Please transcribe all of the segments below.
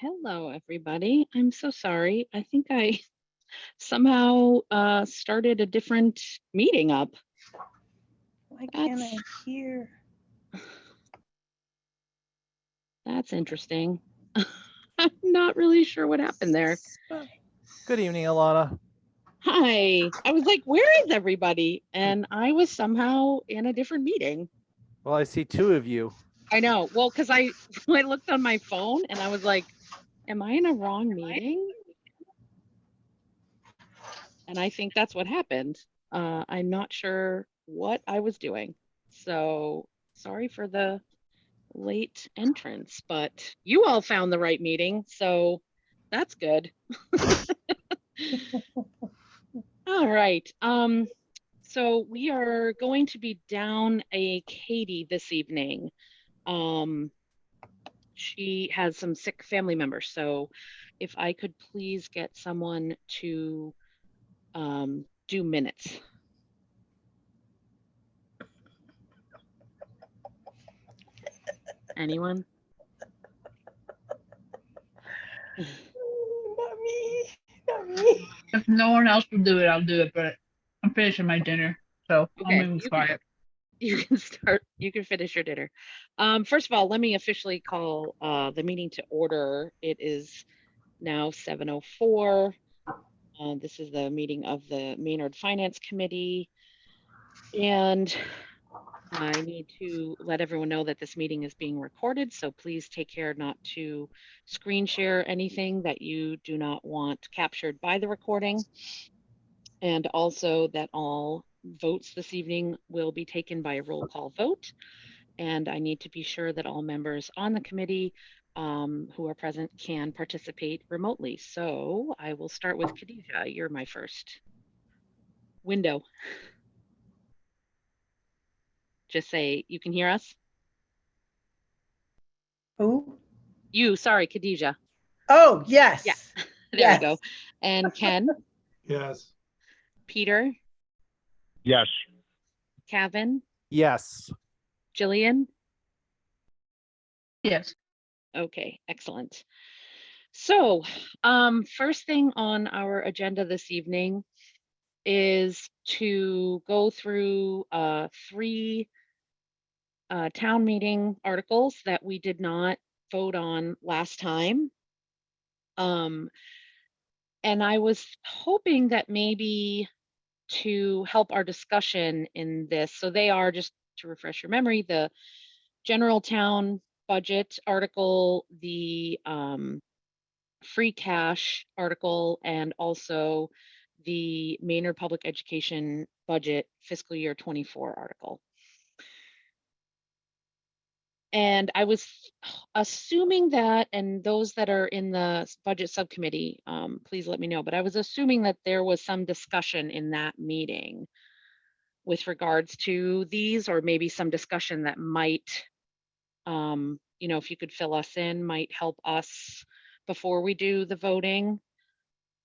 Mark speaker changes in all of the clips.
Speaker 1: Hello, everybody. I'm so sorry. I think I somehow started a different meeting up.
Speaker 2: Why can't I
Speaker 1: That's
Speaker 2: hear?
Speaker 1: that's interesting. I'm not really sure what happened there.
Speaker 3: Good evening, Alana.
Speaker 1: Hi. I was like, where is everybody? And I was somehow in a different meeting.
Speaker 3: Well, I see two of you.
Speaker 1: I know. Well, because I I looked on my phone and I was like, am I in a wrong meeting? And I think that's what happened. I'm not sure what I was doing. So sorry for the late entrance, but you all found the right meeting, so that's good. All right. So we are going to be down a Katie this evening. She has some sick family members, so if I could please get someone to do minutes. Anyone?
Speaker 2: Not me. Not me.
Speaker 4: If no one else will do it, I'll do it. But I'm finishing my dinner, so I'm
Speaker 1: Okay,
Speaker 4: moving quiet.
Speaker 1: you can start. You can finish your dinner. First of all, let me officially call the meeting to order. It is now 7:04. This is the meeting of the Maynard Finance Committee, and I need to let everyone know that this meeting is being recorded, so please take care not to screen share anything that you do not want captured by the recording, and also that all votes this evening will be taken by a roll call vote, and I need to be sure that all members on the committee who are present can participate remotely. So I will start with Khadija. You're my first window. Just say you can hear us.
Speaker 2: Who?
Speaker 1: You, sorry, Khadija.
Speaker 2: Oh, yes.
Speaker 1: Yeah, there
Speaker 2: Yes.
Speaker 1: we go. And Ken,
Speaker 5: Yes.
Speaker 1: Peter,
Speaker 5: Yes.
Speaker 1: Kevin,
Speaker 3: Yes.
Speaker 1: Jillian.
Speaker 4: Yes.
Speaker 1: Okay, excellent. So, first thing on our agenda this evening is to go through three town meeting articles that we did not vote on last time. And I was hoping that maybe to help our discussion in this, so they are, just to refresh your memory, the general town budget article, the free cash article, and also the Maynard Public Education budget fiscal year 24 article. And I was assuming that, and those that are in the budget subcommittee, please let me know, but I was assuming that there was some discussion in that meeting with regards to these, or maybe some discussion that might, if you could fill us in, might help us before we do the voting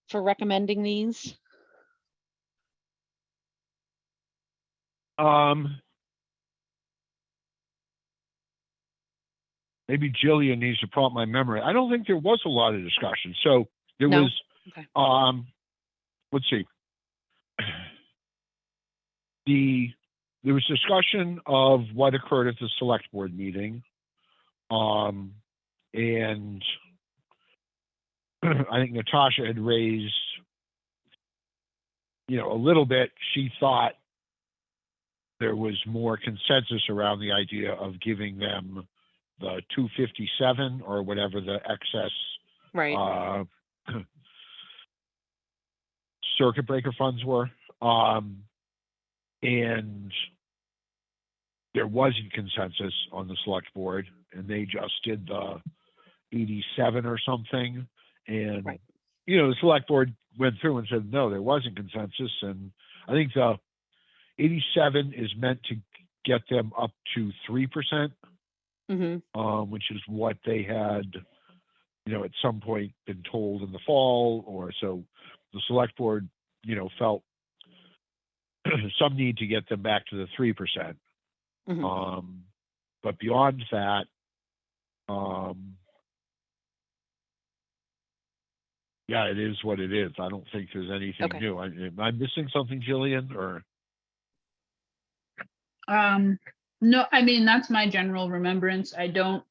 Speaker 1: for recommending these.
Speaker 5: Maybe Jillian needs to prompt my memory. I don't think there was a lot of discussion. So there
Speaker 1: No?
Speaker 5: was,
Speaker 1: Okay.
Speaker 5: let's see. There was discussion of what occurred at the select board meeting. And I think Natasha had raised, a little bit. She thought there was more consensus around the idea of giving them the 257 or whatever the excess
Speaker 1: Right.
Speaker 5: circuit breaker funds were. And there wasn't consensus on the select board, and they just did the 87 or something. And,
Speaker 1: Right.
Speaker 5: The select board went through and said, no, there wasn't consensus. And I think the 87 is meant to get them up to 3%, which is what they had, at some point been told in the fall, or so the select board, felt some need to get them back to the 3%. But beyond that, Yeah, it is what it is. I don't think there's anything
Speaker 1: Okay.
Speaker 5: new. Am I missing something, Jillian, or?
Speaker 4: No, I mean, that's my general remembrance. I didn't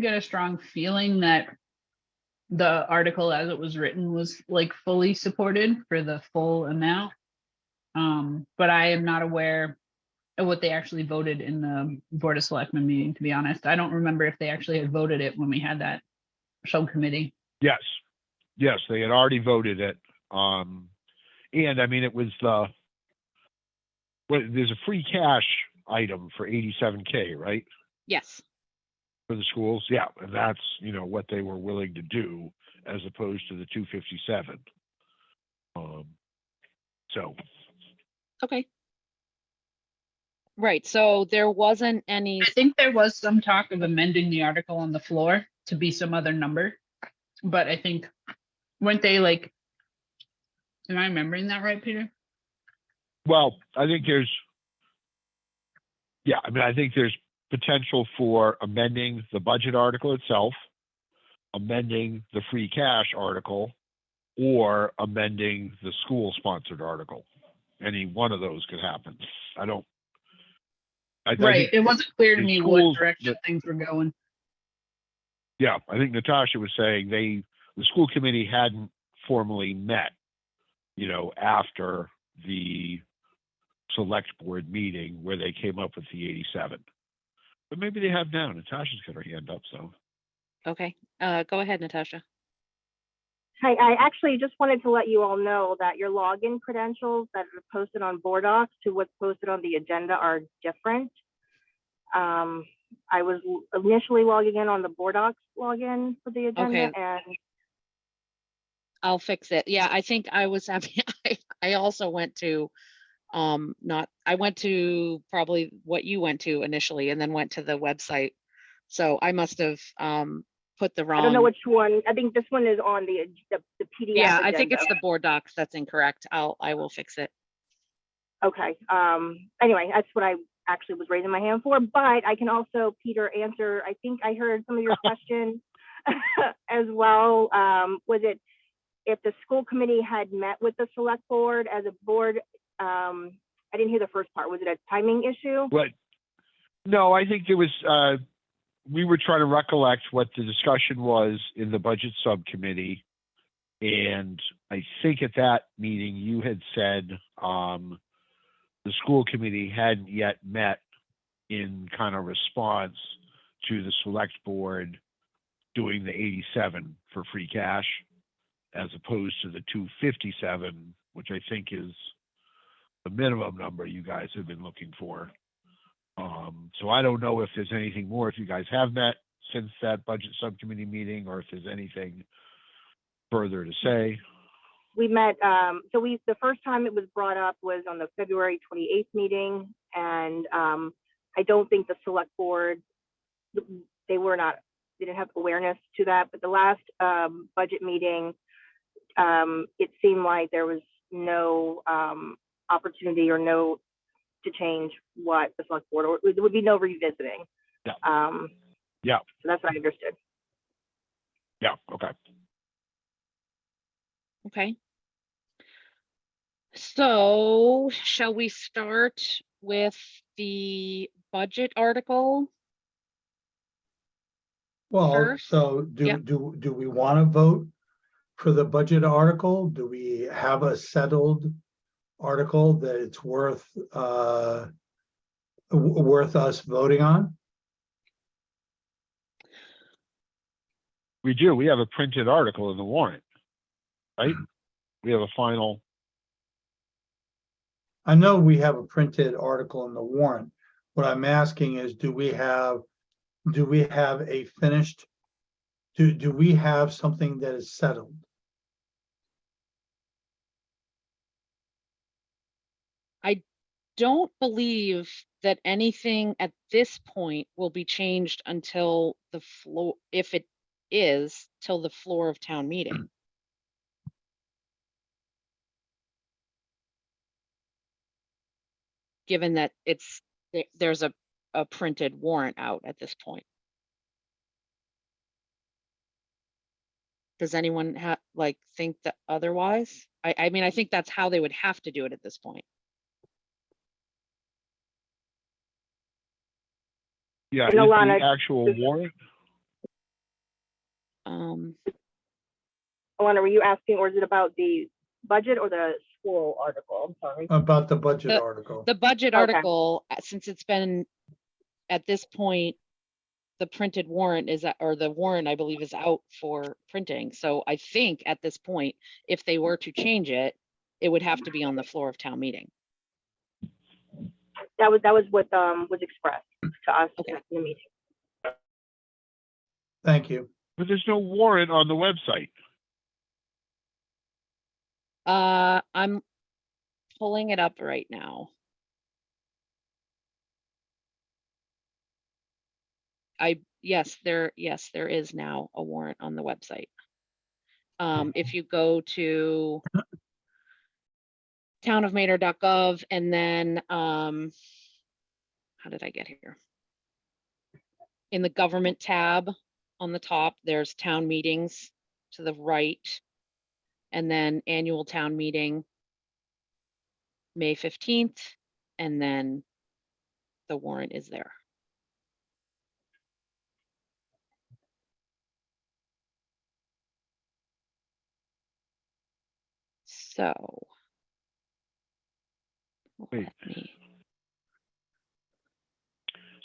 Speaker 4: get a strong feeling that the article as it was written was like fully supported for the full amount. But I am not aware of what they actually voted in the Board of Selectmen meeting, to be honest. I don't remember if they actually had voted it when we had that subcommittee.
Speaker 5: Yes, yes, they had already voted it. And I mean, it was there's a free cash item for 87K, right?
Speaker 1: Yes.
Speaker 5: For the schools, yeah, and that's, you know, what they were willing to do as opposed to the 257. So,
Speaker 1: Okay. Right. So there wasn't any.
Speaker 4: I think there was some talk of amending the article on the floor to be some other number, but I think weren't they like, am I remembering that right, Peter?
Speaker 5: well, I think there's, yeah, I mean, I think there's potential for amending the budget article itself, amending the free cash article, or amending the school-sponsored article. Any one of those could happen. I
Speaker 4: Right.
Speaker 5: think
Speaker 4: It wasn't clear to
Speaker 5: the
Speaker 4: me
Speaker 5: schools
Speaker 4: what direction
Speaker 5: that-
Speaker 4: things were going.
Speaker 5: Yeah, I think Natasha was saying the school committee hadn't formally met, you know, after the select board meeting where they came up with the 87. But maybe they have now. Natasha's got her hand up, so.
Speaker 1: Okay. Go ahead, Natasha.
Speaker 6: Hi, I actually just wanted to let you all know that your login credentials that are posted on Board Docs to what's posted on the agenda are different. I was initially logging in on the Board Docs login for the agenda,
Speaker 1: Okay.
Speaker 6: and
Speaker 1: I'll fix it. Yeah, I think I was happy. I also went to I went to probably what you went to initially and then went to the website. So I must have put the wrong.
Speaker 6: I don't know which one. I think this one is on the PDF.
Speaker 1: Yeah, I think
Speaker 6: agenda.
Speaker 1: it's the board docs that's incorrect. I will fix it.
Speaker 6: Okay. Anyway, that's what I actually was raising my hand for, but I can also, Peter, answer. I think I heard some of your questions as well. Was it if the school committee had met with the select board as a board? I didn't hear the first part. Was it a timing issue?
Speaker 5: But no, I think there was, we were trying to recollect what the discussion was in the budget subcommittee. And I think at that meeting you had said the school committee hadn't yet met in kind of response to the select board doing the 87 for free cash as opposed to the 257, which I think is the minimum number you guys have been looking for. So I don't know if there's anything more, if you guys have met since that budget subcommittee meeting, or if there's anything further to say.
Speaker 6: We met, the first time it was brought up was on the February 28th meeting. And I don't think the select board, they didn't have awareness to that. But the last budget meeting, it seemed like there was no opportunity or no to change what the select board, or there would be no revisiting.
Speaker 5: Yeah. Yeah.
Speaker 6: So that's what I understood.
Speaker 5: Yeah. Okay.
Speaker 1: Okay. So shall we start with the budget article?
Speaker 7: Well,
Speaker 1: First?
Speaker 7: so
Speaker 1: Yep.
Speaker 7: do we want to vote for the budget article? Do we have a settled article that it's worth us voting on?
Speaker 5: We do. We have a printed article in the warrant, right? We have a final.
Speaker 7: I know we have a printed article in the warrant. What I'm asking is, do we have a finished, do we have something that is settled?
Speaker 1: Don't believe that anything at this point will be changed until the floor, if it is, till the floor of town meeting. Given that there's a printed warrant out at this point. Does anyone think that otherwise? I mean, I think that's how they would have to do it at this point.
Speaker 5: Yeah,
Speaker 6: And
Speaker 5: is
Speaker 6: Alana,
Speaker 5: the actual warrant?
Speaker 6: Alana, were you asking, or is it about the budget or the school article? I'm sorry.
Speaker 7: About the budget article.
Speaker 1: The budget
Speaker 6: Okay.
Speaker 1: article, since it's been, at this point, the printed warrant is, or the warrant, I believe, is out for printing. So I think at this point, if they were to change it, it would have to be on the floor of town meeting.
Speaker 6: That was what was expressed to us
Speaker 1: Okay.
Speaker 6: in the meeting.
Speaker 7: Thank you.
Speaker 5: But there's no warrant on the website.
Speaker 1: I'm pulling it up right now. Yes, there is now a warrant on the website. If you go to townofmaynard.gov and then, how did I get here? In the government tab on the top, there's town meetings to the right, and then annual town meeting, May 15th, and then the warrant is there. So.
Speaker 5: Wait.
Speaker 1: Let me.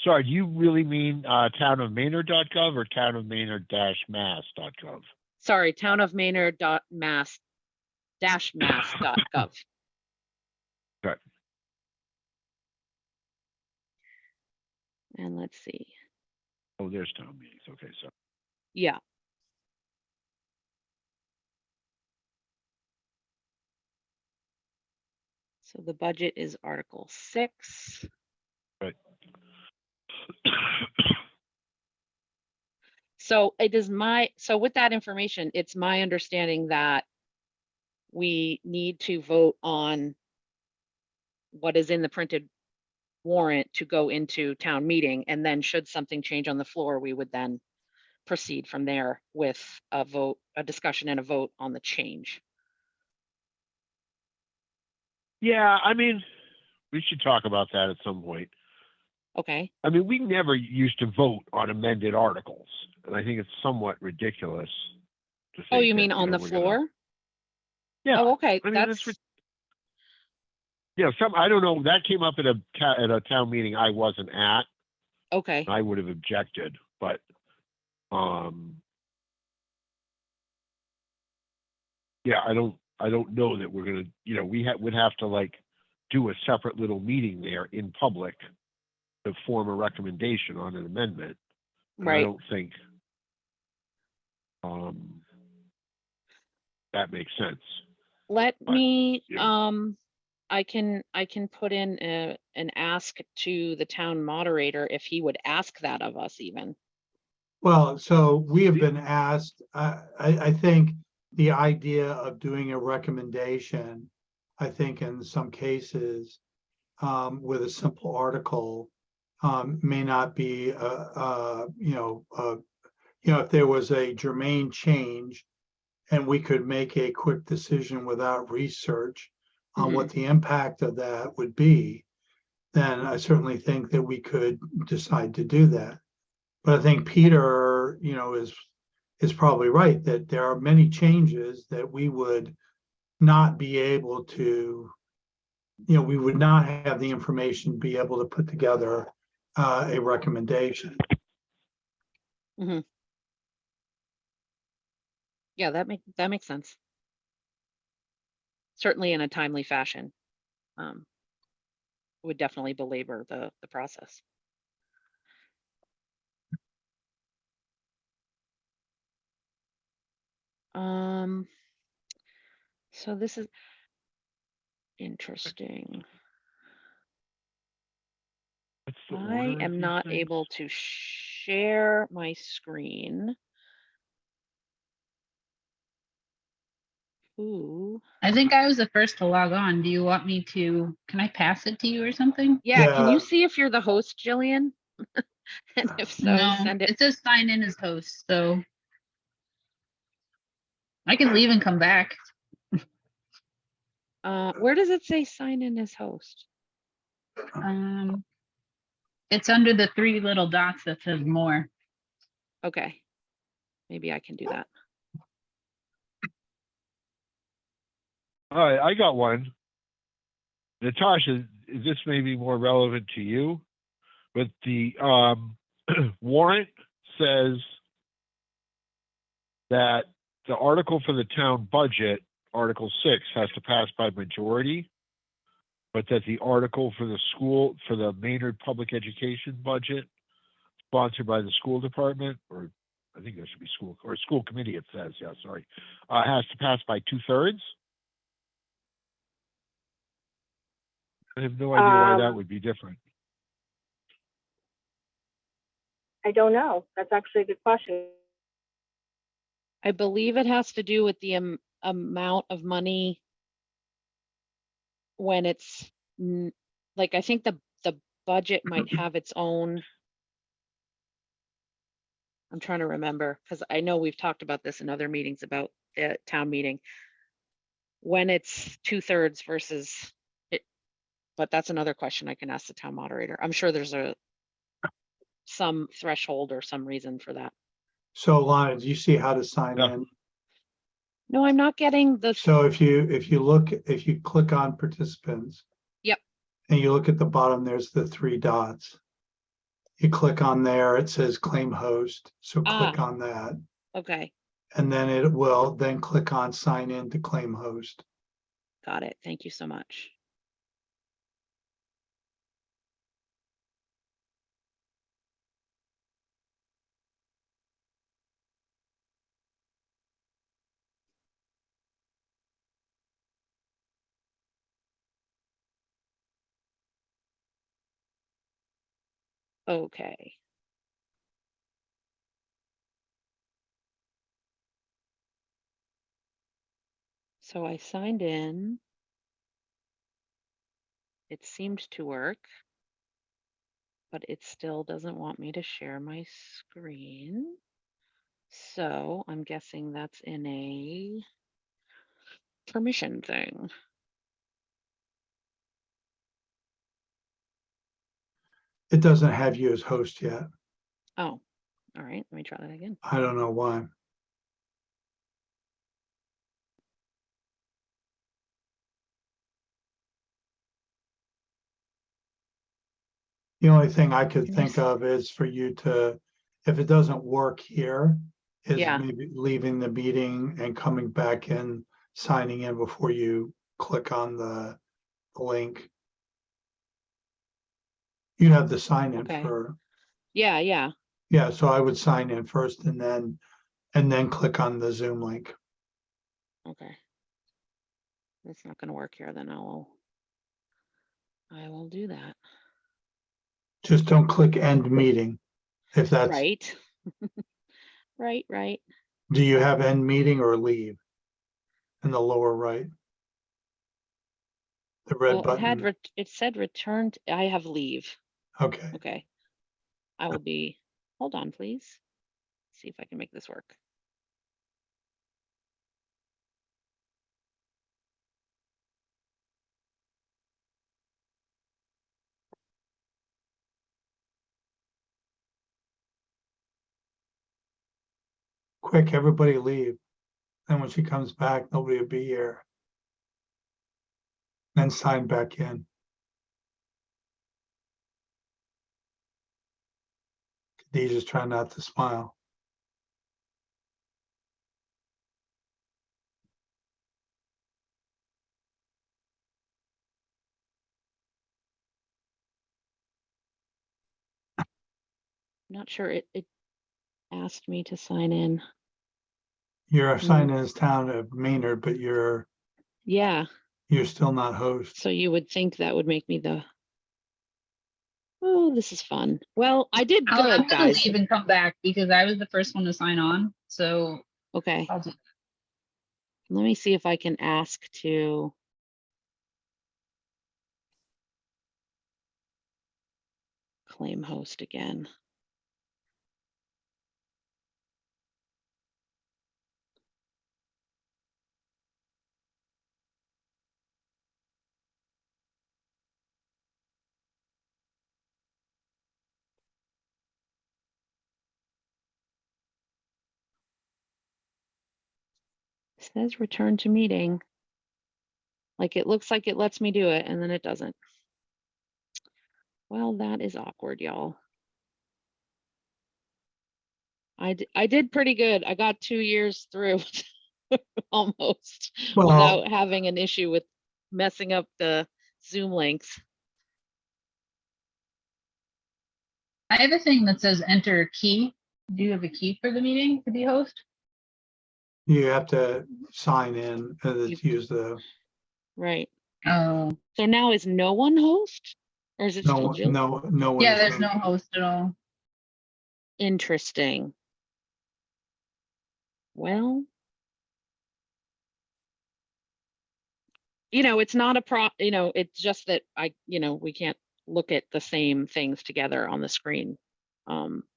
Speaker 5: Sorry, do you really mean townofmaynard.gov or townofmaynard-mass.gov?
Speaker 1: Sorry, townofmaynard.mass-mass.gov.
Speaker 5: Okay.
Speaker 1: And let's see.
Speaker 5: Oh, there's town meetings. Okay, so
Speaker 1: Yeah. So the budget is Article 6.
Speaker 5: right.
Speaker 1: So it is so with that information, it's my understanding that we need to vote on what is in the printed warrant to go into town meeting, and then should something change on the floor, we would then proceed from there with a vote, a discussion and a vote on the change.
Speaker 5: Yeah, I mean, we should talk about that at some point.
Speaker 1: Okay.
Speaker 5: I mean, we never used to vote on amended articles, and I think it's somewhat ridiculous to
Speaker 1: Oh,
Speaker 5: think
Speaker 1: you
Speaker 5: that,
Speaker 1: mean on the
Speaker 5: we're
Speaker 1: floor?
Speaker 5: gonna- Yeah.
Speaker 1: Oh, okay.
Speaker 5: I mean,
Speaker 1: That's
Speaker 5: yeah. I don't know. That came up at a town meeting I wasn't at.
Speaker 1: okay.
Speaker 5: I would have objected, but yeah, I don't know that we're gonna, would have to do a separate little meeting there in public to form a recommendation on an amendment. And I
Speaker 1: Right.
Speaker 5: don't think that makes sense.
Speaker 1: Let
Speaker 5: But,
Speaker 1: me,
Speaker 5: yeah.
Speaker 1: I can put in an ask to the town moderator if he would ask that of us even.
Speaker 7: Well, so we have been asked, I think the idea of doing a recommendation, I think in some cases, with a simple article, may not be, if there was a germane change and we could make a quick decision without research on what the impact of that would be, then I certainly think that we could decide to do that. But I think Peter, is probably right that there are many changes that we would not be able to, we would not have the information to be able to put together a recommendation.
Speaker 1: Yeah, that makes sense. Certainly in a timely fashion. Would definitely belabor the process. So this is interesting.
Speaker 5: What's the
Speaker 1: I
Speaker 5: order of
Speaker 1: am
Speaker 5: these
Speaker 1: not
Speaker 5: things?
Speaker 1: able to share my screen. Ooh.
Speaker 4: I think I was the first to log on. Do you want me to, can I pass it to you or something?
Speaker 1: Yeah, can
Speaker 7: Yeah.
Speaker 1: you see if you're the host, Jillian? And if so,
Speaker 4: No,
Speaker 1: send it.
Speaker 4: it says sign in as host, so I can leave and come back.
Speaker 1: Where does it say sign in as host?
Speaker 4: It's under the three little dots that says more.
Speaker 1: Okay. Maybe I can do that.
Speaker 5: All right, I got one. Natasha, this may be more relevant to you, but the warrant says that the article for the town budget, Article 6, has to pass by majority, but that the article for the school, for the Maynard Public Education budget, sponsored by the school department, or I think there should be school, or school committee, it says, yeah, sorry, has to pass by 2/3. I have no idea why that would be different.
Speaker 6: I don't know. That's actually a good question.
Speaker 1: I believe it has to do with the amount of money when it's like, I think the budget might have its own. I'm trying to remember, because I know we've talked about this in other meetings about the town meeting. When it's 2/3 versus it, but that's another question I can ask the town moderator. I'm sure there's some threshold or some reason for that.
Speaker 7: So Lana, do you see how to sign
Speaker 5: Yeah.
Speaker 7: in?
Speaker 1: No, I'm not getting the.
Speaker 7: So if you click on participants.
Speaker 1: Yep.
Speaker 7: And you look at the bottom, there's the three dots. You click on there, it says claim host, so click on that.
Speaker 1: Okay,
Speaker 7: And then it will then click on sign in to claim host.
Speaker 1: got it. Thank you so much. Okay. So I signed in. It seemed to work, but it still doesn't want me to share my screen. So I'm guessing that's in a permission thing.
Speaker 7: It doesn't have you as host yet.
Speaker 1: Oh, all right. Let me try that again.
Speaker 7: I don't know why. The only thing I could
Speaker 1: Can you
Speaker 7: think of is for you to, if it doesn't work here, is
Speaker 1: Yeah.
Speaker 7: maybe leaving the meeting and coming back in, signing in before you click on the link. You have the sign in
Speaker 1: Okay.
Speaker 7: for,
Speaker 1: Yeah, yeah.
Speaker 7: yeah, so I would sign in first and then click on the Zoom link.
Speaker 1: Okay. That's not gonna work here, then I will do that.
Speaker 7: Just don't click end meeting. If that's,
Speaker 1: Right. Right.
Speaker 7: do you have end meeting or leave? In the lower right? The red
Speaker 1: Well,
Speaker 7: button,
Speaker 1: it said returned. I have leave.
Speaker 7: okay.
Speaker 1: Okay. I will be, hold on, please. See if I can make this work.
Speaker 7: Quick, everybody leave. Then when she comes back, nobody will be here. Then sign back in. Khadijah's trying not to smile.
Speaker 1: Not sure it asked me to sign in.
Speaker 7: You're assigned as town of Maynard, but you're
Speaker 1: Yeah.
Speaker 7: still not host.
Speaker 1: So you would think that would make me the. Oh, this is fun. Well, I did
Speaker 4: I'm
Speaker 1: good,
Speaker 4: gonna
Speaker 1: guys.
Speaker 4: leave and come back because I was the first one to sign on. So
Speaker 1: Okay.
Speaker 4: I'll do.
Speaker 1: Let me see if I can ask to. Claim host again. Says return to meeting. Like it looks like it lets me do it and then it doesn't. Well, that is awkward, y'all. I did pretty good. I got 2 years through almost
Speaker 7: Well,
Speaker 1: without having an issue with messing up the Zoom links.
Speaker 4: I have a thing that says enter key. Do you have a key for the meeting to be host?
Speaker 7: you have to sign in and use the,
Speaker 1: Right.
Speaker 4: Oh,
Speaker 1: So now is no one host? Or is it still
Speaker 7: no,
Speaker 1: Jill?
Speaker 7: no one.
Speaker 4: yeah,
Speaker 7: is
Speaker 4: there's no
Speaker 7: hosting.
Speaker 4: host at all.
Speaker 1: Interesting. Well, it's not a it's just that we can't look at the same things together on the screen.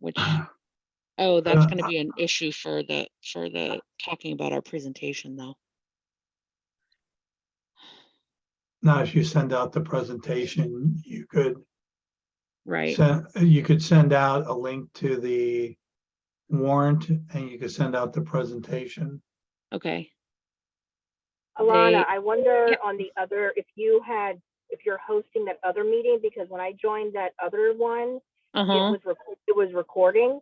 Speaker 1: Which, oh, that's going to be an issue for the talking about our presentation though.
Speaker 7: Now, if you send out the presentation, you could
Speaker 1: Right.
Speaker 7: send out a link to the warrant and you could send out the presentation.
Speaker 1: Okay.
Speaker 6: Alana, I wonder
Speaker 1: Yep.
Speaker 6: on the other, if you're hosting that other meeting, because when I joined that other one,
Speaker 1: Uh-huh.
Speaker 6: it was recording,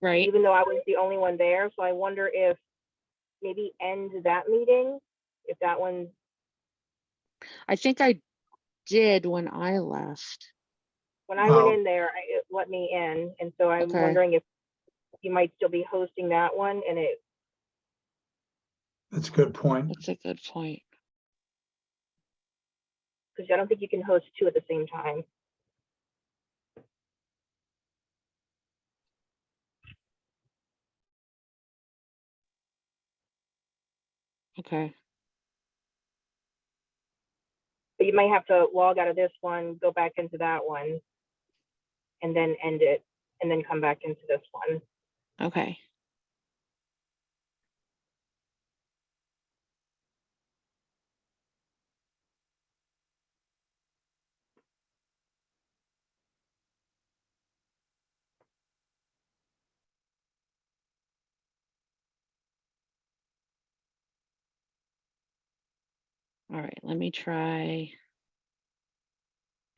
Speaker 1: Right.
Speaker 6: even though I was the only one there. So I wonder if maybe end that meeting, if that one,
Speaker 1: I think I did when I left.
Speaker 6: when I went in there, it let me in. And so I'm
Speaker 1: Okay.
Speaker 6: wondering if you might still be hosting that one, and
Speaker 7: That's a good point.
Speaker 1: That's a good point.
Speaker 6: because I don't think you can host two at the same time.
Speaker 1: Okay.
Speaker 6: But you might have to log out of this one, go back into that one, and then end it, and then come back into this one.
Speaker 1: Okay. All right, let me try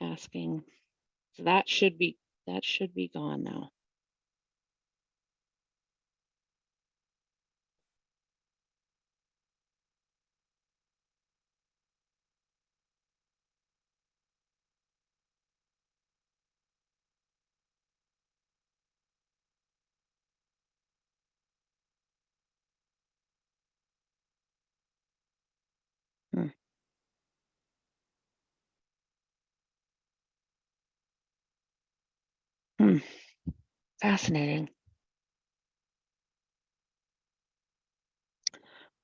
Speaker 1: asking. So that should be gone now. Hmm. Hmm. Fascinating.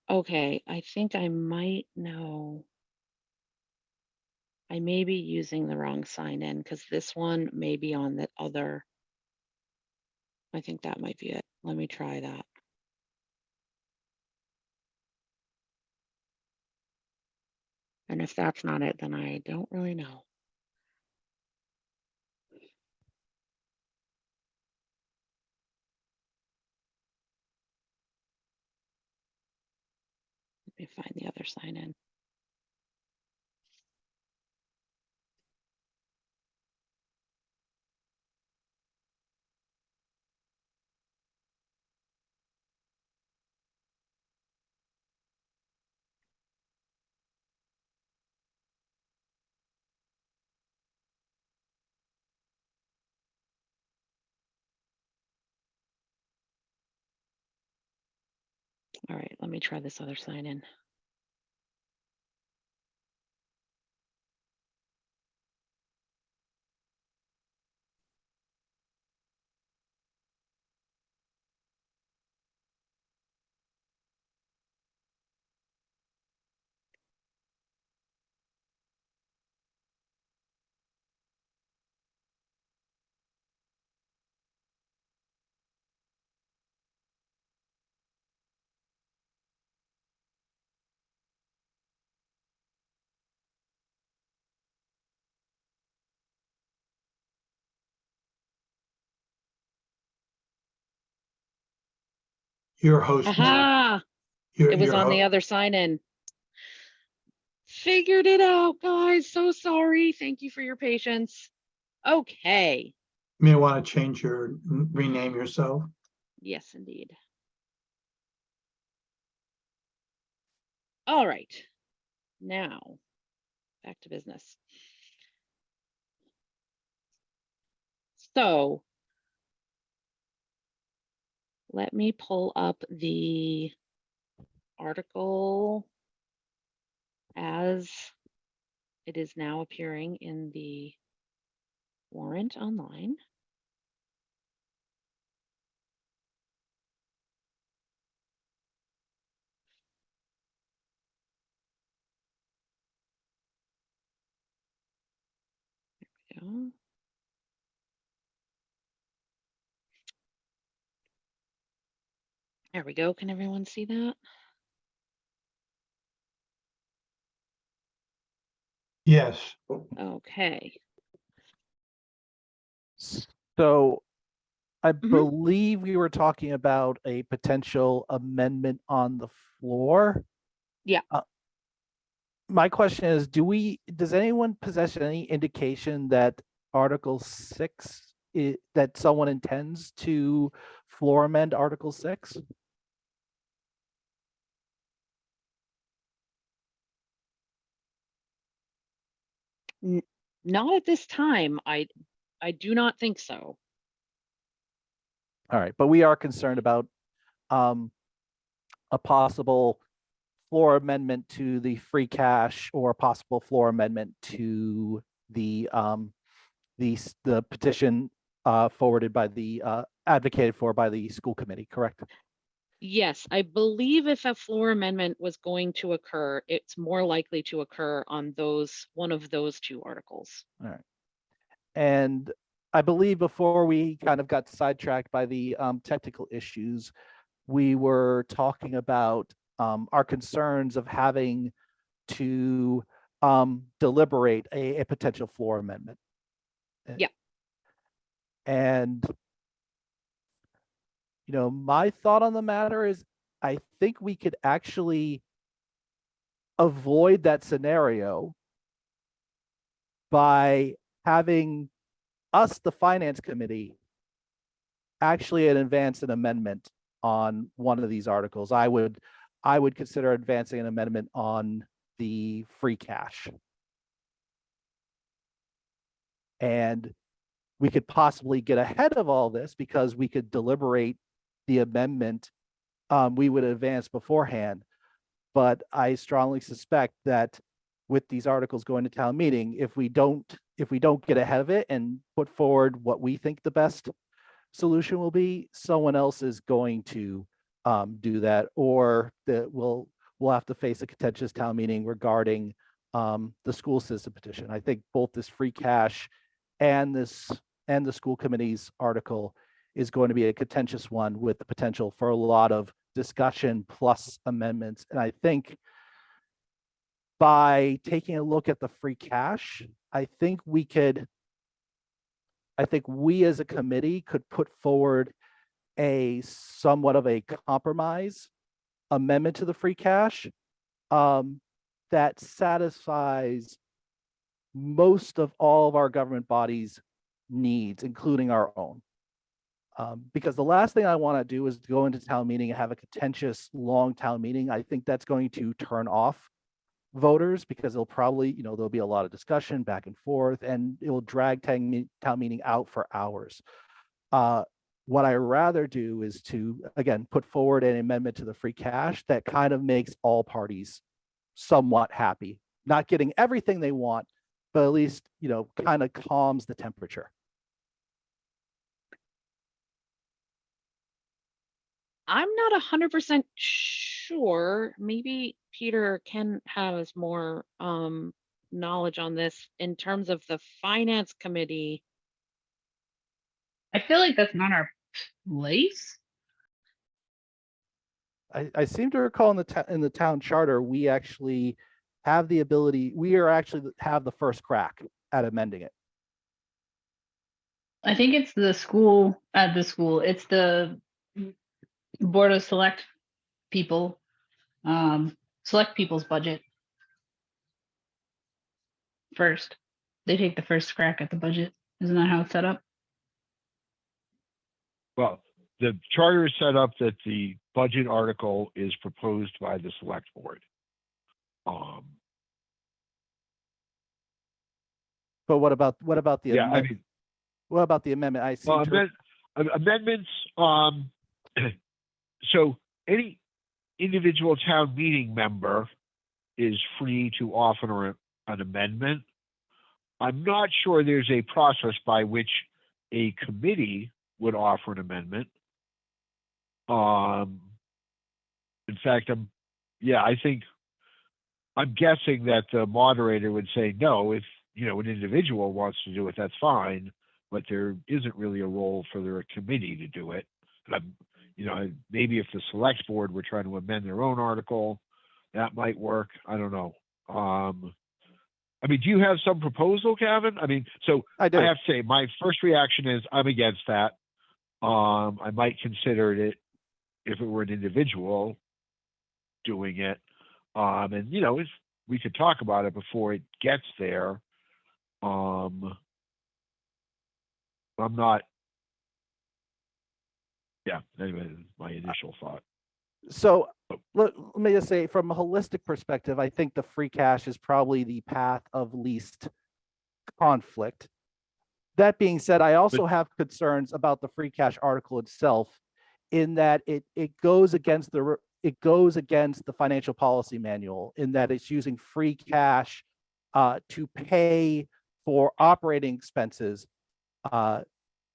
Speaker 1: Okay, I think I might know. I may be using the wrong sign in because this one may be on the other. I think that might be it. Let me try that. And if that's not it, then I don't really know. Let me find the other sign in. All right, let me try this other sign in.
Speaker 7: Your host now.
Speaker 1: Aha! It was on the other sign in. Figured it out, guys. So sorry. Thank you for your patience. Okay.
Speaker 7: You may want to rename yourself.
Speaker 1: Yes, indeed. All right. Now, back to business. So, let me pull up the article as it is now appearing in the warrant online. There we go. There we go. Can everyone see that?
Speaker 7: Yes.
Speaker 1: Okay.
Speaker 3: So I
Speaker 1: Mhm.
Speaker 3: believe we were talking about a potential amendment on the floor.
Speaker 1: Yeah.
Speaker 3: My question is, does anyone possess any indication that Article 6 that someone intends to floor amend Article 6?
Speaker 1: Not at this time. I do not think so.
Speaker 3: All right, but we are concerned about a possible floor amendment to the free cash or a possible floor amendment to the petition forwarded by the advocated for by the school committee, correct?
Speaker 1: Yes, I believe if a floor amendment was going to occur, it's more likely to occur on one of those two articles.
Speaker 3: All right. And I believe before we kind of got sidetracked by the technical issues, we were talking about our concerns of having to deliberate a potential floor amendment.
Speaker 1: Yeah.
Speaker 3: And my thought on the matter is I think we could actually avoid that scenario by having us, the finance committee, actually advance an amendment on one of these articles. I would consider advancing an amendment on the free cash. And we could possibly get ahead of all this because we could deliberate the amendment we would advance beforehand. But I strongly suspect that with these articles going to town meeting, if we don't get ahead of it and put forward what we think the best solution will be, someone else is going to do that, or that we'll have to face a contentious town meeting regarding the school system petition. I think both this free cash and the school committee's article is going to be a contentious one with the potential for a lot of discussion plus amendments. And I think by taking a look at the free cash, I think we as a committee could put forward a somewhat of a compromise amendment to the free cash that satisfies most of all of our government bodies' needs, including our own. Because the last thing I want to do is go into town meeting and have a contentious long town meeting. I think that's going to turn off voters because it'll probably, there'll be a lot of discussion back and forth and it will drag town meeting out for hours. What I rather do is to, again, put forward an amendment to the free cash that kind of makes all parties somewhat happy, not getting everything they want, but at least, kind of calms the temperature.
Speaker 1: I'm not 100% sure. Maybe Peter has more knowledge on this in terms of the finance committee.
Speaker 4: I feel like that's not our place.
Speaker 3: I seem to recall in the town charter, we actually have the ability, have the first crack at amending it.
Speaker 4: I think it's the school, it's the board of select people select people's budget first. They take the first crack at the budget. Isn't that how it's set up?
Speaker 5: Well, the charter is set up that the budget article is proposed by the select board.
Speaker 3: But what about the
Speaker 5: Yeah, I
Speaker 3: amendment?
Speaker 5: mean,
Speaker 3: What about the amendment? I see.
Speaker 5: well, amendments, so any individual town meeting member is free to offer an amendment. I'm not sure there's a process by which a committee would offer an amendment. In fact, I'm guessing that the moderator would say, no, if, an individual wants to do it, that's fine, but there isn't really a role for a committee to do it. Maybe if the select board were trying to amend their own article, that might work. I don't know. Do you have some proposal, Kevin?
Speaker 3: I do.
Speaker 5: I have to say, my first reaction is I'm against that. I might consider it if it were an individual doing it. If we could talk about it before it gets there. I'm not. Yeah. Anyway, my initial thought.
Speaker 3: So let me just say, from a holistic perspective, I think the free cash is probably the path of least conflict. That being said, I also have concerns about the free cash article itself, in that it goes against the financial policy manual, in that it's using free cash to pay for operating expenses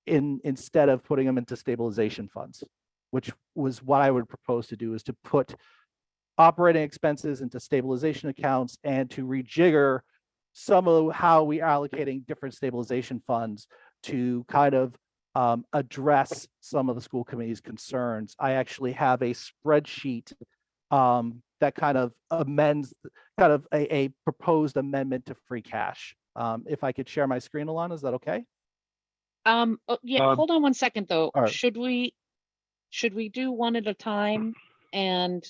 Speaker 3: instead of putting them into stabilization funds, which was what I would propose to do, is to put operating expenses into stabilization accounts and to rejigger some of how we are allocating different stabilization funds to kind of address some of the school committee's concerns. I actually have a spreadsheet that kind of amends a proposed amendment to free cash. If I could share my screen, Alana, is that okay?
Speaker 1: Hold on one second though.
Speaker 3: All right.
Speaker 1: Should we do one at a time? And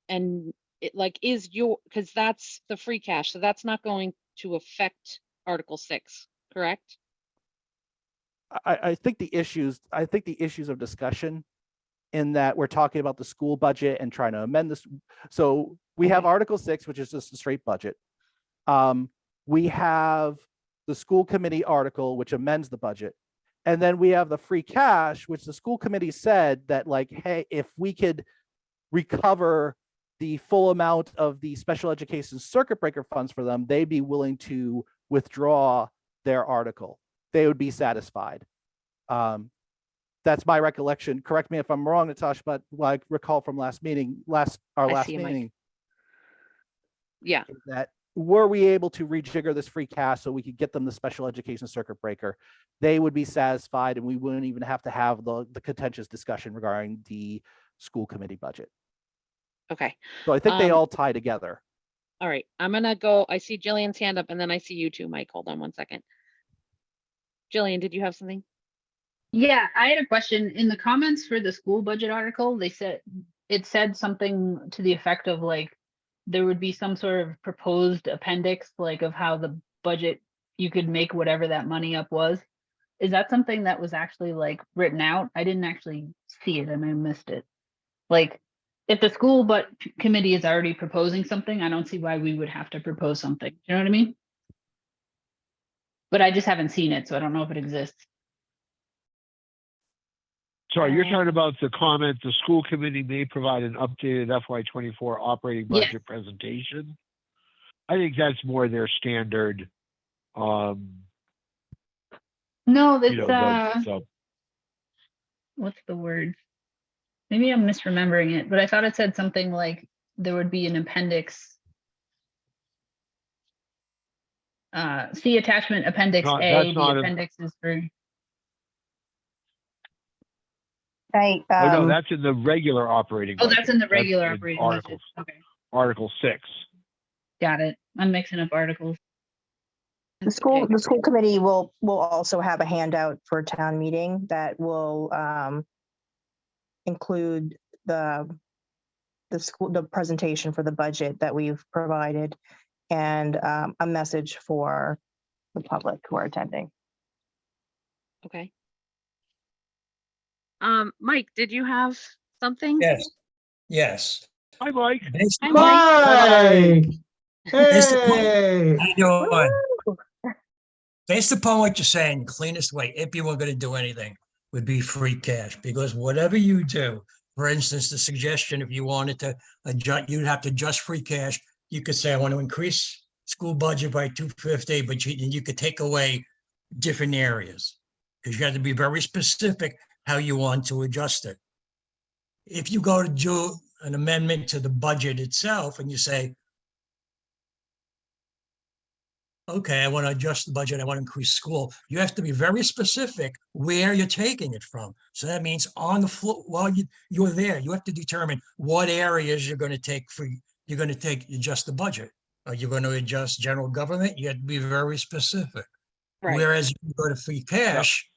Speaker 1: it because that's the free cash, so that's not going to affect Article 6, correct?
Speaker 3: I think the issues of discussion, in that we're talking about the school budget and trying to amend this. So we have Article 6, which is just a straight budget. We have the school committee article, which amends the budget. And then we have the free cash, which the school committee said that, hey, if we could recover the full amount of the special education circuit breaker funds for them, they'd be willing to withdraw their article. They would be satisfied. That's my recollection. Correct me if I'm wrong, Natasha, but I recall from last meeting, last meeting.
Speaker 1: Yeah.
Speaker 3: That were we able to rejigger this free cash so we could get them the special education circuit breaker, they would be satisfied, and we wouldn't even have to have the contentious discussion regarding the school committee budget.
Speaker 1: Okay.
Speaker 3: So I think they all tie together.
Speaker 1: All right. I'm gonna go. I see Jillian's hand up, and then I see you too, Mike. Hold on one second. Jillian, did you have something?
Speaker 4: Yeah, I had a question. In the comments for the school budget article, it said something to the effect of there would be some sort of proposed appendix, of how the budget, you could make whatever that money up was. Is that something that was actually written out? I didn't actually see it and I missed it. If the school committee is already proposing something, I don't see why we would have to propose something. You know what I mean? But I just haven't seen it, so I don't know if it exists.
Speaker 5: Sorry, you're talking about the comment, the school committee may provide an updated FY24 operating budget presentation. I think that's more their standard.
Speaker 4: No, that's what's the word? Maybe I'm misremembering it, but I thought it said something like there would be an appendix. See attachment appendix A. The appendix is for.
Speaker 6: Right.
Speaker 5: No, that's in the regular operating budget.
Speaker 4: That's in the regular operating budget. Okay.
Speaker 5: Article 6.
Speaker 4: Got it. I'm mixing up articles.
Speaker 6: The school committee will also have a handout for town meeting that will include the the presentation for the budget that we've provided, and a message for the public who are attending.
Speaker 1: Okay. Mike, did you have something?
Speaker 8: Yes.
Speaker 5: Hi, Mike.
Speaker 8: Based
Speaker 1: Hi,
Speaker 8: upon-
Speaker 1: Mike.
Speaker 7: Mike,
Speaker 8: Based upon-
Speaker 7: hey,
Speaker 8: How you doing?
Speaker 6: Woo!
Speaker 8: Based upon what you're saying, the cleanest way, if you were going to do anything, would be free cash, because whatever you do, for instance, the suggestion, if you wanted to adjust, you'd have to adjust free cash. You could say, I want to increase school budget by 250, but you could take away different areas, because you have to be very specific how you want to adjust it. If you go to do an amendment to the budget itself and you say, okay, I want to adjust the budget, I want to increase school, you have to be very specific where you're taking it from. So that means on the floor, while you're there, you have to determine what areas you're going to take adjust the budget. Are you going to adjust general government? You have to be very specific.
Speaker 1: Right.
Speaker 8: Whereas if you go to free cash,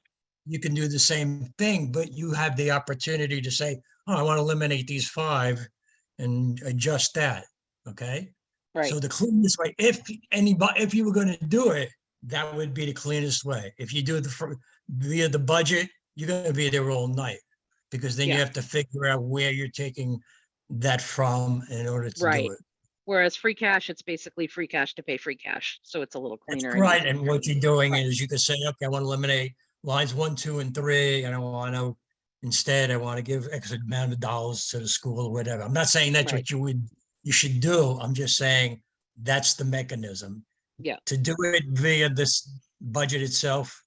Speaker 8: you can do the same thing, but you have the opportunity to say, oh, I want to eliminate these 5 and adjust that. Okay.
Speaker 1: Right.
Speaker 8: So the cleanest way, if you were going to do it, that would be the cleanest way. If you do it via the budget, you're going to be there all night, because then you
Speaker 1: Yeah.
Speaker 8: have to figure out where you're taking that from in order to
Speaker 1: Right.
Speaker 8: do it.
Speaker 1: Whereas free cash, it's basically free cash to pay free cash. So it's a little
Speaker 8: That's
Speaker 1: cleaner.
Speaker 8: right. And what you're doing
Speaker 1: Right.
Speaker 8: is you can say, okay, I want to eliminate lines 1, 2, and 3. And I want to, instead, I want to give X amount of dollars to the school or whatever. I'm not saying that's what you should do. I'm just saying that's the mechanism.
Speaker 1: Yeah.
Speaker 8: To do it via this budget itself,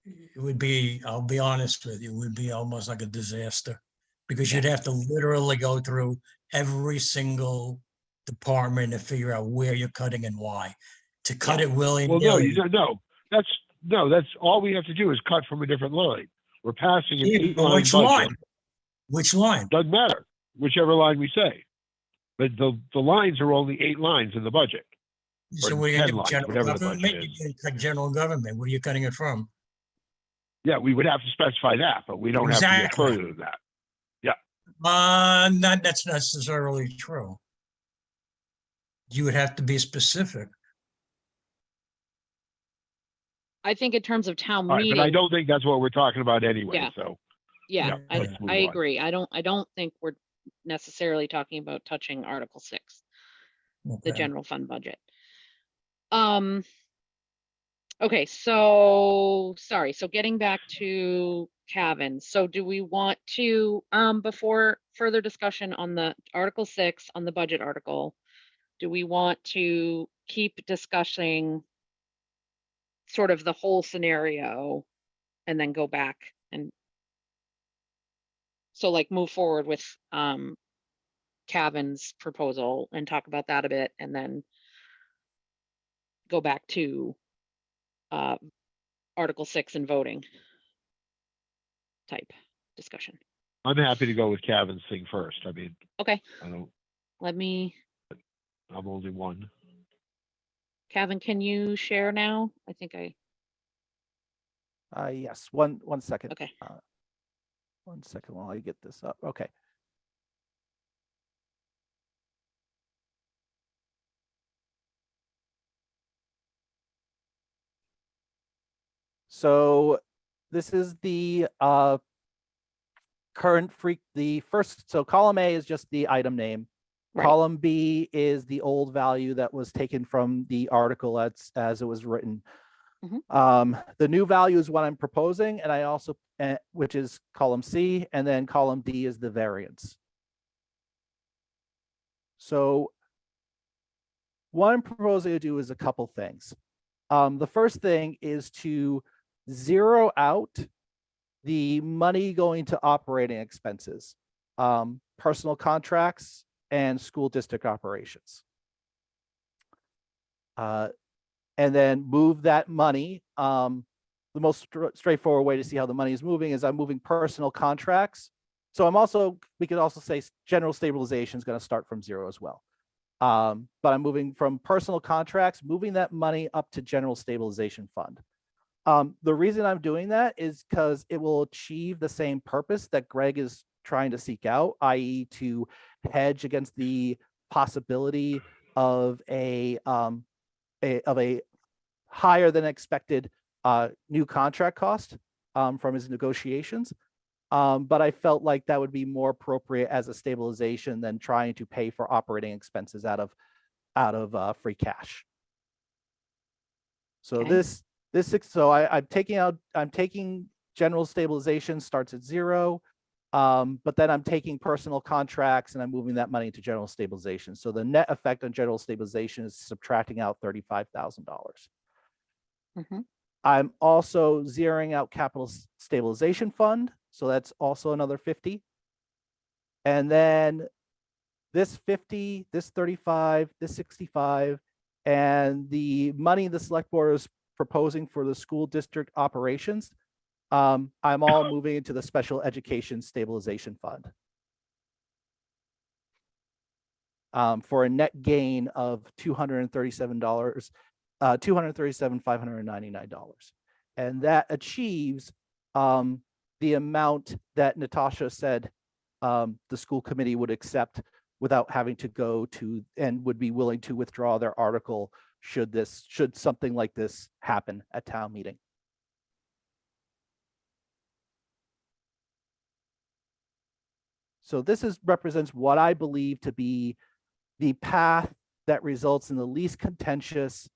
Speaker 8: it would be, I'll be honest with you, it would be almost like a disaster, because you'd have to literally go through every single department to figure out where you're cutting and why. To cut it
Speaker 5: Well, no,
Speaker 8: willy-nilly.
Speaker 5: you don't know. That's all we have to do is cut from a different line. We're passing an
Speaker 8: Yeah,
Speaker 5: 8-line
Speaker 8: which
Speaker 5: budget.
Speaker 8: line? Which line?
Speaker 5: Doesn't matter, whichever line we say. But the lines are only 8 lines in the budget.
Speaker 8: So
Speaker 5: or
Speaker 8: what are you
Speaker 5: 10
Speaker 8: gonna do?
Speaker 5: lines,
Speaker 8: General
Speaker 5: whatever the
Speaker 8: government?
Speaker 5: budget
Speaker 8: You can cut general government. Where are you cutting it from?
Speaker 5: Yeah, we would have to specify that, but we don't have to get
Speaker 8: Exactly.
Speaker 5: further than that.
Speaker 8: That's not necessarily true. You would have to be specific.
Speaker 1: I think in terms of town
Speaker 5: All right,
Speaker 1: meeting.
Speaker 5: but I don't think that's what we're talking about anyway,
Speaker 1: Yeah.
Speaker 5: so.
Speaker 1: Yeah,
Speaker 5: Yeah,
Speaker 1: I
Speaker 5: let's move on.
Speaker 1: agree. I don't think we're necessarily talking about touching Article 6, the
Speaker 8: Okay.
Speaker 1: general fund budget. Okay, so sorry. So getting back to Cavan. So do we want to, before further discussion on the Article 6 on the budget article, do we want to keep discussing sort of the whole scenario and then go back and so like move forward with Cavan's proposal and talk about that a bit and then go back to Article 6 and voting type discussion.
Speaker 5: I'm happy to go with Cavan's thing first. I mean,
Speaker 1: Okay,
Speaker 5: I'm
Speaker 1: only
Speaker 5: one.
Speaker 1: Cavan, can you share now? I think
Speaker 3: Yes, one second.
Speaker 1: okay.
Speaker 3: 1 second while I get this up. Okay. So this is the current the first, so column A is just the item name.
Speaker 1: Right.
Speaker 3: Column B is the old value that was taken from the article as it was written. The new value is what I'm proposing, and I also, which is column C, and then column D is the variance. So what I'm proposing to do is a couple things. The first thing is to zero out the money going to operating expenses, personal contracts, and school district operations. And then move that money. The most straightforward way to see how the money is moving is I'm moving personal contracts. So we could also say general stabilization is going to start from 0 as well. But I'm moving from personal contracts, moving that money up to general stabilization fund. The reason I'm doing that is because it will achieve the same purpose that Greg is trying to seek out, i.e. to hedge against the possibility of a higher than expected new contract cost from his negotiations. But I felt like that would be more appropriate as a stabilization than trying to pay for operating expenses out of free cash. So
Speaker 1: Okay.
Speaker 3: I'm taking general stabilization, starts at 0. But then I'm taking personal contracts and I'm moving that money to general stabilization. So the net effect on general stabilization is subtracting out $35,000.
Speaker 1: Mhm.
Speaker 3: I'm also zeroing out capital stabilization fund. So that's also another 50. And then this 50, this 35, this 65, and the money the select board is proposing for the school district operations, I'm all moving into the special education stabilization fund. For a net gain of $237, $237,599. And that achieves the amount that Natasha said the school committee would accept without having to go to, and would be willing to withdraw their article should something like this happen at town meeting. So this represents what I believe to be the path that results in the least contentious,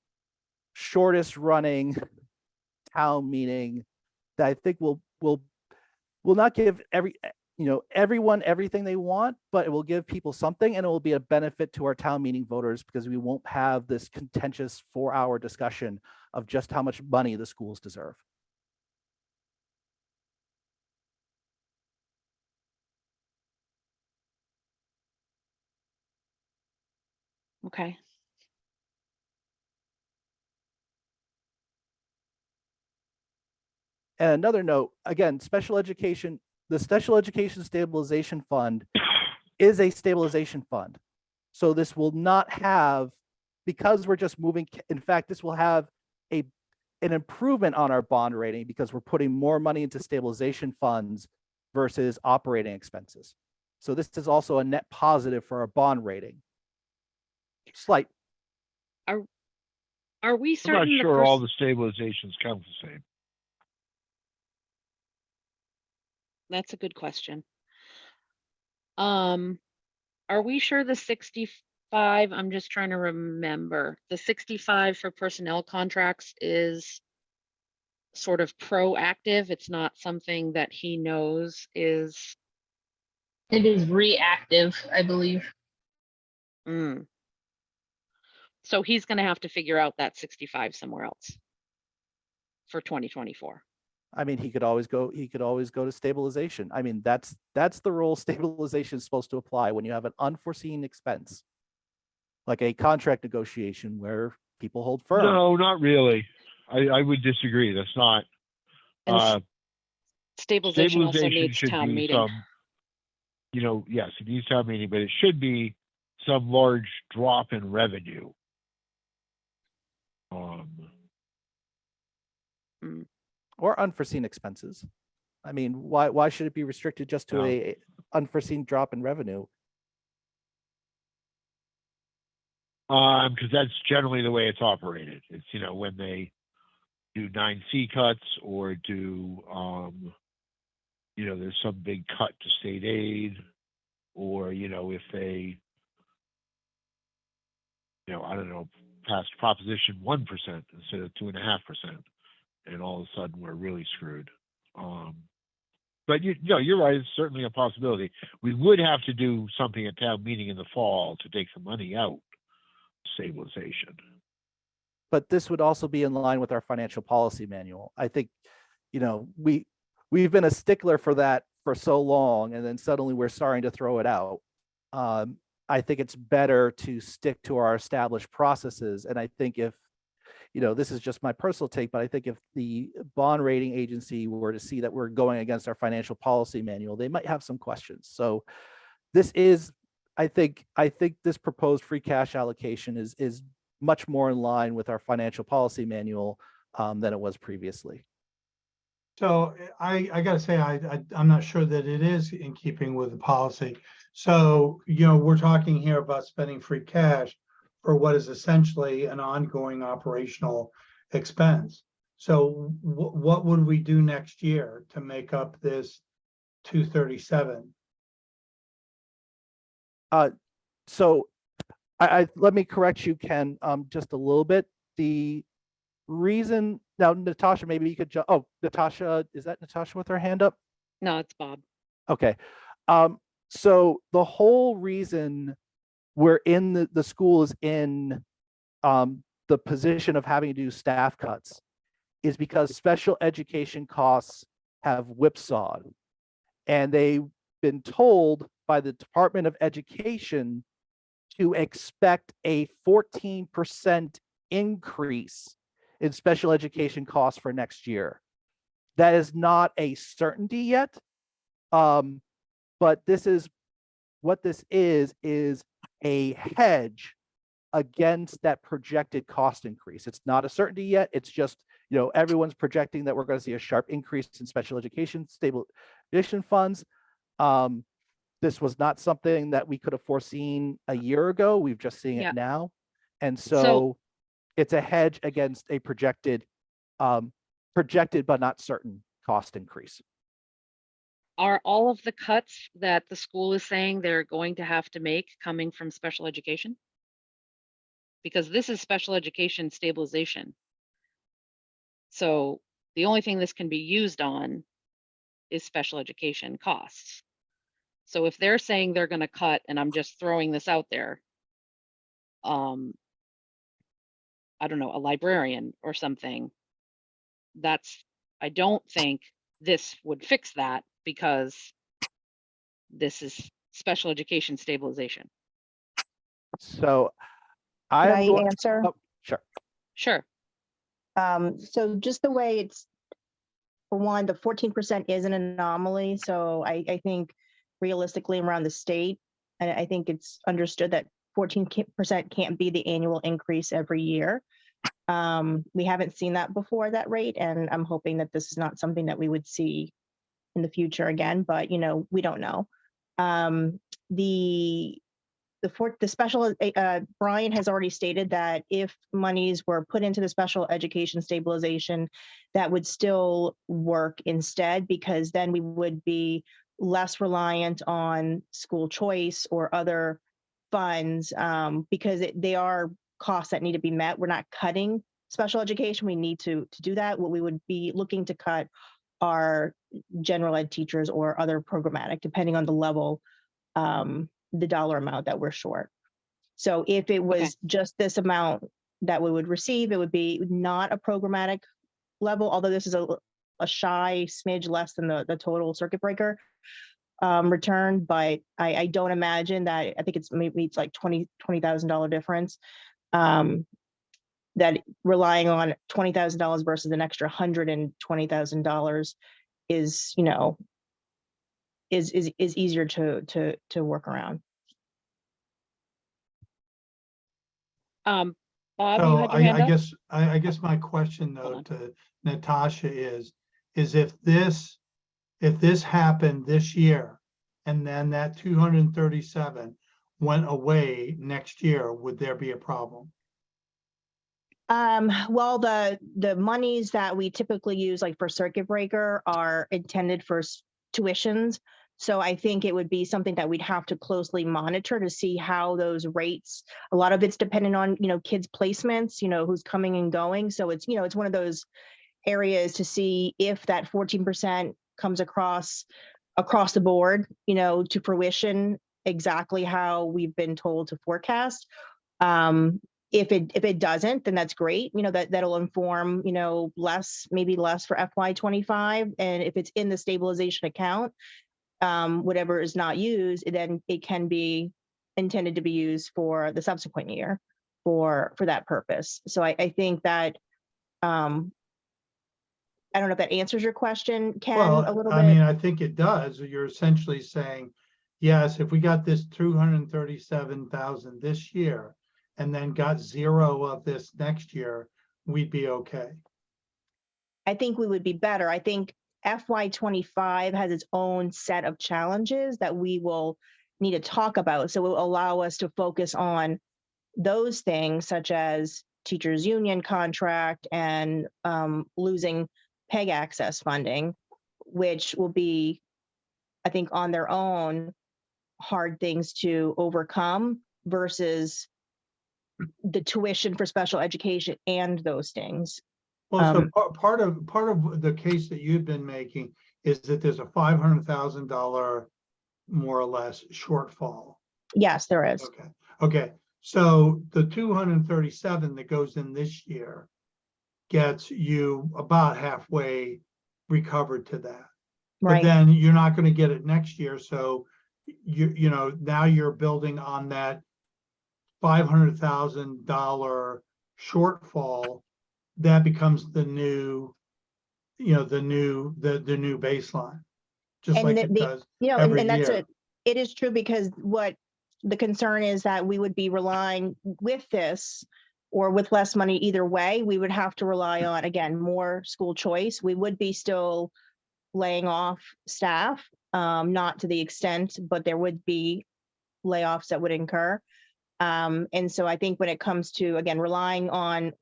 Speaker 3: shortest running town meeting that I think will not give everyone everything they want, but it will give people something, and it will be a benefit to our town meeting voters because we won't have this contentious 4-hour discussion of just how much money the schools deserve.
Speaker 1: Okay.
Speaker 3: And another note, again, the special education stabilization fund is a stabilization fund. So this will not have, because we're just moving, in fact, this will have an improvement on our bond rating because we're putting more money into stabilization funds versus operating expenses. So this is also a net positive for our bond rating. Slight.
Speaker 1: Are we
Speaker 5: I'm
Speaker 1: certain
Speaker 5: not sure all the stabilizations count the same.
Speaker 1: That's a good question. Are we sure the 65, I'm just trying to remember, the 65 for personnel contracts is sort of proactive? It's not something that he knows is.
Speaker 4: It is reactive, I believe.
Speaker 1: So he's going to have to figure out that 65 somewhere else for 2024.
Speaker 3: I mean, he could always go to stabilization. I mean, that's the role stabilization is supposed to apply when you have an unforeseen expense, like a contract negotiation where people hold firm.
Speaker 5: No, not really. I would disagree. That's not.
Speaker 1: And stabilization also needs
Speaker 5: should
Speaker 1: town
Speaker 5: be
Speaker 1: meeting.
Speaker 5: Yes, it needs town meeting, but it should be some large drop in revenue.
Speaker 3: Or unforeseen expenses. I mean, why should it be restricted just to a unforeseen drop in revenue?
Speaker 5: Because that's generally the way it's operated. It's when they do 9C cuts or do there's some big cut to state aid, or if they I don't know, passed Proposition 1% instead of 2.5%, and all of a sudden we're really screwed. But you're right. It's certainly a possibility. We would have to do something at town meeting in the fall to take the money out. Stabilization.
Speaker 3: But this would also be in line with our financial policy manual. I think, we've been a stickler for that for so long, and then suddenly we're starting to throw it out. I think it's better to stick to our established processes. And I think if, this is just my personal take, but I think if the bond rating agency were to see that we're going against our financial policy manual, they might have some questions. So this is, I think this proposed free cash allocation is much more in line with our financial policy manual than it was previously.
Speaker 7: So I gotta say, I'm not sure that it is in keeping with the policy. So, we're talking here about spending free cash for what is essentially an ongoing operational expense. So what would we do next year to make up this 237?
Speaker 3: So let me correct you, Ken, just a little bit. The reason now, Natasha, maybe you could Natasha, is that Natasha with her hand up?
Speaker 1: No, it's Bob.
Speaker 3: Okay. So the whole reason we're in the school is in the position of having to do staff cuts is because special education costs have whipsawed, and they've been told by the Department of Education to expect a 14% increase in special education costs for next year. That is not a certainty yet, but this is what this is a hedge against that projected cost increase. It's not a certainty yet. It's just, everyone's projecting that we're going to see a sharp increase in special education stabilization funds. This was not something that we could have foreseen a year ago. We've just seen
Speaker 1: Yeah.
Speaker 3: it now. And so it's a hedge against a projected but not certain cost increase.
Speaker 1: Are all of the cuts that the school is saying they're going to have to make coming from special education? Because this is special education stabilization. So the only thing this can be used on is special education costs. So if they're saying they're going to cut, and I'm just throwing this out there, I don't know, a librarian or something, I don't think this would fix that, because this is special education stabilization.
Speaker 3: So
Speaker 9: Can
Speaker 3: I'm
Speaker 9: I
Speaker 3: going
Speaker 9: answer?
Speaker 3: sure.
Speaker 1: Sure.
Speaker 9: So just the way it's, for one, the 14% is an anomaly. So I think realistically around the state, and I think it's understood that 14% can't be the annual increase every year. We haven't seen that before, that rate, and I'm hoping that this is not something that we would see in the future again, but we don't know. The special, Brian has already stated that if monies were put into the special education stabilization, that would still work instead, because then we would be less reliant on school choice or other funds, because they are costs that need to be met. We're not cutting special education. We need to do that. What we would be looking to cut are general ed teachers or other programmatic, depending on the level, the dollar amount that we're short. So if it was just this amount that we would receive, it would be not a programmatic level, although this is a shy smidge less than the total circuit breaker return. But I don't imagine that. I think it's like $20,000 difference. That relying on $20,000 versus an extra $120,000 is, is easier to work around.
Speaker 1: Bob, you
Speaker 7: So
Speaker 1: had your hand up?
Speaker 7: I guess my question though to Natasha is if this happened this year and then that 237 went away next year, would there be a problem?
Speaker 9: Well, the monies that we typically use, like for circuit breaker, are intended for tuitions. So I think it would be something that we'd have to closely monitor to see how those rates, a lot of it's dependent on, kids' placements, who's coming and going. So it's, it's one of those areas to see if that 14% comes across the board, to fruition, exactly how we've been told to forecast. If it doesn't, then that's great. That'll inform, maybe less for FY25. And if it's in the stabilization account, whatever is not used, then it can be intended to be used for the subsequent year for that purpose. So I think that, I don't know if that answers your question, Ken, a little bit.
Speaker 7: I mean, I think it does. You're essentially saying, yes, if we got this 237,000 this year and then got zero of this next year, we'd be okay.
Speaker 9: I think we would be better. I think FY25 has its own set of challenges that we will need to talk about. So it will allow us to focus on those things, such as teachers union contract and losing PEG access funding, which will be, I think, on their own hard things to overcome versus the tuition for special education and those things.
Speaker 7: Well, so part of the case that you've been making is that there's a $500,000 more or less shortfall.
Speaker 9: Yes, there is.
Speaker 7: Okay. So the 237 that goes in this year gets you about halfway recovered to that. But
Speaker 9: Right.
Speaker 7: then you're not going to get it next year. So you know, now you're building on that $500,000 shortfall. That becomes the new, you know, the new baseline, just
Speaker 9: And
Speaker 7: like
Speaker 9: the-
Speaker 7: it does
Speaker 9: You know,
Speaker 7: every
Speaker 9: and that's
Speaker 7: year.
Speaker 9: it is true, because what the concern is that we would be relying with this, or with less money either way, we would have to rely on, again, more school choice. We would be still laying off staff, not to the extent, but there would be layoffs that would incur. And so I think when it comes to, again, relying on,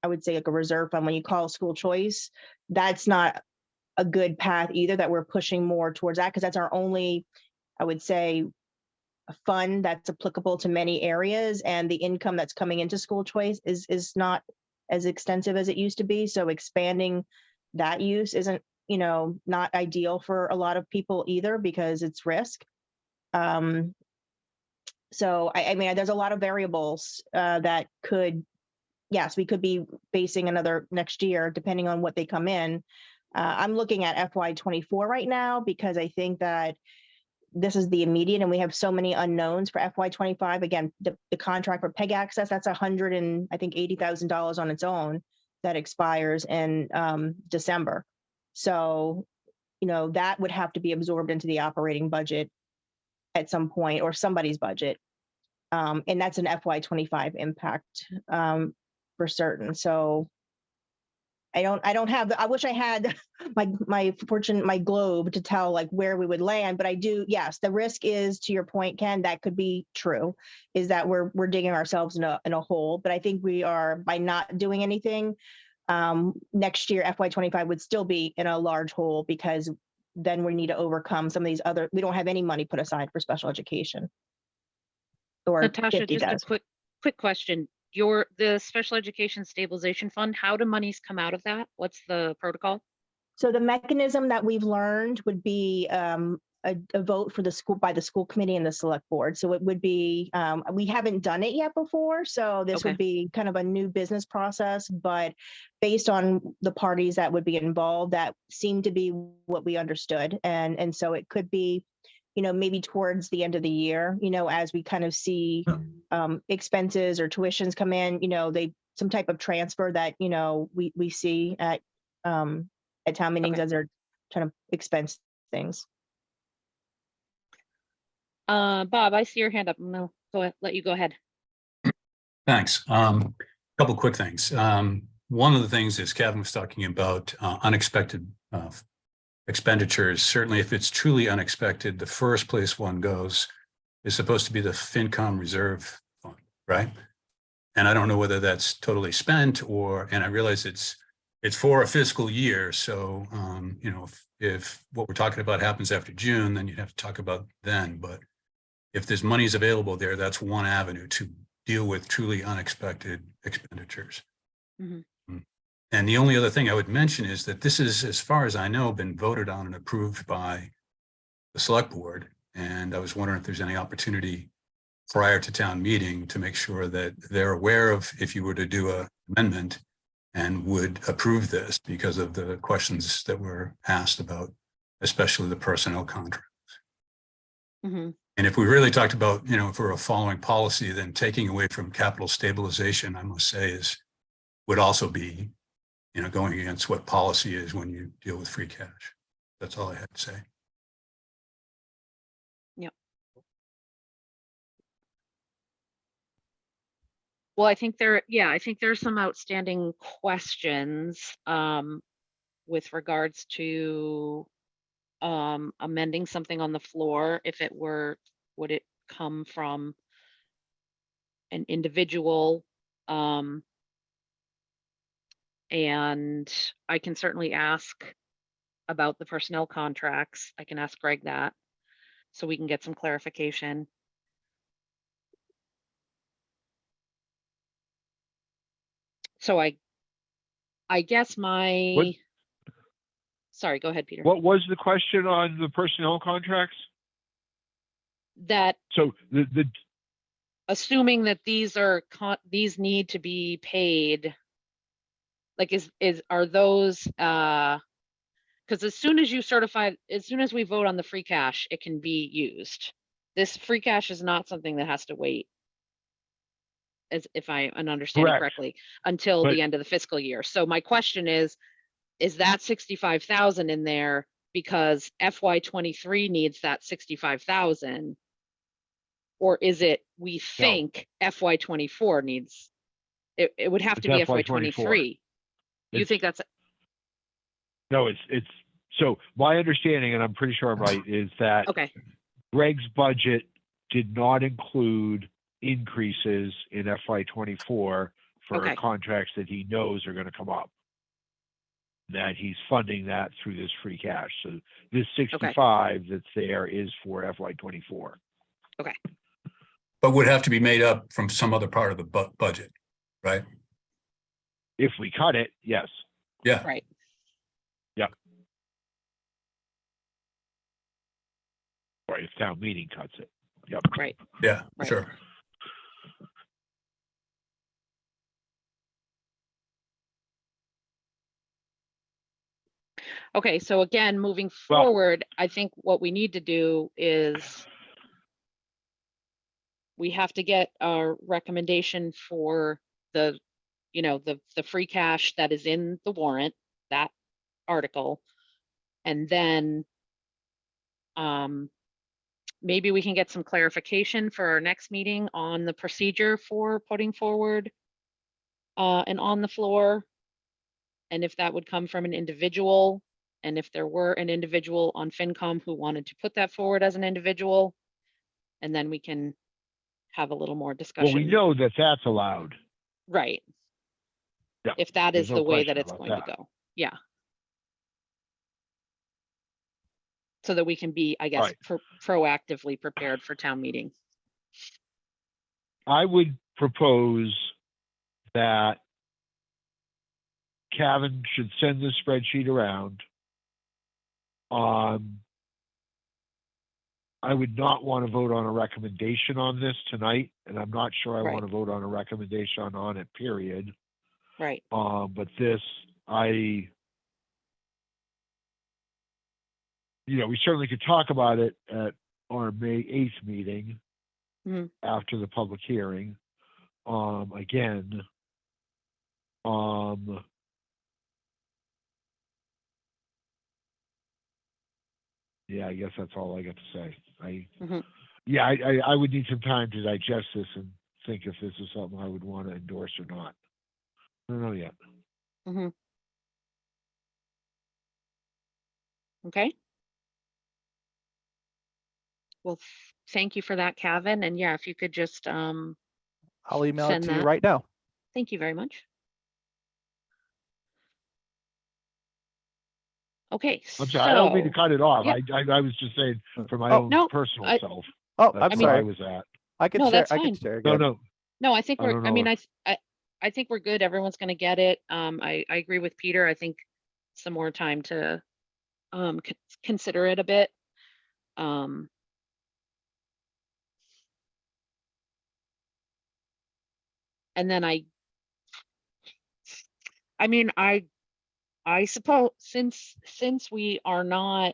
Speaker 9: I would say, like a reserve fund, when you call school choice, that's not a good path either, that we're pushing more towards that, because that's our only, I would say, a fund that's applicable to many areas, and the income that's coming into school choice is not as extensive as it used to be. So expanding that use isn't, you know, not ideal for a lot of people either, because it's risk. So I mean, there's a lot of variables that could, yes, we could be facing another next year, depending on what they come in. I'm looking at FY24 right now, because I think that this is the immediate, and we have so many unknowns for FY25. Again, the contract for PEG access, that's $180,000 on its own that expires in December. So, you know, that would have to be absorbed into the operating budget at some point, or somebody's budget. And that's an FY25 impact for certain. So I don't have I wish I had my globe to tell like where we would land, but I do. Yes, the risk is, to your point, Ken, that could be true, is that we're digging ourselves in a hole. But I think we are, by not doing anything, next year FY25 would still be in a large hole, because then we need to overcome some of these other, we don't have any money put aside for special education. Or
Speaker 1: Natasha,
Speaker 9: 50
Speaker 1: just
Speaker 9: does.
Speaker 1: a quick question. The Special Education Stabilization Fund, how do monies come out of that? What's the protocol?
Speaker 9: So the mechanism that we've learned would be a vote for the school, by the school committee and the select board. So it would be, we haven't done it yet before, so this
Speaker 1: Okay.
Speaker 9: would be kind of a new business process, but based on the parties that would be involved, that seemed to be what we understood. And so it could be, you know, maybe towards the end of the year, you know, as we kind of see expenses or tuitions come in, you know, some type of transfer that, you know, we see at town meetings,
Speaker 1: Okay.
Speaker 9: as they're trying to expense things.
Speaker 1: Bob, I see your hand up. No, let you go ahead.
Speaker 10: Thanks. Couple quick things. One of the things is Kevin was talking about unexpected expenditures. Certainly, if it's truly unexpected, the first place one goes is supposed to be the FinCom reserve fund, right? And I don't know whether that's totally spent, and I realize it's for a fiscal year. So, you know, if what we're talking about happens after June, then you'd have to talk about then. But if there's monies available there, that's one avenue to deal with truly unexpected expenditures.
Speaker 1: Mhm.
Speaker 10: And the only other thing I would mention is that this is, as far as I know, been voted on and approved by the select board. And I was wondering if there's any opportunity prior to town meeting to make sure that they're aware of if you were to do an amendment and would approve this, because of the questions that were asked about, especially the personnel contracts.
Speaker 1: Mm-hmm.
Speaker 10: And if we really talked about, you know, if we're a following policy, then taking away from capital stabilization, I must say, would also be, you know, going against what policy is when you deal with free cash. That's all I had to say.
Speaker 1: Yep. Well, I think there are some outstanding questions. with regards to amending something on the floor, if it were, would it come from an individual? And I can certainly ask about the personnel contracts. I can ask Greg that, so we can get some clarification. So I guess my, sorry, go ahead, Peter.
Speaker 5: What was the question on the personnel contracts?
Speaker 1: That
Speaker 5: So the
Speaker 1: assuming that these are these need to be paid, like are those because as soon as you certify, as soon as we vote on the free cash, it can be used. This free cash is not something that has to wait, as if I understand it
Speaker 5: Correct.
Speaker 1: correctly, until
Speaker 5: But-
Speaker 1: the end of the fiscal year. So my question is that 65,000 in there because FY23 needs that 65,000? Or is it we think FY24 needs, it would have
Speaker 5: It's
Speaker 1: to be
Speaker 5: FY24.
Speaker 1: FY23. You
Speaker 5: It's-
Speaker 1: think that's,
Speaker 5: No, it's so my understanding, and I'm pretty sure I'm right, is that
Speaker 1: okay,
Speaker 5: Greg's budget did not include increases in FY24 for
Speaker 1: Okay.
Speaker 5: contracts that he knows are going to come up. That he's funding that through this free cash. So this 65 that's there is for FY24.
Speaker 10: But would have to be made up from some other part of the budget, right?
Speaker 5: If we cut it, yes.
Speaker 10: Yeah.
Speaker 1: right.
Speaker 5: Or if town meeting cuts it. Yep.
Speaker 1: Right.
Speaker 10: Yeah,
Speaker 1: Right.
Speaker 10: sure.
Speaker 1: Okay, so again, moving
Speaker 5: Well-
Speaker 1: forward, I think what we need to do is we have to get our recommendation for the, the free cash that is in the warrant, that article. And then maybe we can get some clarification for our next meeting on the procedure for putting forward and on the floor. And if that would come from an individual, and if there were an individual on FinCom who wanted to put that forward as an individual, and then we can have a little more discussion.
Speaker 5: Well, we know that that's allowed.
Speaker 1: Right.
Speaker 5: Yeah,
Speaker 1: If that
Speaker 5: there's
Speaker 1: is
Speaker 5: no
Speaker 1: the way
Speaker 5: question
Speaker 1: that it's
Speaker 5: about
Speaker 1: going to
Speaker 5: that.
Speaker 1: go. Yeah. So that we can be, I guess,
Speaker 5: Right.
Speaker 1: proactively prepared for town meeting.
Speaker 5: I would propose that Kevin should send this spreadsheet around. I would not want to vote on a recommendation on this tonight, and I'm not sure I
Speaker 1: Right.
Speaker 5: want to vote on a recommendation on it, period.
Speaker 1: Right.
Speaker 5: But this, we certainly could talk about it at our May 8th meeting
Speaker 1: Mhm.
Speaker 5: after the public hearing. Again, yeah, I guess that's all I got to say.
Speaker 1: Mhm.
Speaker 5: Yeah, I would need some time to digest this and think if this is something I would want to endorse or not. I don't know yet.
Speaker 1: Mhm. Okay. Well, thank you for that, Kevin. And yeah, if you could just
Speaker 3: I'll email it
Speaker 1: send
Speaker 3: to you
Speaker 1: that.
Speaker 3: right now.
Speaker 1: Thank you very much. Okay,
Speaker 5: I'm sorry, I don't mean to
Speaker 1: so
Speaker 5: cut it off.
Speaker 1: yeah.
Speaker 5: I was just saying for my
Speaker 3: Oh,
Speaker 5: own
Speaker 1: no,
Speaker 5: personal
Speaker 1: I-
Speaker 5: self.
Speaker 3: Oh,
Speaker 5: That's
Speaker 3: I'm
Speaker 5: where I
Speaker 3: sorry.
Speaker 5: was at.
Speaker 3: I can
Speaker 1: No,
Speaker 3: share.
Speaker 1: that's
Speaker 3: I can
Speaker 1: fine.
Speaker 3: share
Speaker 5: No,
Speaker 3: again.
Speaker 5: no.
Speaker 1: No, I think
Speaker 5: I don't
Speaker 1: I mean,
Speaker 5: know
Speaker 1: I think we're good. Everyone's going to get it. I agree with Peter. I think some more time to consider it a bit. And then I mean, I suppose since we are not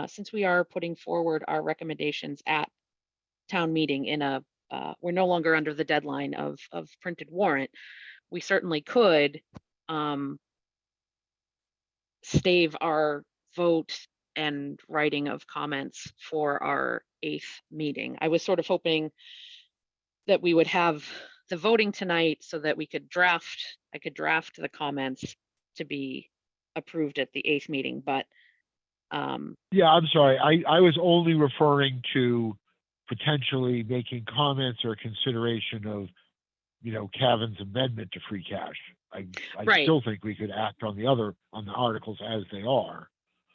Speaker 1: since we are putting forward our recommendations at town meeting in a we're no longer under the deadline of printed warrant, we certainly could stave our vote and writing of comments for our 8th meeting. I was sort of hoping that we would have the voting tonight so that we could I could draft the comments to be approved at the 8th meeting, but
Speaker 5: Yeah, I'm sorry. I was only referring to potentially making comments or consideration of, Kevin's amendment to free cash. I
Speaker 1: Right.
Speaker 5: still think we could act on the articles as they are.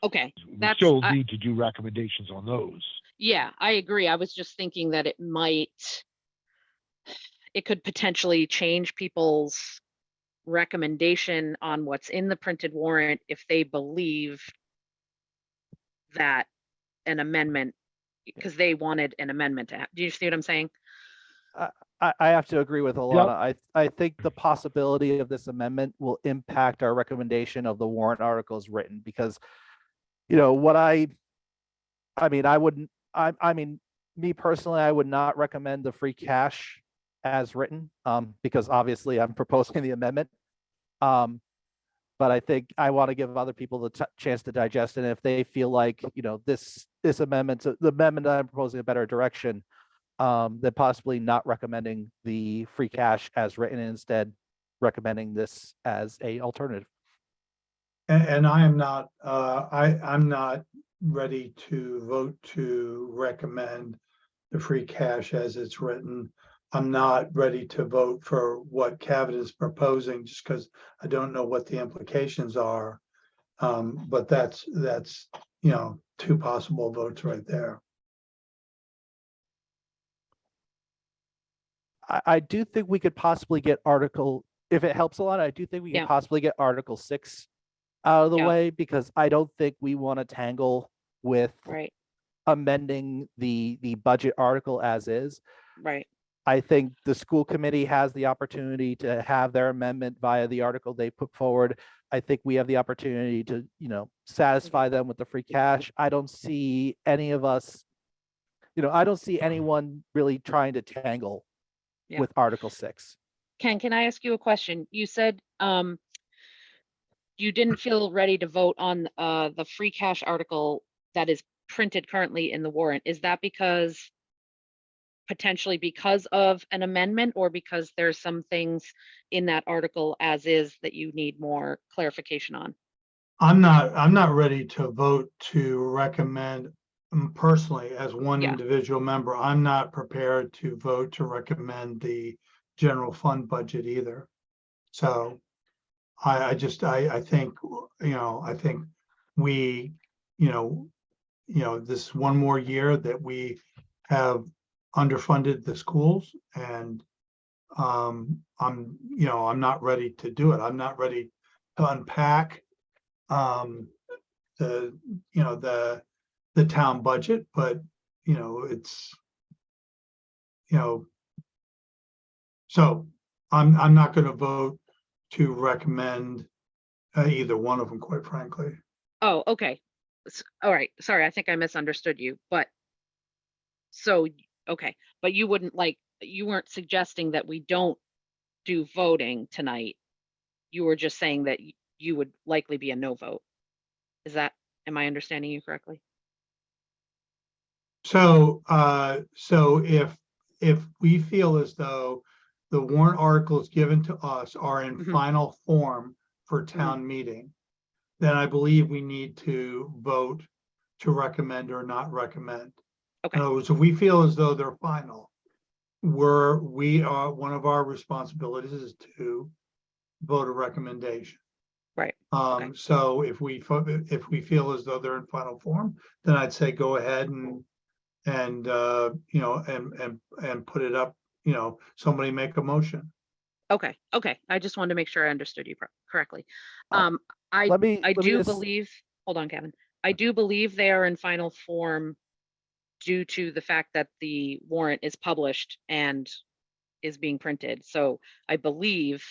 Speaker 1: okay,
Speaker 5: We
Speaker 1: that's
Speaker 5: still need to do recommendations on those.
Speaker 1: yeah, I agree. I was just thinking that it could potentially change people's recommendation on what's in the printed warrant if they believe that an amendment, because they wanted an amendment to do you see what I'm saying?
Speaker 3: I have to agree with Alana. I think the possibility of this amendment will impact our recommendation of the warrant articles written because, me personally, I would not recommend the free cash as written, because obviously I'm proposing the amendment. But I think I want to give other people the chance to digest it. And if they feel like, this amendment, the amendment that I'm proposing a better direction, then possibly not recommending the free cash as written, and instead recommending this as a alternative.
Speaker 7: And I am not, I'm not ready to vote to recommend the free cash as it's written. I'm not ready to vote for what Kevin is proposing just because I don't know what the implications are. But that's, two possible votes right there.
Speaker 3: I do think we could possibly get if it helps a lot, I do think we can
Speaker 1: Yeah.
Speaker 3: possibly get Article 6 out of the
Speaker 1: Yeah.
Speaker 3: way, because I don't think we want to tangle with
Speaker 1: Right,
Speaker 3: amending the budget article as is.
Speaker 1: right.
Speaker 3: I think the school committee has the opportunity to have their amendment via the article they put forward. I think we have the opportunity to, satisfy them with the free cash. I don't see any of us, I don't see anyone really trying to tangle
Speaker 1: Yeah.
Speaker 3: with Article 6.
Speaker 1: Ken, can I ask you a question? You said you didn't feel ready to vote on the free cash article that is printed currently in the warrant. Is that potentially because of an amendment, or because there's some things in that article as is that you need more clarification on?
Speaker 7: I'm not ready to vote to recommend, personally, as one
Speaker 1: Yeah.
Speaker 7: individual member, I'm not prepared to vote to recommend the general fund budget either. So I think, I think we, this one more year that we have underfunded the schools, and I'm not ready to do it. I'm not ready to unpack the town budget, but it's, so I'm not going to vote to recommend either one of them, quite frankly.
Speaker 1: Oh, okay. All right. Sorry, I think I misunderstood you, but okay, but you weren't suggesting that we don't do voting tonight. You were just saying that you would likely be a no vote. Am I understanding you correctly?
Speaker 7: So if we feel as though the warrant articles given to us are in
Speaker 1: Mhm.
Speaker 7: final form for town meeting, then I believe we need to vote to recommend or not recommend.
Speaker 1: Okay.
Speaker 7: In other words, if we feel as though they're final, one of our responsibilities is to vote a recommendation.
Speaker 1: Right. Okay.
Speaker 7: So if we feel as though they're in final form, then I'd say go ahead and put it up, somebody make a motion.
Speaker 1: Okay. I just wanted to make sure I understood you correctly.
Speaker 3: Let me
Speaker 1: I do
Speaker 3: just-
Speaker 1: believe, hold on, Kevin. I do believe they are in final form due to the fact that the warrant is published and is being printed. So I believe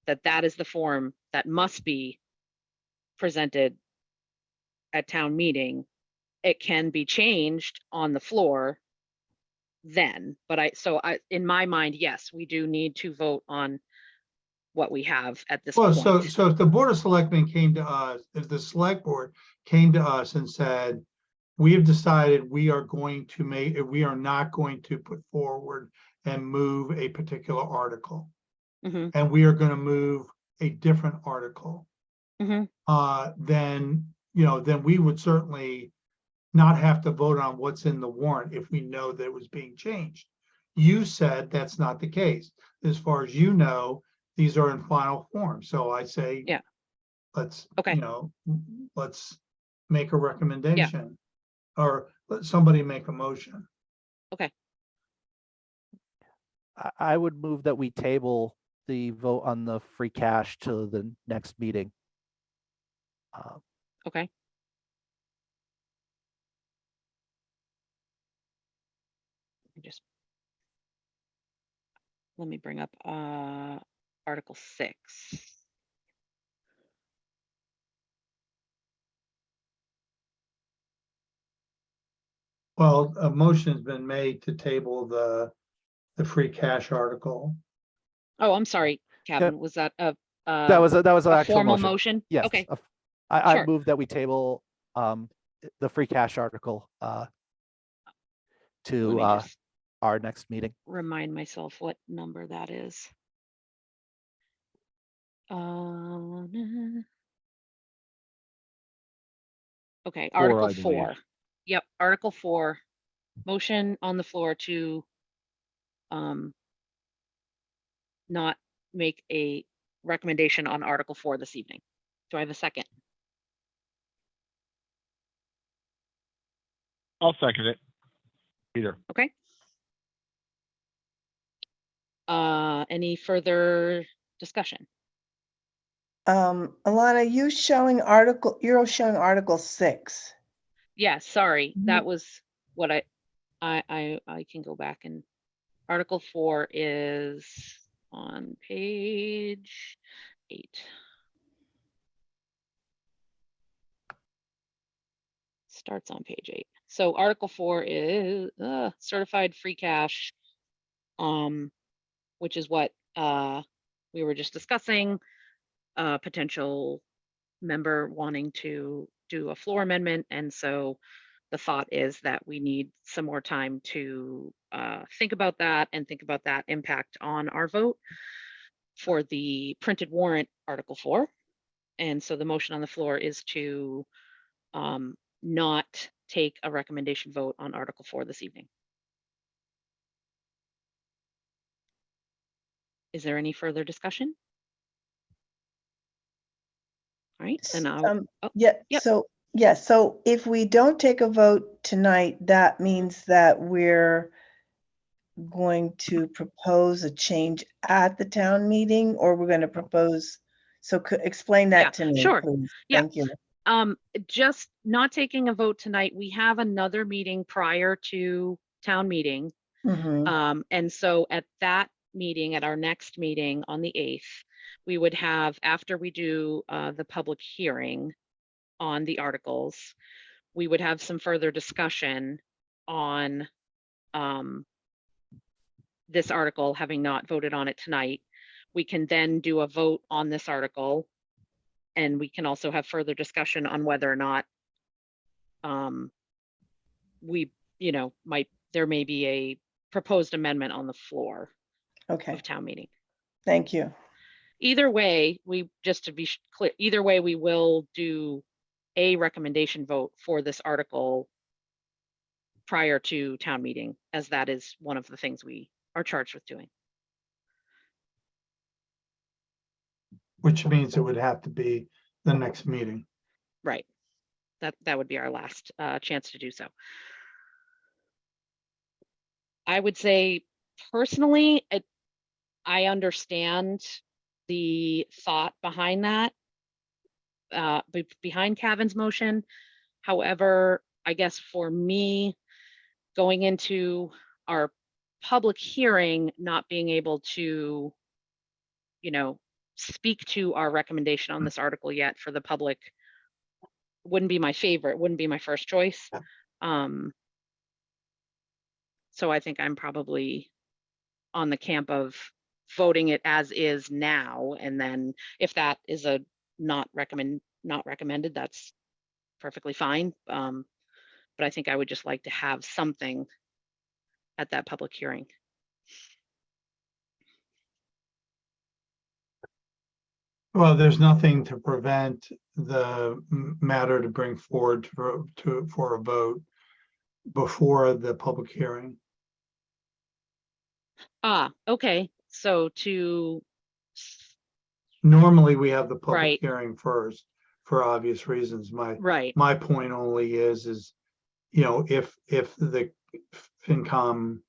Speaker 1: that is the form that must be presented at town meeting. It can be changed on the floor then, but in my mind, yes, we do need to vote on what we have at this
Speaker 7: Well,
Speaker 1: point.
Speaker 7: so if the Board of Selectmen came to us, if the select board came to us and said, we have decided we are not going to put forward and move a particular article,
Speaker 1: Mhm.
Speaker 7: and we are going to move a different article,
Speaker 1: Mhm.
Speaker 7: then, then we would certainly not have to vote on what's in the warrant if we know that it was being changed. You said that's not the case. As far as you know, these are in final form. So I say,
Speaker 1: Yeah.
Speaker 7: let's,
Speaker 1: Okay.
Speaker 7: let's make a recommendation or let somebody make a motion.
Speaker 1: Okay.
Speaker 3: I would move that we table the vote on the free cash to the next meeting.
Speaker 1: Okay. Just let me bring up Article 6.
Speaker 7: Well, a motion has been made to table the free cash article.
Speaker 1: Oh, I'm sorry, Kevin. Was that
Speaker 3: That was an
Speaker 1: a
Speaker 3: actual
Speaker 1: formal
Speaker 3: motion.
Speaker 1: motion?
Speaker 3: Yes.
Speaker 1: Okay.
Speaker 3: I
Speaker 1: Sure.
Speaker 3: move that we table the free cash article
Speaker 1: Let
Speaker 3: to
Speaker 1: me just
Speaker 3: our next meeting.
Speaker 1: remind myself what number that is. Okay,
Speaker 5: Four,
Speaker 1: Article
Speaker 5: I believe.
Speaker 1: 4. Yep, Article 4. Motion on the floor to not make a recommendation on Article 4 this evening. Do I have a second?
Speaker 5: I'll second it. Peter.
Speaker 1: Okay. Any further discussion?
Speaker 2: Alana, you're showing Article 6.
Speaker 1: Yeah, sorry.
Speaker 2: Mhm.
Speaker 1: That was what I can go back and Article 4 is on page 8. Starts on page 8. So Article 4 is certified free cash, which is what we were just discussing. Potential member wanting to do a floor amendment, and so the thought is that we need some more time to think about that and think about that impact on our vote for the printed warrant Article 4. And so the motion on the floor is to not take a recommendation vote on Article 4 this evening. Is there any further discussion? All right, then I'll,
Speaker 2: Yeah,
Speaker 1: yep.
Speaker 2: so if we don't take a vote tonight, that means that we're going to propose a change at the town meeting, or we're going to propose, so explain that to me,
Speaker 1: sure.
Speaker 2: please.
Speaker 1: Yeah.
Speaker 2: Thank you.
Speaker 1: Just not taking a vote tonight. We have another meeting prior to town meeting.
Speaker 2: Mhm.
Speaker 1: And so at that meeting, at our next meeting on the 8th, we would have, after we do the public hearing on the articles, we would have some further discussion on this article, having not voted on it tonight. We can then do a vote on this article, and we can also have further discussion on whether or not we, there may be a proposed amendment on the floor
Speaker 2: Okay,
Speaker 1: of town meeting.
Speaker 2: thank you.
Speaker 1: Either way, just to be clear, either way, we will do a recommendation vote for this article prior to town meeting, as that is one of the things we are charged with doing.
Speaker 7: Which means it would have to be the next meeting.
Speaker 1: Right. That would be our last chance to do so. I would say personally, I understand the thought behind that, behind Kevin's motion. However, I guess for me, going into our public hearing, not being able to, speak to our recommendation on this article yet for the public wouldn't be my favorite, wouldn't be my first choice. So I think I'm probably on the camp of voting it as is now, and then if that is a not recommended, that's perfectly fine. But I think I would just like to have something at that public hearing.
Speaker 7: Well, there's nothing to prevent the matter to bring forward for a vote before the public hearing.
Speaker 1: Okay, so
Speaker 7: Normally, we have the public
Speaker 1: Right.
Speaker 7: hearing first for obvious reasons.
Speaker 1: right,
Speaker 7: My point only is, you know, if the FinCom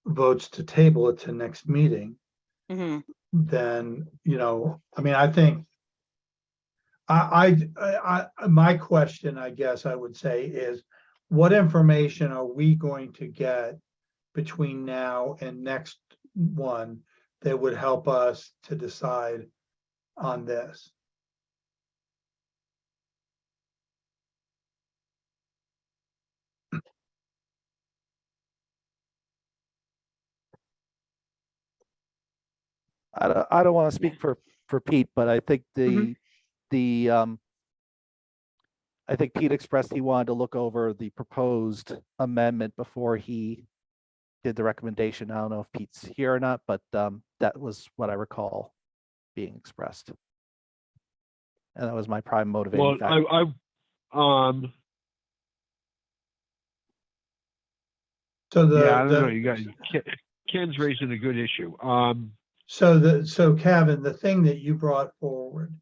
Speaker 7: votes to table it to next meeting,
Speaker 1: hmm
Speaker 7: then, you know, I mean, I think my question, I guess I would say, is what information are we going to get between now and next one that would help us to decide on this?
Speaker 3: I don't want to speak for Pete, but I think the I think Pete expressed he wanted to look over the proposed amendment before he did the recommendation. I don't know if Pete's here or not, but that was what I recall being expressed. And that was my prime motivating
Speaker 5: Well,
Speaker 3: factor.
Speaker 7: So
Speaker 5: yeah, I don't know. You guys, Ken's raising a good issue.
Speaker 7: so Kevin, the thing that you brought forward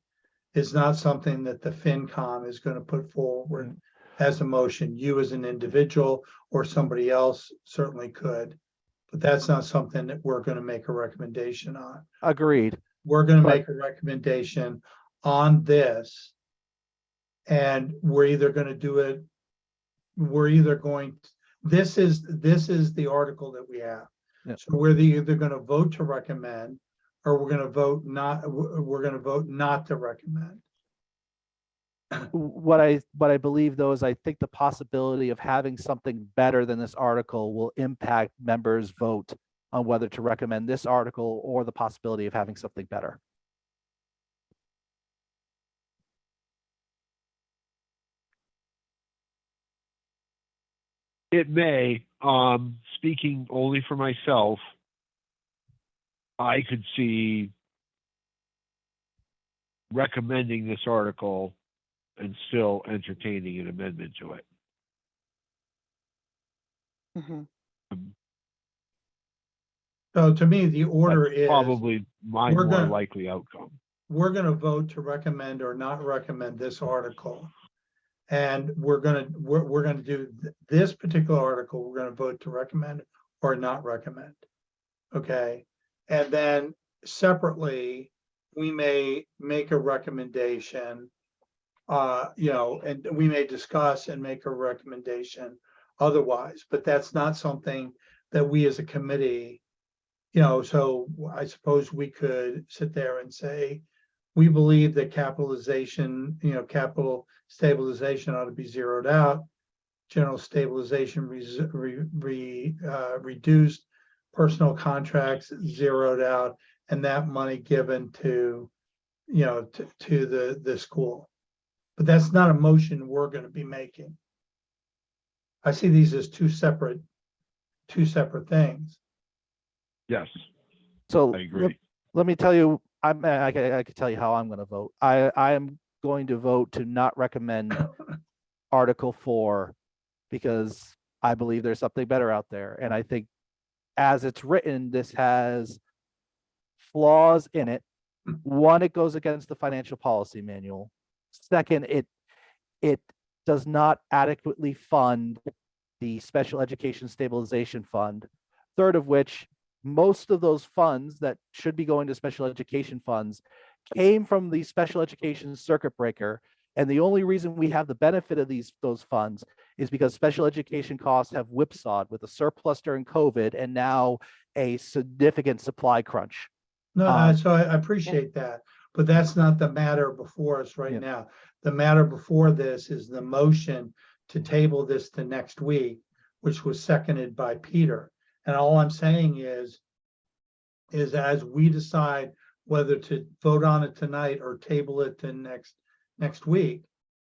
Speaker 7: is not something that the FinCom is going to put forward as a motion. You as an individual or somebody else certainly could, but that's not something that we're going to make a recommendation on.
Speaker 3: Agreed.
Speaker 7: We're going to
Speaker 3: But-
Speaker 7: make a recommendation on this, and we're either going to do it, we're either going, this is the article that we have.
Speaker 3: Yeah.
Speaker 7: So we're either going to vote to recommend, or we're going to vote not to recommend.
Speaker 3: What I believe though is I think the possibility of having something better than this article will impact members' vote on whether to recommend this article or the possibility of having something better.
Speaker 5: It may, speaking only for myself, I could see recommending this article and still entertaining an amendment to it.
Speaker 1: hmm
Speaker 7: So to me, the order
Speaker 5: That's
Speaker 7: is
Speaker 5: probably my
Speaker 7: we're
Speaker 5: more
Speaker 7: gonna-
Speaker 5: likely outcome.
Speaker 7: we're going to vote to recommend or not recommend this article. And we're going to do this particular article. We're going to vote to recommend or not recommend. Okay. And then separately, we may make a recommendation, you know, and we may discuss and make a recommendation otherwise, but that's not something that we as a committee, you know, so I suppose we could sit there and say, we believe that capitalization, you know, capital stabilization ought to be zeroed out. General stabilization reduced, personal contracts zeroed out, and that money given to, you know, to the school. But that's not a motion we're going to be making. I see these as two separate things.
Speaker 5: Yes,
Speaker 3: So
Speaker 5: I agree.
Speaker 3: let me tell you, I can tell you how I'm going to vote. I am going to vote to not recommend Article 4 because I believe there's something better out there. And I think as it's written, this has flaws in it. One, it goes against the financial policy manual. Second, it does not adequately fund the Special Education Stabilization Fund. Third of which, most of those funds that should be going to special education funds came from the special education circuit breaker. And the only reason we have the benefit of those funds is because special education costs have whipsawed with a surplus during COVID and now a significant supply crunch.
Speaker 7: No, so I appreciate that, but that's not the matter before us right
Speaker 3: Yeah.
Speaker 7: now. The matter before this is the motion to table this to next week, which was seconded by Peter. And all I'm saying is as we decide whether to vote on it tonight or table it to next week,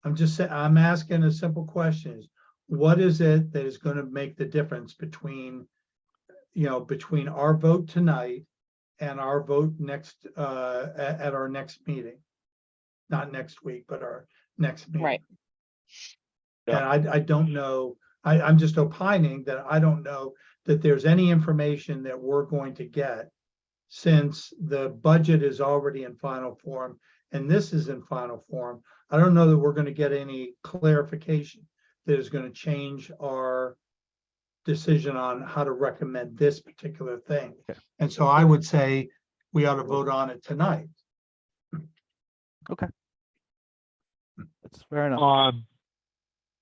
Speaker 7: I'm asking a simple question: what is it that is going to make the difference between, you know, between our vote tonight and our vote next at our next meeting? not next week, but our next meeting.
Speaker 1: Right.
Speaker 7: And I don't know, I'm just opining that I don't know that there's any information that we're going to get, since the budget is already in final form and this is in final form. I don't know that we're going to get any clarification that is going to change our decision on how to recommend this particular thing.
Speaker 3: Okay.
Speaker 7: And so I would say we ought to vote on it tonight.
Speaker 3: That's fair enough.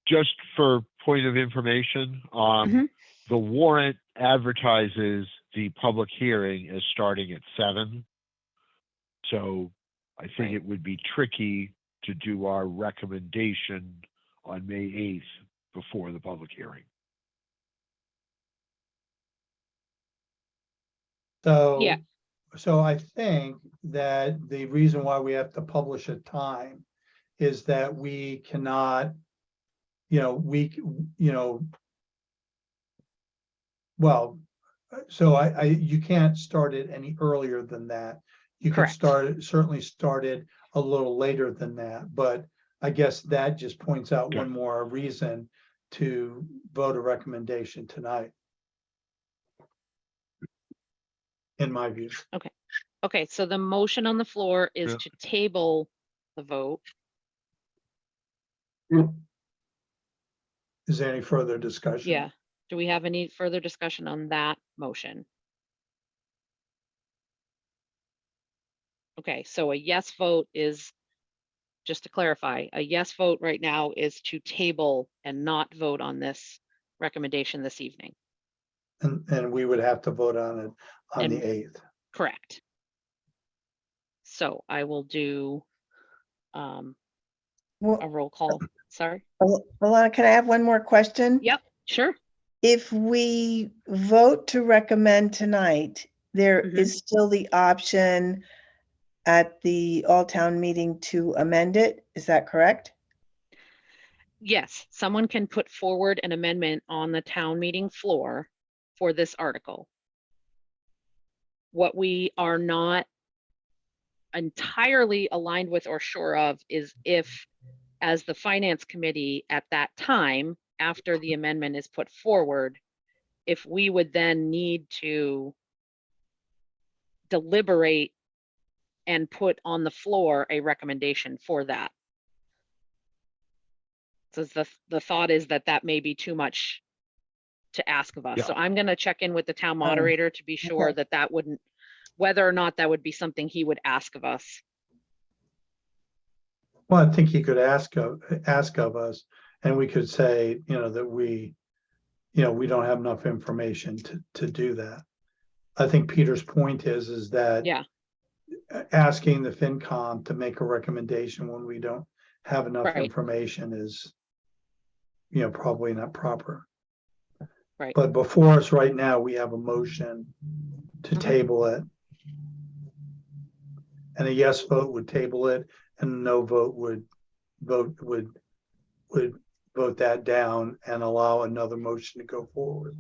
Speaker 5: Just for point of information,
Speaker 1: Mhm.
Speaker 5: the warrant advertises the public hearing as starting at 7. So I think
Speaker 1: Right.
Speaker 5: it would be tricky to do our recommendation on May 8th before the public hearing.
Speaker 7: So,
Speaker 1: Yeah.
Speaker 7: so I think that the reason why we have to publish a time is that we cannot, well, so you can't start it any earlier than that. You could
Speaker 1: Correct.
Speaker 7: certainly start it a little later than that, but I guess that just points out one more reason to vote a recommendation tonight. In my view.
Speaker 1: Okay, so the motion on the floor is
Speaker 5: Yeah.
Speaker 1: to table the vote.
Speaker 7: Is there any further discussion?
Speaker 1: Yeah. Do we have any further discussion on that motion? Okay, so a yes vote is, just to clarify, a yes vote right now is to table and not vote on this recommendation this evening.
Speaker 7: And we would have to vote on it on the
Speaker 1: And-
Speaker 7: 8th.
Speaker 1: Correct. So I will do
Speaker 2: Well,
Speaker 1: a roll call. Sorry.
Speaker 2: Alana, can I have one more question?
Speaker 1: Yep, sure.
Speaker 2: If we vote to recommend tonight, there
Speaker 1: Mhm.
Speaker 2: is still the option at the all-town meeting to amend it. Is that correct?
Speaker 1: Yes, someone can put forward an amendment on the town meeting floor for this article. What we are not entirely aligned with or sure of is if, as the finance committee at that time, after the amendment is put forward, if we would then need to deliberate and put on the floor a recommendation for that. So the thought is that that may be too much to ask of us.
Speaker 5: Yeah.
Speaker 1: So I'm going to check in with the town moderator to be sure
Speaker 2: okay.
Speaker 1: that wouldn't, whether or not that would be something he would ask of us.
Speaker 7: Well, I think he could ask of us, and we could say, that we don't have enough information to do that. I think Peter's point is that
Speaker 1: Yeah.
Speaker 7: asking the FinCom to make a recommendation when we don't have enough
Speaker 1: Right.
Speaker 7: information is, probably not proper.
Speaker 1: Right.
Speaker 7: But before us right now, we have a motion to
Speaker 1: Mhm.
Speaker 7: table it. And a yes vote would table it, and a no vote would vote that down and allow another motion to go forward.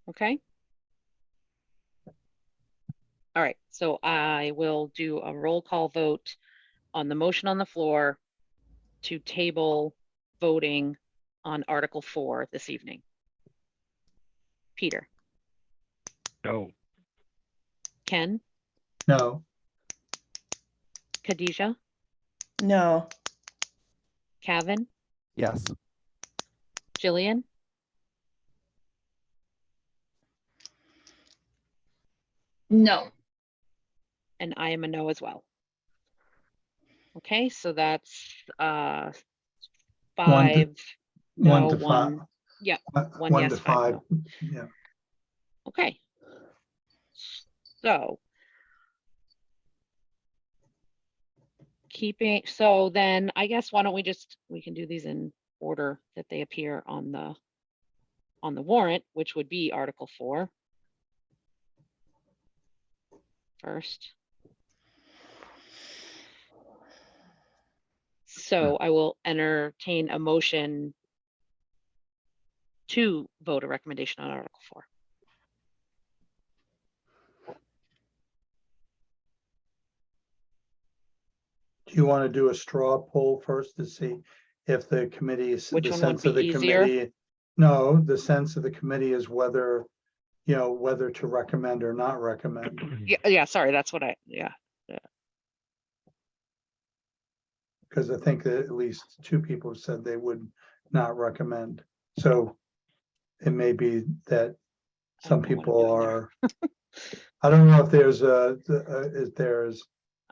Speaker 1: Okay. All right, so I will do a roll call vote on the motion on the floor to table voting on Article 4 this evening. Peter,
Speaker 5: No.
Speaker 1: Ken,
Speaker 7: No,
Speaker 1: Khadijah,
Speaker 2: No.
Speaker 1: Kevin,
Speaker 3: Yes.
Speaker 1: Jillian,
Speaker 4: No.
Speaker 1: and I am a no as well. Okay, so that's 5 no,
Speaker 7: 1 to 5.
Speaker 1: 1. Yeah, 1
Speaker 7: 1
Speaker 1: yes,
Speaker 7: to
Speaker 1: 5
Speaker 7: 5.
Speaker 1: no.
Speaker 7: Yeah.
Speaker 1: Okay. So so then I guess why don't we can do these in order that they appear on the warrant, which would be Article 4 first. So I will entertain a motion to vote a recommendation on Article 4.
Speaker 7: Do you want to do a straw poll first to see if the committee is,
Speaker 1: Which
Speaker 7: the
Speaker 1: one would
Speaker 7: sense of
Speaker 1: be
Speaker 7: the
Speaker 1: easier?
Speaker 7: committee? No, the sense of the committee is whether, you know, whether to recommend or not recommend.
Speaker 1: Yeah, sorry, that's what yeah.
Speaker 7: Because I think that at least two people said they would not recommend. So it may be that
Speaker 1: I
Speaker 7: some
Speaker 1: don't know what I'm
Speaker 7: people
Speaker 1: doing there.
Speaker 7: are, I don't know if there's if there's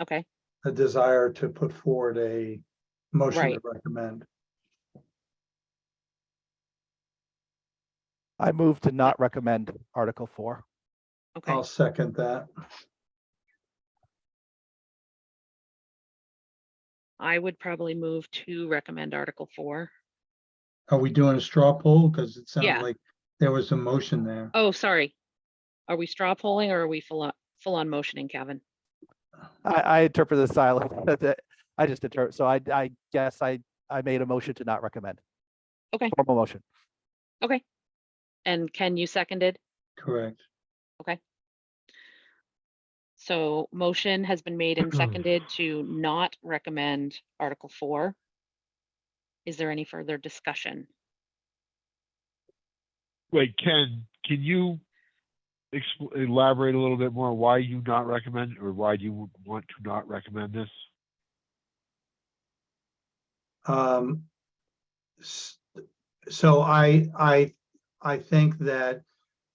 Speaker 1: Okay,
Speaker 7: a desire to put forward a motion to
Speaker 1: Right.
Speaker 7: recommend.
Speaker 3: I move to not recommend Article 4.
Speaker 1: okay.
Speaker 7: I'll second that.
Speaker 1: I would probably move to recommend Article 4.
Speaker 7: Are we doing a straw poll? Because it
Speaker 1: Yeah.
Speaker 7: sounded like there was a motion there.
Speaker 1: Oh, sorry. Are we straw polling or are we full on motioning, Kevin?
Speaker 3: I interpret the silence. I just interpret. So I guess I made a motion to not recommend.
Speaker 1: Okay.
Speaker 3: Formal motion.
Speaker 1: Okay. And Ken, you seconded?
Speaker 7: Correct.
Speaker 1: So motion has been made and seconded to not recommend Article 4. Is there any further discussion?
Speaker 5: Wait, Ken, can you elaborate a little bit more why you not recommend, or why do you want to not recommend this?
Speaker 7: So I think that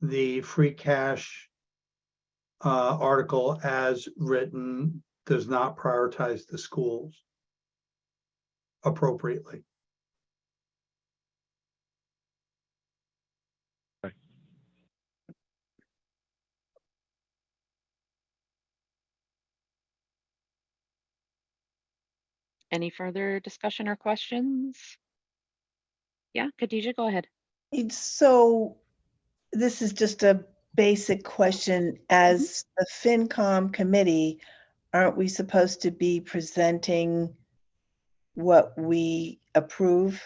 Speaker 7: the free cash article as written does not prioritize the schools appropriately.
Speaker 1: Any further discussion or questions? Yeah, Khadija, go ahead.
Speaker 2: So this is just a basic question. As the FinCom committee, aren't we supposed to be presenting what we approve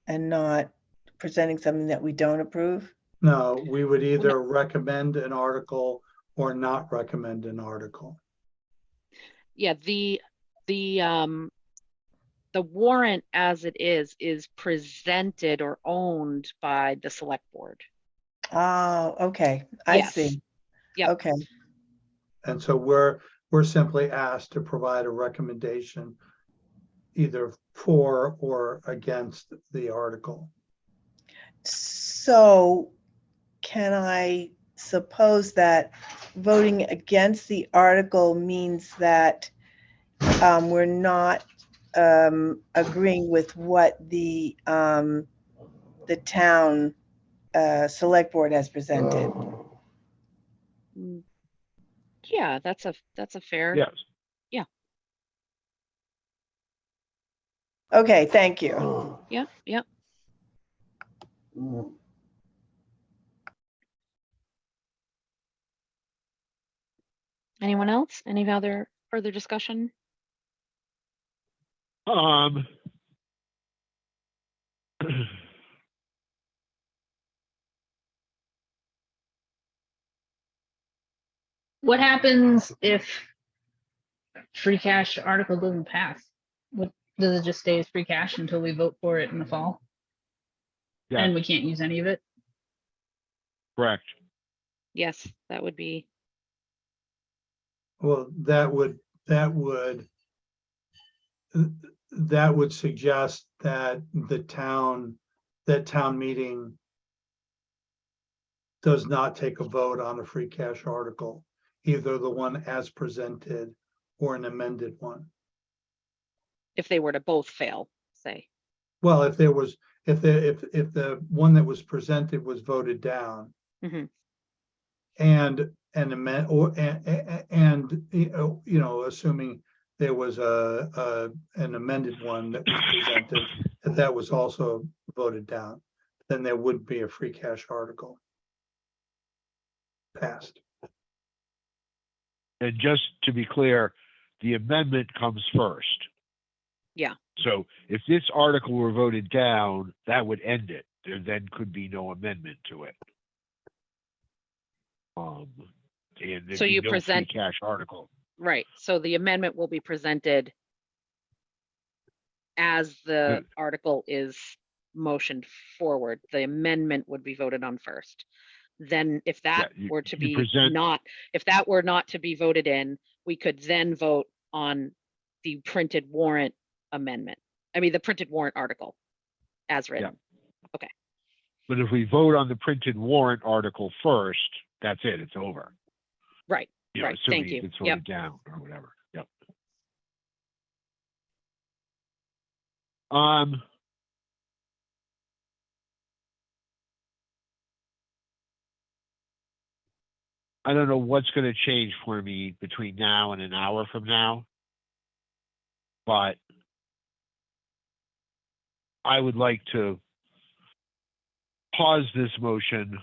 Speaker 2: and not presenting something that we don't approve?
Speaker 7: No, we would either recommend an article or not recommend an article.
Speaker 1: Yeah, the warrant as it is presented or owned by the select board.
Speaker 2: Oh, okay, I
Speaker 1: Yes.
Speaker 2: see.
Speaker 1: Yep.
Speaker 2: Okay,
Speaker 7: And so we're simply asked to provide a recommendation either for or against the article.
Speaker 2: so can I suppose that voting against the article means that we're not agreeing with what the town select board has presented?
Speaker 1: Yeah, that's a fair.
Speaker 5: Yes.
Speaker 2: Okay, thank you.
Speaker 1: Yeah. Anyone else? Any other further discussion?
Speaker 4: What happens if free cash article doesn't pass? What does it just stay as free cash until we vote for it in the fall?
Speaker 5: Yeah,
Speaker 4: And we can't use any of it?
Speaker 5: correct.
Speaker 1: Yes, that would be.
Speaker 7: Well, that would suggest that town meeting does not take a vote on a free cash article, either the one as presented or an amended one.
Speaker 1: If they were to both fail, say.
Speaker 7: Well, if the one that was presented was voted down,
Speaker 1: Mhm.
Speaker 7: and amend, or and you know, assuming there was an amended one that was presented, that was also voted down, then there would be a free cash article passed.
Speaker 5: And just to be clear, the amendment comes first.
Speaker 1: Yeah.
Speaker 5: So if this article were voted down, that would end it. There then could be no amendment to it. And there'd
Speaker 1: So
Speaker 5: be
Speaker 1: you
Speaker 5: no free
Speaker 1: present-
Speaker 5: cash article.
Speaker 1: Right. So the amendment will be presented as the article is motioned forward. The amendment would be voted on first. Then if that
Speaker 5: Yeah,
Speaker 1: were to
Speaker 5: you
Speaker 1: be
Speaker 5: present-
Speaker 1: not, if that were not to be voted in, we could then vote on the printed warrant amendment. I mean, the printed warrant article as written.
Speaker 5: But if we vote on the printed warrant article first, that's it, it's over.
Speaker 1: Right,
Speaker 5: You know,
Speaker 1: right.
Speaker 5: assuming
Speaker 1: Thank
Speaker 5: it
Speaker 1: you.
Speaker 5: gets
Speaker 1: Yep.
Speaker 5: voted down or whatever. Yep. I don't know what's going to change for me between now and an hour from now, but I would like to pause this motion,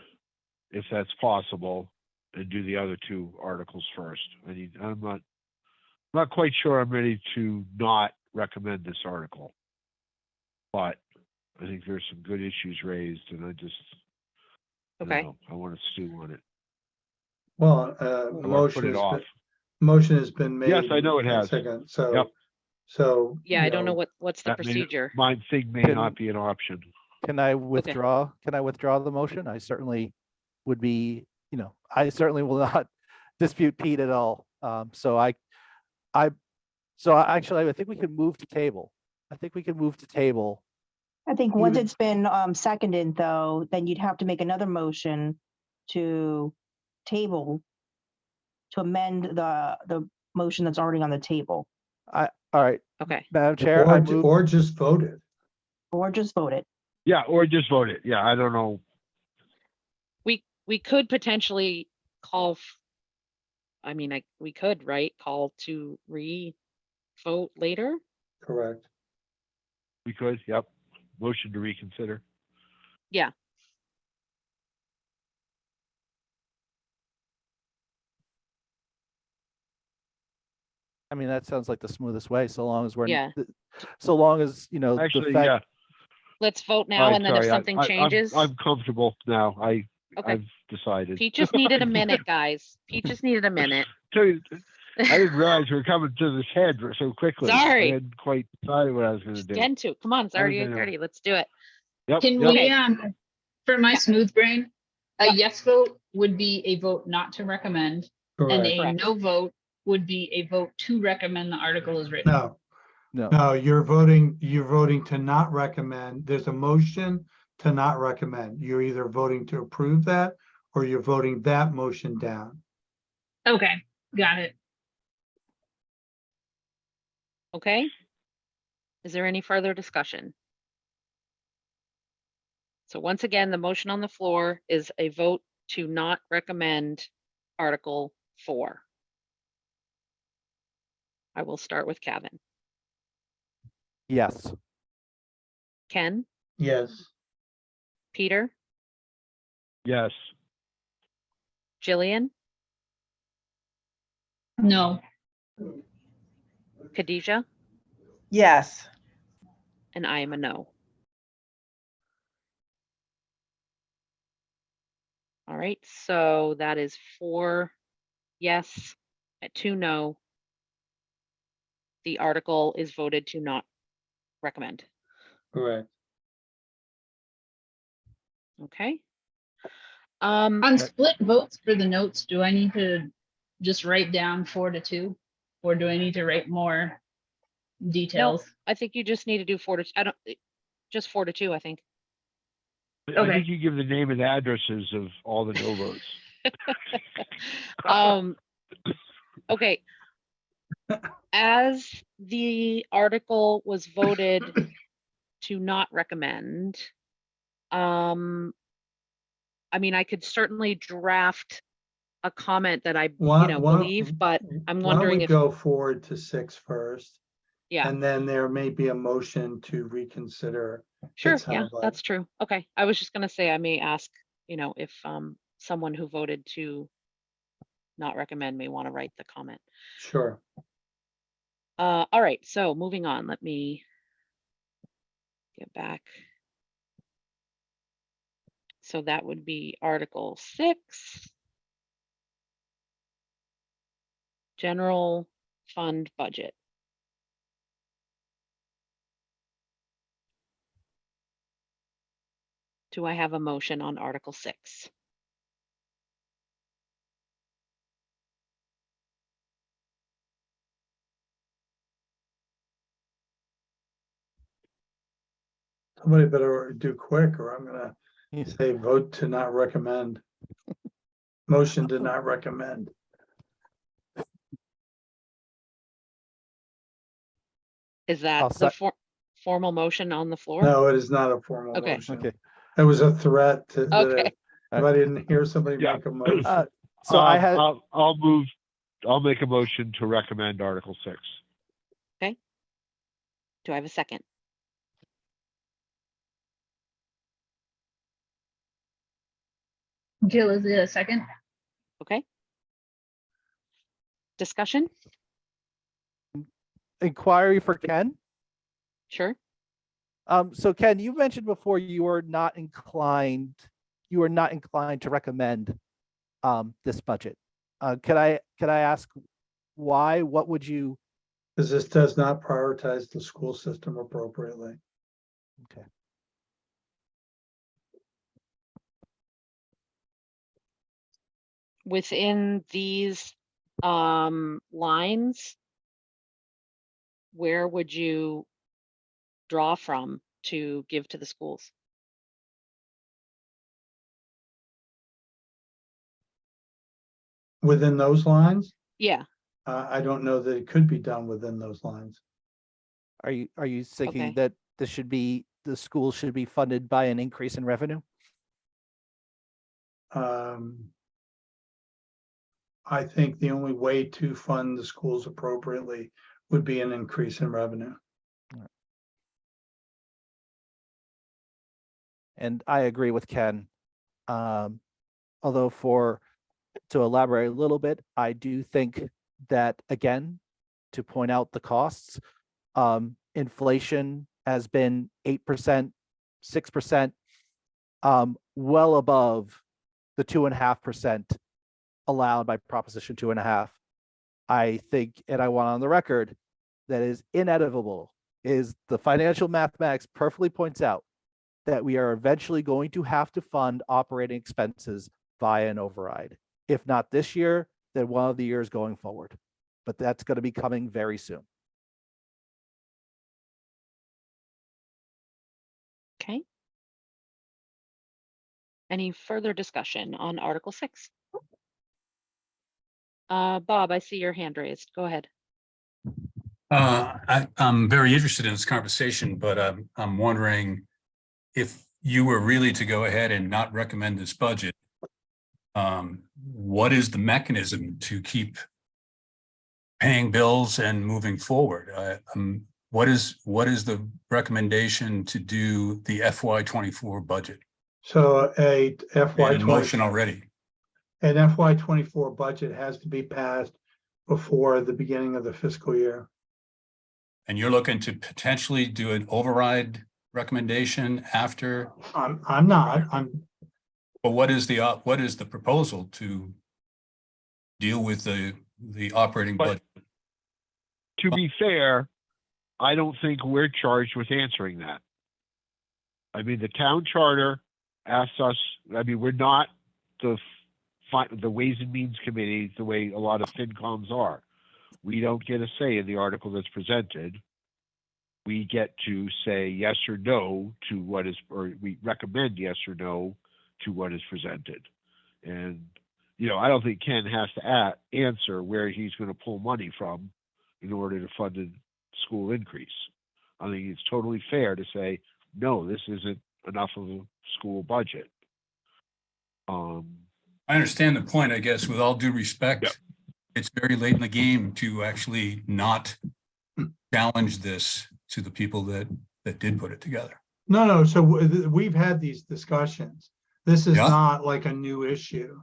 Speaker 5: if that's possible, and do the other two articles first. I'm not quite sure I'm ready to not recommend this article, but I think there's some good issues raised, and I don't
Speaker 1: Okay.
Speaker 5: know, I want to stew on it.
Speaker 7: Well,
Speaker 5: I want to
Speaker 7: motion
Speaker 5: put it off.
Speaker 7: motion has been made.
Speaker 5: Yes, I know it
Speaker 7: and
Speaker 5: has.
Speaker 7: Second, so,
Speaker 5: Yep.
Speaker 7: so.
Speaker 1: Yeah,
Speaker 7: you
Speaker 1: I don't know what's the
Speaker 5: That may-
Speaker 1: procedure.
Speaker 5: My thing may
Speaker 3: Can-
Speaker 5: not be an option.
Speaker 3: Can I withdraw? Can I withdraw the motion? I certainly would be, I certainly will not dispute Pete at all. Actually, I think we can move to table. I think we can move to table.
Speaker 9: I think once
Speaker 3: Even-
Speaker 9: it's been seconded, though, then you'd have to make another motion to table, to amend the motion that's already on the table,
Speaker 3: All right,
Speaker 1: Okay.
Speaker 3: Madam Chair, I move.
Speaker 7: Or just vote it.
Speaker 9: or just vote it.
Speaker 5: Yeah, or just vote it. Yeah, I don't know.
Speaker 1: We could potentially call, we could, right, call to re-vote later?
Speaker 7: Correct.
Speaker 5: We could, yep. Motion to reconsider.
Speaker 1: Yeah.
Speaker 3: I mean, that sounds like the smoothest way, so long as we're,
Speaker 1: Yeah.
Speaker 3: so long as, the
Speaker 5: Actually,
Speaker 3: fact,
Speaker 5: yeah.
Speaker 1: Let's vote
Speaker 5: All
Speaker 1: now,
Speaker 5: right,
Speaker 1: and then if
Speaker 5: sorry,
Speaker 1: something changes.
Speaker 5: I'm comfortable now.
Speaker 1: Okay.
Speaker 5: I've decided.
Speaker 1: Pete just needed a minute, guys. Pete just needed a minute.
Speaker 5: Tell you, I didn't realize we were coming to this head so quickly.
Speaker 1: Sorry.
Speaker 5: I hadn't quite decided what I was going to
Speaker 1: Just
Speaker 5: do.
Speaker 1: get into it. Come on, it's
Speaker 5: I was
Speaker 1: already
Speaker 5: gonna-
Speaker 1: 8:30. Let's do it.
Speaker 5: Yep,
Speaker 4: Can
Speaker 5: yep.
Speaker 4: we, for my
Speaker 1: Yeah.
Speaker 4: smooth brain, a
Speaker 1: Yeah.
Speaker 4: yes vote would be a vote not to recommend, and
Speaker 7: Correct.
Speaker 4: a
Speaker 1: Correct.
Speaker 4: no vote would be a vote to recommend the article as written.
Speaker 7: No,
Speaker 3: no,
Speaker 7: no, you're voting to not recommend. There's a motion to not recommend. You're either voting to approve that or you're voting that motion down.
Speaker 4: Okay, got it.
Speaker 1: Okay? Is there any further discussion? So once again, the motion on the floor is a vote to not recommend Article 4. I will start with Kevin.
Speaker 3: yes,
Speaker 1: Ken,
Speaker 7: Yes.
Speaker 1: Peter,
Speaker 5: Yes.
Speaker 1: Jillian,
Speaker 4: No,
Speaker 1: Khadijah,
Speaker 2: Yes.
Speaker 1: and I am a no. All right, so that is 4 yes, 2 no. The article is voted to not recommend.
Speaker 7: Correct.
Speaker 1: Okay.
Speaker 4: on split votes for the notes, do I need to just write down 4-2? Or do I need to write more details?
Speaker 1: I think you just need to do 4 to, I don't, just 4-2, I think.
Speaker 5: I
Speaker 4: Okay.
Speaker 5: think you give the name and addresses of all the no votes.
Speaker 1: Okay. As the article was voted to not recommend, I could certainly draft a comment that I, believe, but I'm
Speaker 7: Why don't
Speaker 1: wondering
Speaker 7: we
Speaker 1: if,
Speaker 7: go forward to 6 first?
Speaker 1: yeah,
Speaker 7: And then there may be a motion to reconsider.
Speaker 1: sure,
Speaker 7: it
Speaker 1: yeah,
Speaker 7: sounds like.
Speaker 1: that's true. Okay, I was just gonna say, I may ask, if someone who voted to not recommend may want to write the comment.
Speaker 7: Sure.
Speaker 1: All right, so moving on, let me get back. So that would be Article 6. General fund budget. Do I have a motion on Article 6?
Speaker 7: Somebody better do quick or I'm gonna
Speaker 3: Yeah.
Speaker 7: say vote to not recommend. Motion to not recommend.
Speaker 1: Is
Speaker 3: I'll
Speaker 1: that the
Speaker 3: sec-
Speaker 1: formal motion on the floor?
Speaker 7: No, it is not a formal
Speaker 1: Okay.
Speaker 7: motion.
Speaker 3: Okay.
Speaker 7: It was a threat to,
Speaker 1: Okay.
Speaker 7: if I didn't hear somebody
Speaker 5: Yeah.
Speaker 7: make a motion.
Speaker 3: So I had,
Speaker 5: I'll make a motion to recommend Article 6.
Speaker 1: Do I have a second?
Speaker 4: Jill, is it a second?
Speaker 1: Okay. Discussion?
Speaker 3: inquiry for Ken.
Speaker 1: Sure.
Speaker 3: So Ken, you mentioned before you were not inclined to recommend this budget. Could I ask why? What would you?
Speaker 7: Because this does not prioritize the school system appropriately.
Speaker 3: Okay.
Speaker 1: Within these lines, where would you draw from to give to the schools?
Speaker 7: Within those lines,
Speaker 1: Yeah.
Speaker 7: I don't know that it could be done within those lines.
Speaker 3: Are you thinking
Speaker 1: Okay.
Speaker 3: that the school should be funded by an increase in revenue?
Speaker 7: I think the only way to fund the schools appropriately would be an increase in revenue.
Speaker 3: And I agree with Ken. Although to elaborate a little bit, I do think that, again, to point out the costs, inflation has been 8%, 6%, well above the 2.5% allowed by Proposition 2.5. I think, and I want on the record, that is inevitable, is the financial mathematics perfectly points out that we are eventually going to have to fund operating expenses via an override. If not this year, then one of the years going forward. But that's going to be coming very soon.
Speaker 1: Okay. Any further discussion on Article 6? Bob, I see your hand raised. Go ahead.
Speaker 10: I'm very interested in this conversation, but I'm wondering if you were really to go ahead and not recommend this budget, what is the mechanism to keep paying bills and moving forward? What is the recommendation to do the FY24 budget?
Speaker 7: So a
Speaker 10: Made a motion already.
Speaker 7: An FY24 budget has to be passed before the beginning of the fiscal year.
Speaker 10: And you're looking to potentially do an override recommendation after?
Speaker 7: I'm not.
Speaker 10: But what is the proposal to deal with the operating
Speaker 5: But-
Speaker 10: budget?
Speaker 5: To be fair, I don't think we're charged with answering that. I mean, the town charter asks us, we're not the Ways and Means Committee the way a lot of FinComs are. We don't get a say in the article that's presented. We get to say yes or no to what is, or we recommend yes or no to what is presented. And, I don't think Ken has to answer where he's going to pull money from in order to fund a school increase. I think it's totally fair to say, no, this isn't enough of a school budget.
Speaker 10: I understand the point, I guess, with all due respect.
Speaker 5: Yep.
Speaker 10: It's very late in the game to actually not challenge this to the people that did put it together.
Speaker 7: No. So we've had these discussions. This is
Speaker 10: Yeah.
Speaker 7: not like a new issue.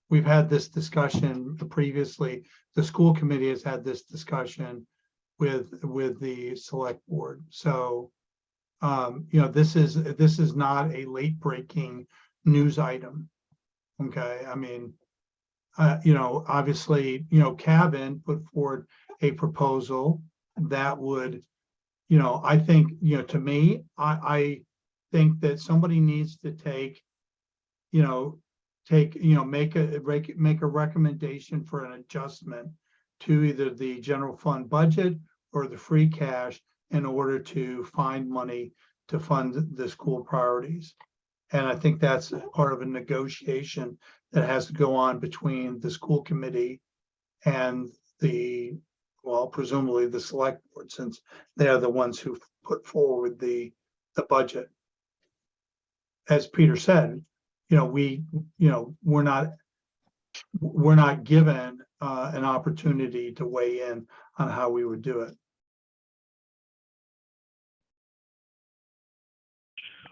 Speaker 7: We've had this discussion previously. The school committee has had this discussion with the select board. So, this is not a late breaking news item. Okay. I mean, obviously, Cavan put forward a proposal that would, I think, to me, I think that somebody needs to take, make a recommendation for an adjustment to either the general fund budget or the free cash in order to find money to fund the school priorities. And I think that's part of a negotiation that has to go on between the school committee and presumably the select board, since they are the ones who put forward the budget. As Peter said, we're not given an opportunity to weigh in on how we would do it.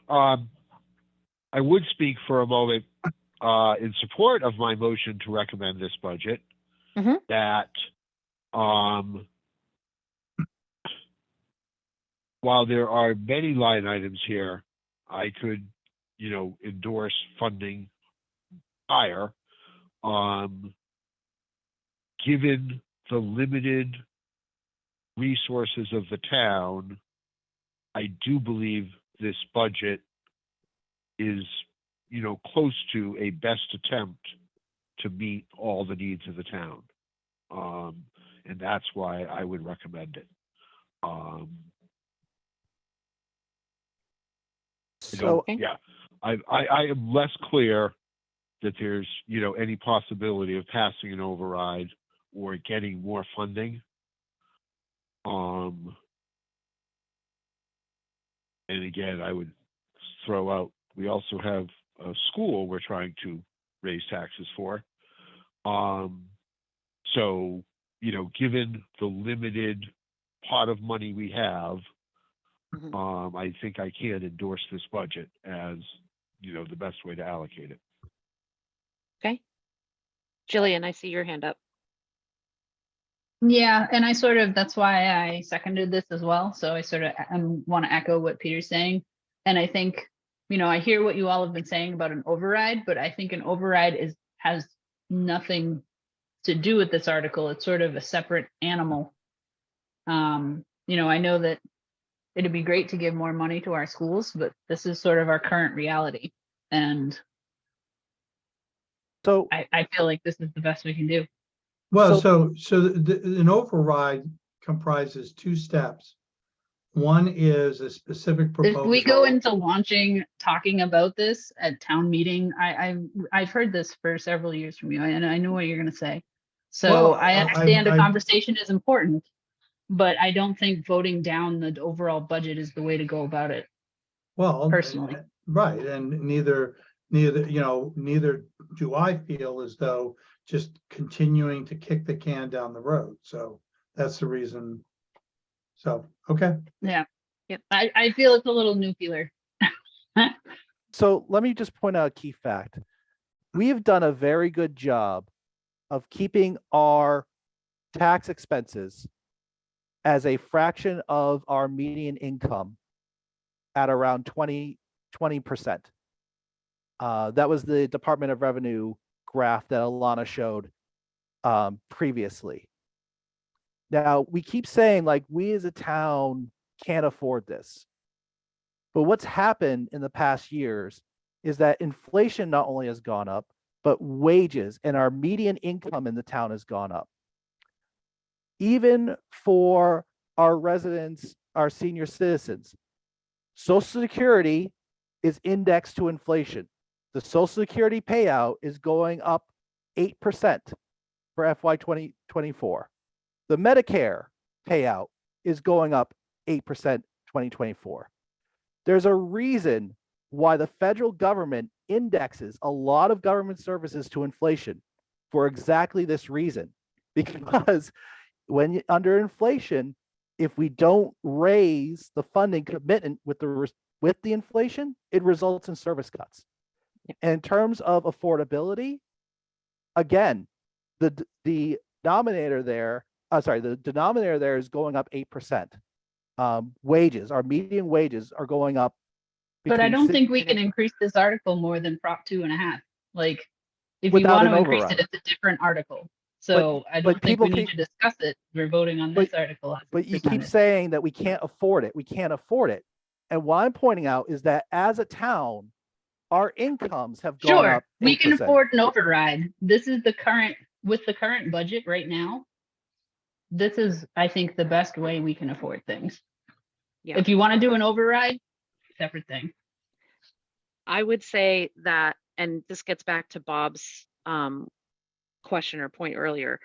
Speaker 5: I would speak for a moment in support of my motion to recommend this budget. That while there are many line items here, I could, endorse funding higher. Given the limited resources of the town, I do believe this budget is, close to a best attempt to meet all the needs of the town. And that's why I would recommend it.
Speaker 3: So
Speaker 5: yeah, I am less clear that there's, any possibility of passing an override or getting more funding. And again, I would throw out, we also have a school we're trying to raise taxes for. So, given the limited pot of money we have, I think I can endorse this budget as, the best way to allocate it.
Speaker 1: Okay. Jillian, I see your hand up.
Speaker 4: Yeah, and that's why I seconded this as well. So I want to echo what Peter's saying. And I think, I hear what you all have been saying about an override, but I think an override has nothing to do with this article. It's sort of a separate animal. I know that it'd be great to give more money to our schools, but this is sort of our current reality. And
Speaker 3: so
Speaker 4: I feel like this is the best we can do.
Speaker 7: Well, so an override comprises two steps. One is a specific proposal.
Speaker 4: If we go into talking about this at town meeting, I've heard this for several years from you, and I know what you're going to say. So
Speaker 7: Well,
Speaker 4: I understand a conversation is important, but I don't think voting down the overall budget is the way to go about it.
Speaker 7: Well,
Speaker 4: personally,
Speaker 7: right, and neither do I feel as though just continuing to kick the can down the road. So that's the reason. So, okay.
Speaker 4: Yeah. I feel it's a little nuclear.
Speaker 3: So let me just point out a key fact. We have done a very good job of keeping our tax expenses as a fraction of our median income at around 20%. That was the Department of Revenue graph that Alana showed previously. Now, we keep saying like we as a town can't afford this. But what's happened in the past years is that inflation not only has gone up, but wages and our median income in the town has gone up. Even for our residents, our senior citizens, Social Security is indexed to inflation. The Social Security payout is going up 8% for FY 2024. The Medicare payout is going up 8% 2024. There's a reason why the federal government indexes a lot of government services to inflation for exactly this reason. Because when under inflation, if we don't raise the funding commitment with the inflation, it results in service cuts. And in terms of affordability, again, the denominator there is going up 8%. Wages, our median wages are going up.
Speaker 4: But I don't think we can increase this article more than Prop 2.5. Like, if you
Speaker 3: Without
Speaker 4: want
Speaker 3: an
Speaker 4: to increase
Speaker 3: override.
Speaker 4: it, it's a different article. So I don't think
Speaker 3: people
Speaker 4: we need to discuss it. We're voting on this article.
Speaker 3: But you keep saying that we can't afford it. We can't afford it. And what I'm pointing out is that as a town, our incomes have gone
Speaker 4: Sure,
Speaker 3: up
Speaker 4: we can
Speaker 3: 8%.
Speaker 4: afford an override. This is the current, with the current budget right now. This is, I think, the best way we can afford things.
Speaker 1: Yeah.
Speaker 4: If you want to do an override, separate thing.
Speaker 1: I would say that, and this gets back to Bob's question or point earlier,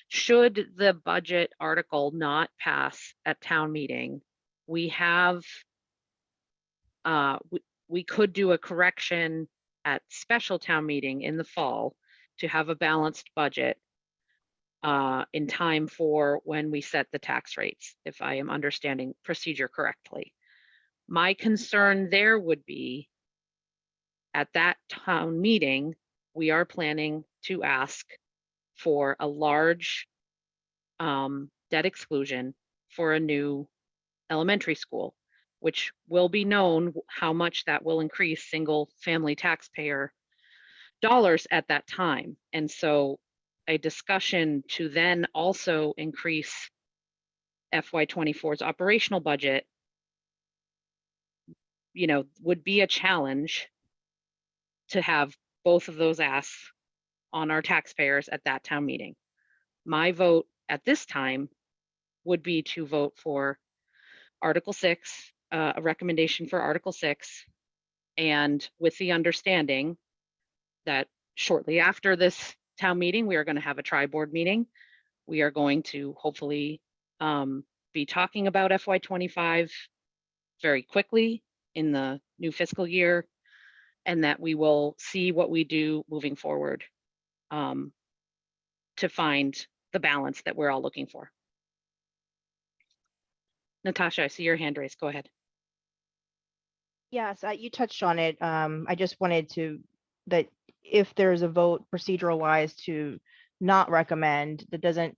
Speaker 1: should the budget article not pass at town meeting, we have, we could do a correction at special town meeting in the fall to have a balanced budget in time for when we set the tax rates, if I am understanding procedure correctly. My concern there would be, at that town meeting, we are planning to ask for a large debt exclusion for a new elementary school, which will be known how much that will increase single family taxpayer dollars at that time. And so a discussion to then also increase FY24's operational budget, you know, would be a challenge to have both of those asks on our taxpayers at that town meeting. My vote at this time would be to vote for Article 6, a recommendation for Article 6, and with the understanding that shortly after this town meeting, we are going to have a tri-board meeting. We are going to hopefully be talking about FY25 very quickly in the new fiscal year, and that we will see what we do moving forward to find the balance that we're all looking for. Natasha, I see your hand raised. Go ahead.
Speaker 9: Yes, you touched on it. I just wanted to, that if there's a vote procedural wise to not recommend, that doesn't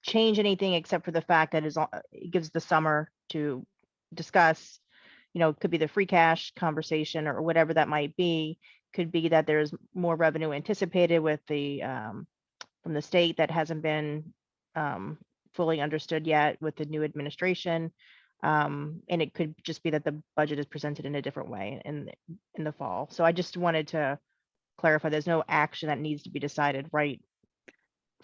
Speaker 9: change anything except for the fact that it gives the summer to discuss, you know, could be the free cash conversation or whatever that might be. Could be that there's more revenue anticipated with the from the state that hasn't been fully understood yet with the new administration. And it could just be that the budget is presented in a different way in the fall. So I just wanted to clarify, there's no action that needs to be decided right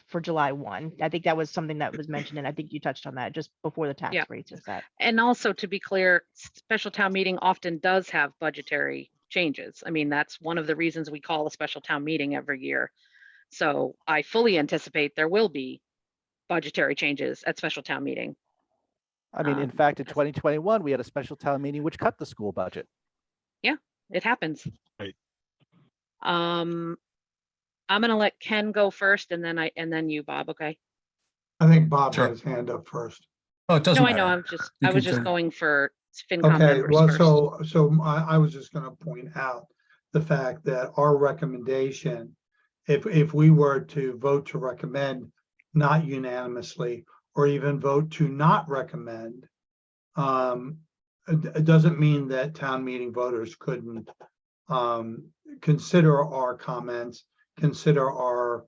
Speaker 9: for July 1. I think that was something that was mentioned, and I think you touched on that just before the tax rates are set.
Speaker 1: And also, to be clear, special town meeting often does have budgetary changes. I mean, that's one of the reasons we call a special town meeting every year. So I fully anticipate there will be budgetary changes at special town meeting.
Speaker 3: I mean, in fact, in 2021, we had a special town meeting which cut the school budget.
Speaker 1: Yeah, it happens.
Speaker 5: Right.
Speaker 1: I'm gonna let Ken go first, and then you, Bob. Okay.
Speaker 7: I think Bob
Speaker 10: Sure.
Speaker 7: had his hand up first.
Speaker 10: Oh, it doesn't
Speaker 1: No, I
Speaker 10: matter.
Speaker 1: know.
Speaker 10: You
Speaker 1: I was
Speaker 10: can
Speaker 1: just
Speaker 10: fin-
Speaker 1: going for FinCom
Speaker 7: Okay,
Speaker 1: members
Speaker 7: well,
Speaker 1: first.
Speaker 7: so I was just gonna point out the fact that our recommendation, if we were to vote to recommend not unanimously, or even vote to not recommend, it doesn't mean that town meeting voters couldn't consider our comments, consider our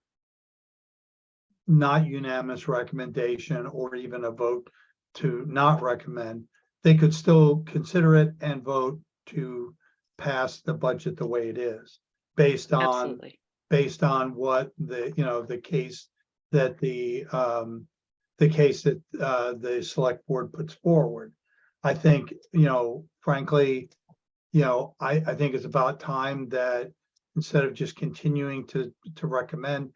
Speaker 7: not unanimous recommendation, or even a vote to not recommend. They could still consider it and vote to pass the budget the way it is, based on
Speaker 1: Absolutely.
Speaker 7: what the, you know, the case that the select board puts forward. I think, you know, frankly, you know, I think it's about time that instead of just continuing to recommend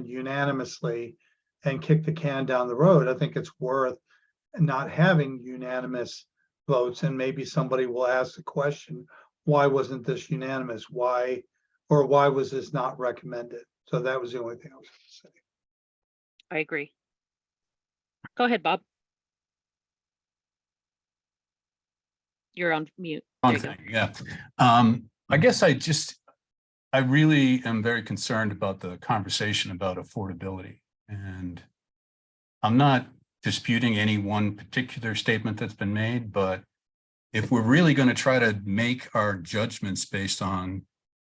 Speaker 7: unanimously and kick the can down the road, I think it's worth not having unanimous votes. And maybe somebody will ask the question, why wasn't this unanimous? Why was this not recommended? So that was the only thing I was going to say.
Speaker 1: I agree. Go ahead, Bob. You're on mute.
Speaker 10: One thing, yeah. I guess I really am very concerned about the conversation about affordability. And I'm not disputing any one particular statement that's been made, but if we're really going to try to make our judgments based on,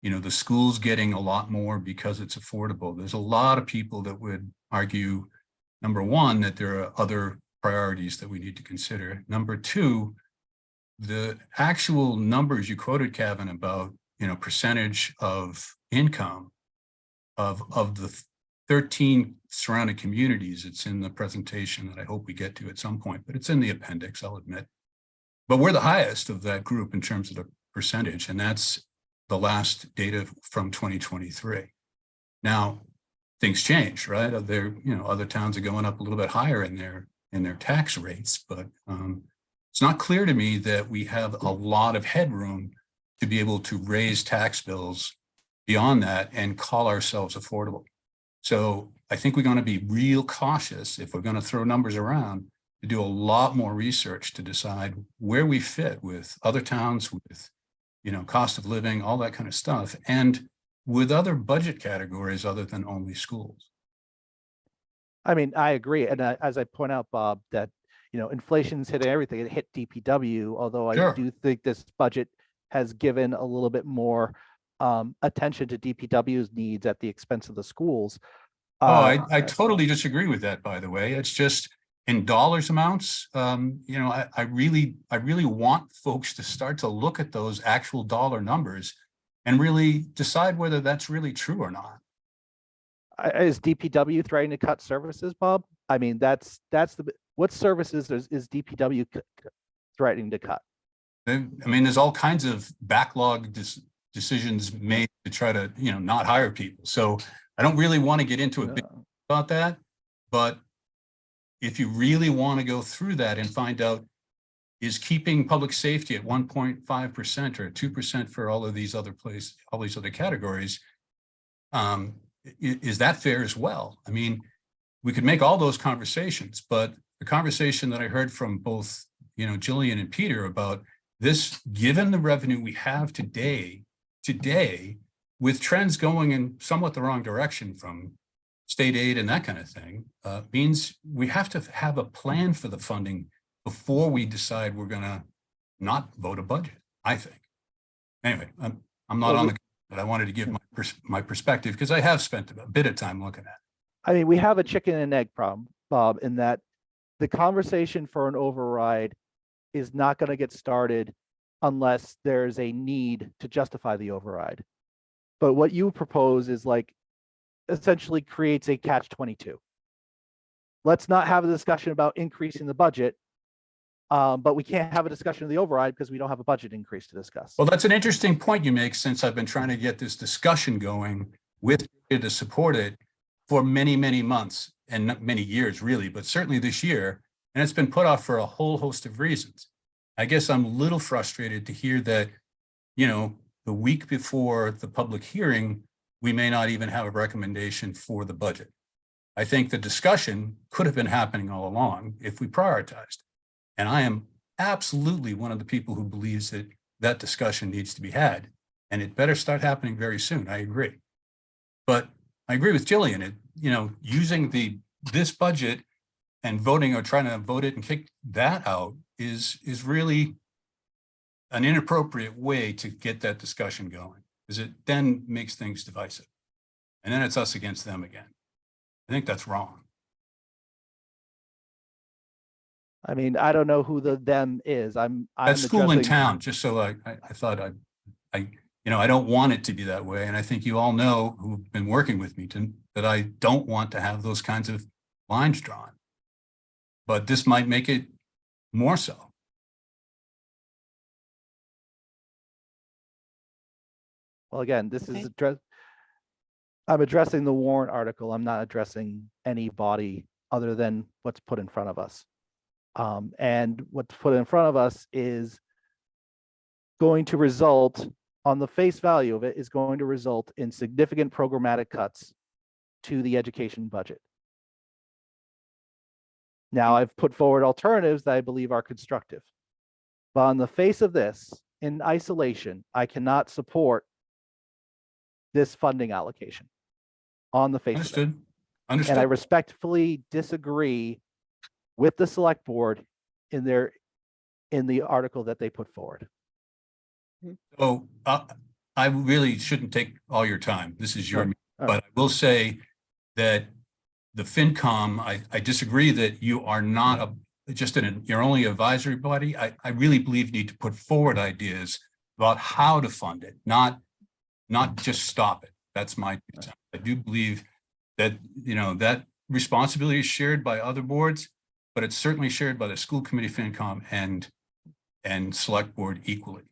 Speaker 10: you know, the schools getting a lot more because it's affordable, there's a lot of people that would argue, number one, that there are other priorities that we need to consider. Number two, the actual numbers you quoted, Kevin, about, percentage of income of the 13 surrounding communities, it's in the presentation that I hope we get to at some point, but it's in the appendix, I'll admit. But we're the highest of that group in terms of the percentage, and that's the last data from 2023. Now, things change, right? Other towns are going up a little bit higher in their tax rates, but it's not clear to me that we have a lot of headroom to be able to raise tax bills beyond that and call ourselves affordable. So I think we're going to be real cautious if we're going to throw numbers around, to do a lot more research to decide where we fit with other towns, with, cost of living, all that kind of stuff, and with other budget categories other than only schools.
Speaker 3: I mean, I agree. And as I point out, Bob, that, inflation's hit everything. It hit DPW, although
Speaker 10: Sure.
Speaker 3: I do think this budget has given a little bit more attention to DPW's needs at the expense of the schools.
Speaker 10: I totally disagree with that, by the way. It's just in dollars amounts, I really want folks to start to look at those actual dollar numbers and really decide whether that's really true or not.
Speaker 3: Is DPW threatening to cut services, Bob? I mean, what services is DPW threatening to cut?
Speaker 10: There's all kinds of backlog decisions made to try to, not hire people. So I don't really want to get into a big about that, but if you really want to go through that and find out, is keeping public safety at 1.5% or 2% for all of these other all these other categories, is that fair as well? I mean, we could make all those conversations, but the conversation that I heard from both, Jillian and Peter about this, given the revenue we have today, with trends going in somewhat the wrong direction from state aid and that kind of thing, means we have to have a plan for the funding before we decide we're going to not vote a budget, I think. Anyway, I'm not on the, but I wanted to give my perspective because I have spent a bit of time looking at it.
Speaker 3: I mean, we have a chicken and egg problem, Bob, in that the conversation for an override is not going to get started unless there's a need to justify the override. But what you propose is essentially creates a catch-22. Let's not have a discussion about increasing the budget, but we can't have a discussion of the override because we don't have a budget increase to discuss.
Speaker 10: Well, that's an interesting point you make, since I've been trying to get this discussion going with you to support it for many, many months and not many years really, but certainly this year. And it's been put off for a whole host of reasons. I guess I'm a little frustrated to hear that, the week before the public hearing, we may not even have a recommendation for the budget. I think the discussion could have been happening all along if we prioritized. And I am absolutely one of the people who believes that that discussion needs to be had, and it better start happening very soon. I agree. But I agree with Jillian, using this budget and voting or trying to vote it and kick that out is really an inappropriate way to get that discussion going, because it then makes things divisive. And then it's us against them again. I think that's wrong.
Speaker 3: I mean, I don't know who the them is. I'm
Speaker 10: That school in
Speaker 3: addressing-
Speaker 10: town, just so I thought I don't want it to be that way. And I think you all know, who've been working with me, that I don't want to have those kinds of lines drawn. But this might make it more so.
Speaker 3: Well, again, this is
Speaker 1: Okay.
Speaker 3: I'm addressing the warrant article. I'm not addressing any body other than what's put in front of us. And what's put in front of us is going to result, on the face value of it, is going to result in significant programmatic cuts to the education budget. Now, I've put forward alternatives that I believe are constructive. But on the face of this, in isolation, I cannot support this funding allocation on the face of it.
Speaker 10: Understood. Understood.
Speaker 3: And I respectfully disagree with the select board in the article that they put forward.
Speaker 10: So I really shouldn't take all your time. This is your,
Speaker 3: Sure.
Speaker 10: but I will say that the FinCom, I disagree that you are not just your only advisory body. I really believe you need to put forward ideas about how to fund it, not just stop it. That's my, I do believe that, that responsibility is shared by other boards, but it's certainly shared by the school committee, FinCom, and select board equally.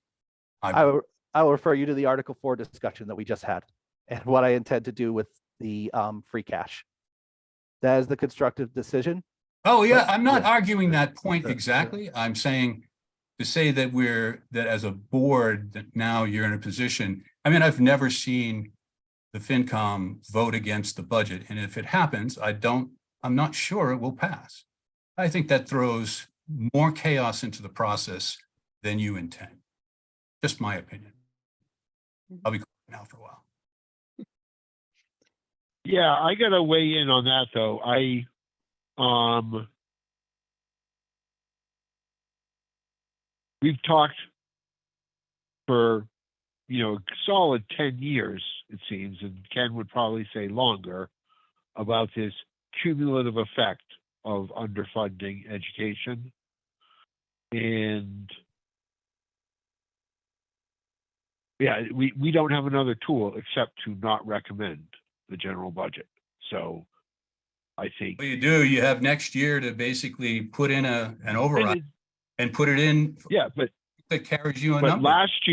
Speaker 3: I will refer you to the Article 4 discussion that we just had and what I intend to do with the free cash. That is the constructive decision.
Speaker 10: Oh yeah, I'm not arguing that point exactly. I'm saying to say that that as a board, that now you're in a position. I mean, I've never seen the FinCom vote against the budget. And if it happens, I'm not sure it will pass. I think that throws more chaos into the process than you intend. Just my opinion. I'll be quiet now for a while.
Speaker 5: Yeah, I gotta weigh in on that though. We've talked for, a solid 10 years, it seems, and Ken would probably say longer, about this cumulative effect of underfunding education. And yeah, we don't have another tool except to not recommend the general budget. So I think
Speaker 10: What you do, you have next year to basically put in an override and put it in.
Speaker 5: Yeah, but
Speaker 10: that carries you a
Speaker 5: but
Speaker 10: number.
Speaker 5: last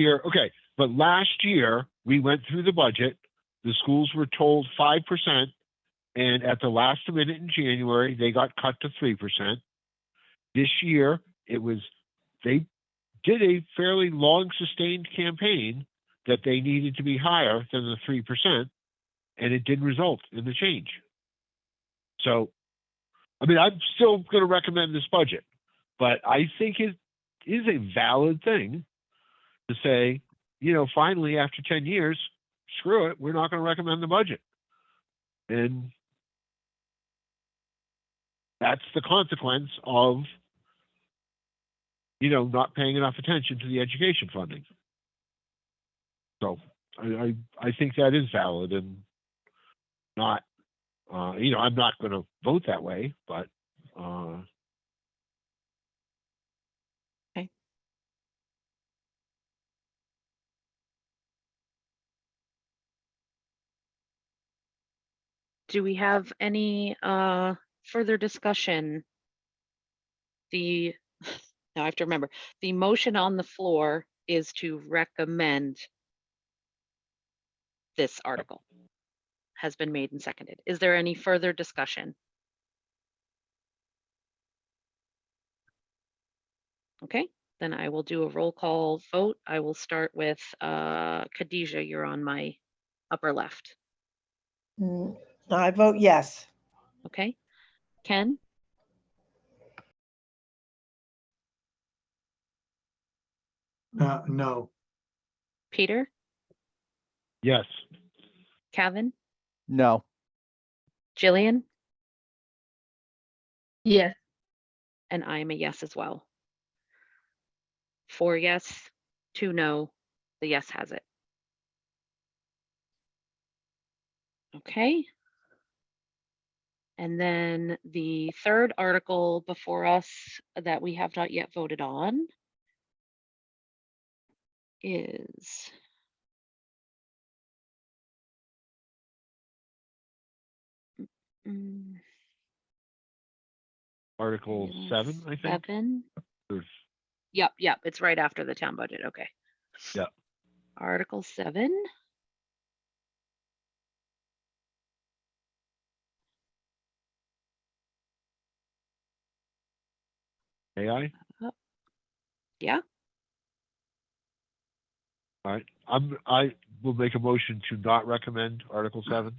Speaker 5: year we went through the budget. The schools were told 5%, and at the last minute in January, they got cut to 3%. This year, they did a fairly long sustained campaign that they needed to be higher than the 3%, and it didn't result in the change. So, I mean, I'm still going to recommend this budget, but I think it is a valid thing to say, finally, after 10 years, screw it, we're not going to recommend the budget. And that's the consequence of, not paying enough attention to the education funding. So I think that is valid and not, I'm not going to vote that way, but.
Speaker 1: Okay. Do we have any further discussion? Now I have to remember, the motion on the floor is to recommend this article. Has been made and seconded. Is there any further discussion? Okay, then I will do a roll call vote. I will start with Khadijah, you're on my upper left.
Speaker 2: I vote yes.
Speaker 1: Okay, Ken,
Speaker 7: No.
Speaker 1: Peter,
Speaker 5: Yes.
Speaker 1: Kevin,
Speaker 3: No.
Speaker 1: Jillian,
Speaker 4: Yes.
Speaker 1: and I am a yes as well. 4 yes, 2 no, the yes has it. Okay. And then the third article before us that we have not yet voted on is
Speaker 5: Article 7, I think.
Speaker 1: 7.
Speaker 5: There's-
Speaker 1: Yep, it's right after the town budget. Okay.
Speaker 5: Yeah.
Speaker 1: Article 7.
Speaker 5: AI?
Speaker 1: Yeah.
Speaker 5: All right. I will make a motion to not recommend Article 7.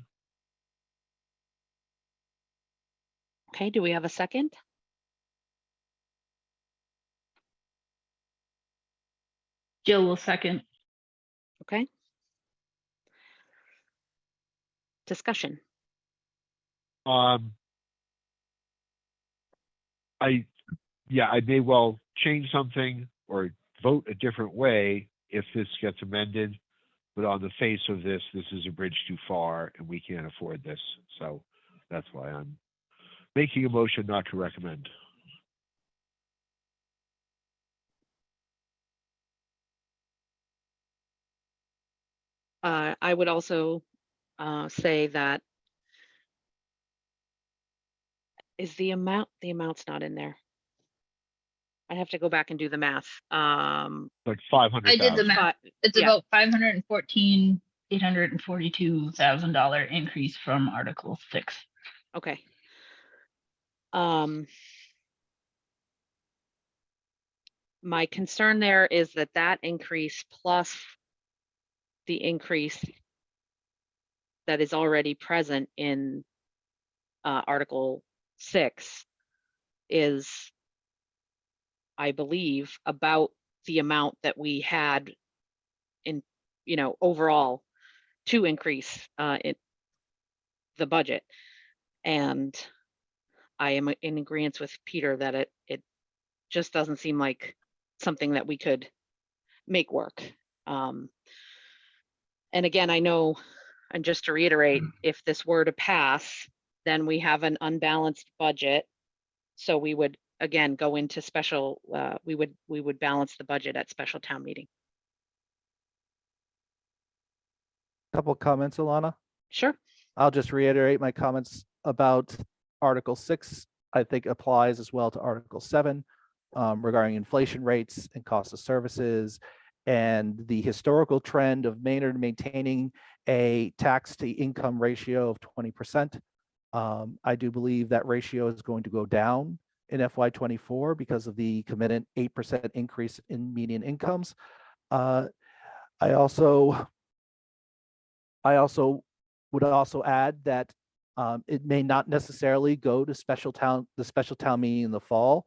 Speaker 1: Okay, do we have a second?
Speaker 4: Jill will second.
Speaker 1: Okay. Discussion.
Speaker 5: I may well change something or vote a different way if this gets amended, but on the face of this is a bridge too far and we can't afford this. So that's why I'm making a motion not to recommend.
Speaker 1: I would also say that is the amount's not in there. I have to go back and do the math.
Speaker 5: Like 500,000.
Speaker 4: I did the math. It's
Speaker 1: yeah.
Speaker 4: about $514,842,000 increase from Article 6.
Speaker 1: Okay. My concern there is that that increase plus the increase that is already present in Article 6 is, I believe, about the amount that we had in, overall to increase in the budget. And I am in agreement with Peter that it just doesn't seem like something that we could make work. And again, I know, and just to reiterate, if this were to pass, then we have an unbalanced budget. So we would again go into special, we would balance the budget at special town meeting.
Speaker 3: Couple comments, Alana.
Speaker 1: Sure.
Speaker 3: I'll just reiterate my comments about Article 6. I think applies as well to Article 7 regarding inflation rates and cost of services and the historical trend of Maynard maintaining a tax to income ratio of 20%. I do believe that ratio is going to go down in FY24 because of the committed 8% increase in median incomes. I also would also add that it may not necessarily go to the special town meeting in the fall.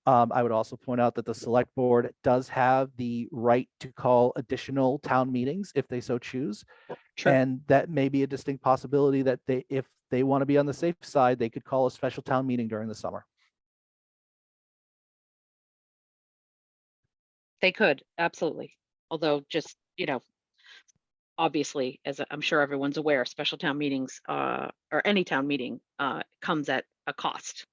Speaker 3: I would also point out that the select board does have the right to call additional town meetings if they so choose.
Speaker 1: Sure.
Speaker 3: And that may be a distinct possibility that if they want to be on the safe side, they could call a special town meeting during the summer.
Speaker 1: They could, absolutely. Although just, obviously, as I'm sure everyone's aware, special town meetings or any town meeting comes at a cost.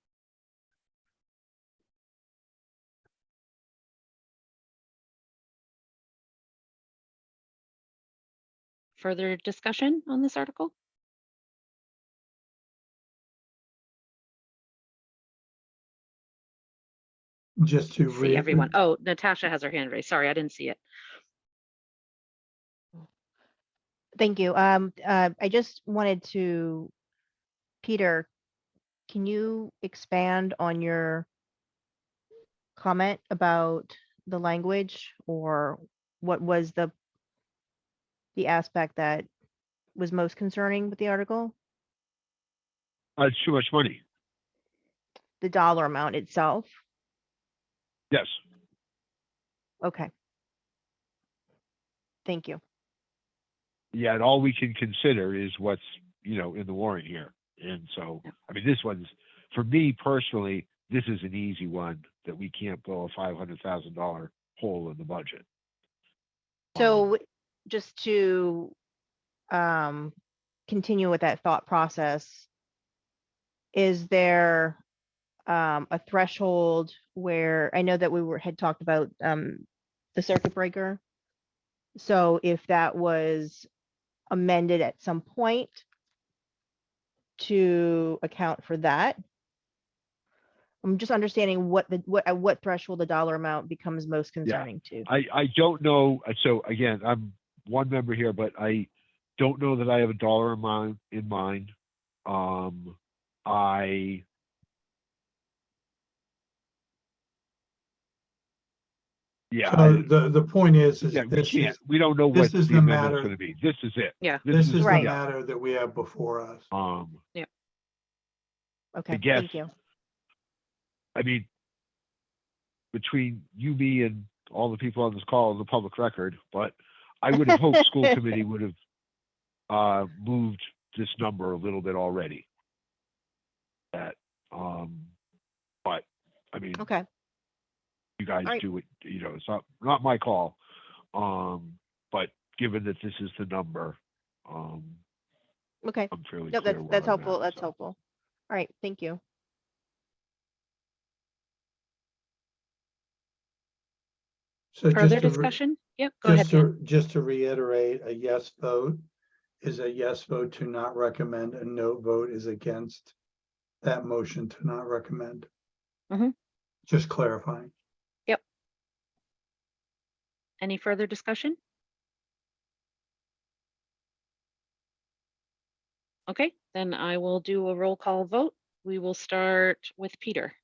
Speaker 1: Further discussion on this article?
Speaker 7: Just to
Speaker 1: See everyone. Oh, Natasha has her hand raised. Sorry, I didn't see it.
Speaker 9: Thank you. I just wanted to, Peter, can you expand on your comment about the language, or what was the aspect that was most concerning with the article?
Speaker 5: It's too much money.
Speaker 9: The dollar amount itself?
Speaker 5: Yes.
Speaker 9: Okay. Thank you.
Speaker 5: Yeah, and all we can consider is what's, in the warrant here. And so, I mean, this one's, for me personally, this is an easy one that we can't blow a $500,000 hole in the budget.
Speaker 9: So just to continue with that thought process, is there a threshold where, I know that we had talked about the circuit breaker. So if that was amended at some point to account for that, I'm just understanding at what threshold the dollar amount becomes most concerning to.
Speaker 5: I don't know. So again, I'm one member here, but I don't know that I have a dollar amount in mind.
Speaker 7: So the point is
Speaker 5: we don't know what
Speaker 7: this is
Speaker 5: the
Speaker 7: the
Speaker 5: amendment's
Speaker 7: matter.
Speaker 5: going to be. This is it.
Speaker 1: Yeah.
Speaker 7: This is the
Speaker 9: Right.
Speaker 7: matter that we have before us.
Speaker 9: Okay,
Speaker 5: guess-
Speaker 9: thank you.
Speaker 5: I mean, between you, me, and all the people on this call, the public record, but I would have hoped school committee would have moved this number a little bit already. But I mean,
Speaker 9: Okay,
Speaker 5: you guys
Speaker 9: All right.
Speaker 5: do it. It's not my call. But given that this is the number,
Speaker 9: okay.
Speaker 5: I'm fairly
Speaker 9: No,
Speaker 5: clear.
Speaker 9: that's
Speaker 5: where I'm
Speaker 9: helpful.
Speaker 5: at,
Speaker 9: That's
Speaker 5: so.
Speaker 9: helpful. All right, thank you.
Speaker 7: So
Speaker 1: Further
Speaker 7: just to,
Speaker 1: discussion? Yep, go ahead, Dan.
Speaker 7: just to reiterate, a yes vote is a yes vote to not recommend, a no vote is against that motion to not recommend.
Speaker 1: Mhm.
Speaker 7: Just clarifying.
Speaker 1: Any further discussion? Okay, then I will do a roll call vote. We will start with Peter.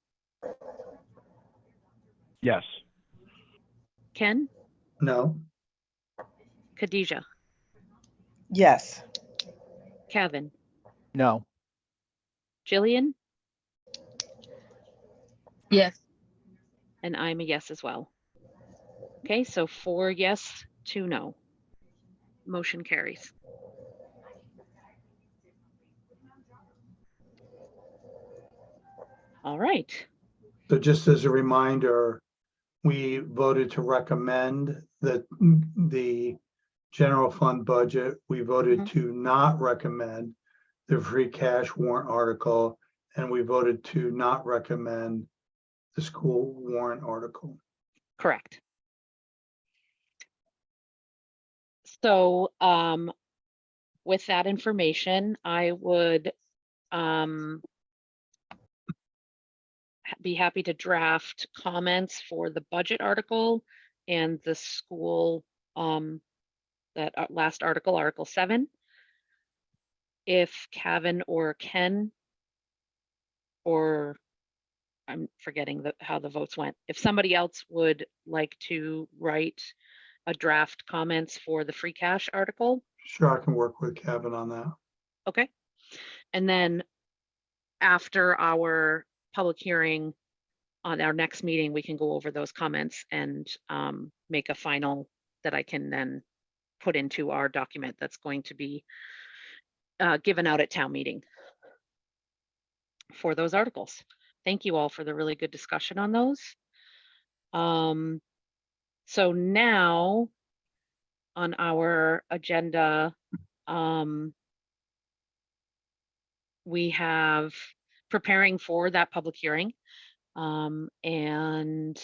Speaker 5: Yes.
Speaker 1: Ken,
Speaker 7: No,
Speaker 1: Khadijah,
Speaker 2: Yes.
Speaker 1: Kevin,
Speaker 3: No.
Speaker 1: Jillian,
Speaker 4: Yes.
Speaker 1: and I'm a yes as well. Okay, so 4 yes, 2 no. Motion carries. All right.
Speaker 7: so just as a reminder, we voted to recommend that the general fund budget. We voted to not recommend the free cash warrant article, and we voted to not recommend the school warrant article.
Speaker 1: Correct. So with that information, I would be happy to draft comments for the budget article and the school, that last article, Article 7. If Kevin or Ken, or I'm forgetting how the votes went, if somebody else would like to write a draft comments for the free cash article.
Speaker 7: Sure, I can work with Kevin on that.
Speaker 1: Okay. And then after our public hearing on our next meeting, we can go over those comments and make a final that I can then put into our document that's going to be given out at town meeting for those articles. Thank you all for the really good discussion on those. So now on our agenda, we have preparing for that public hearing. And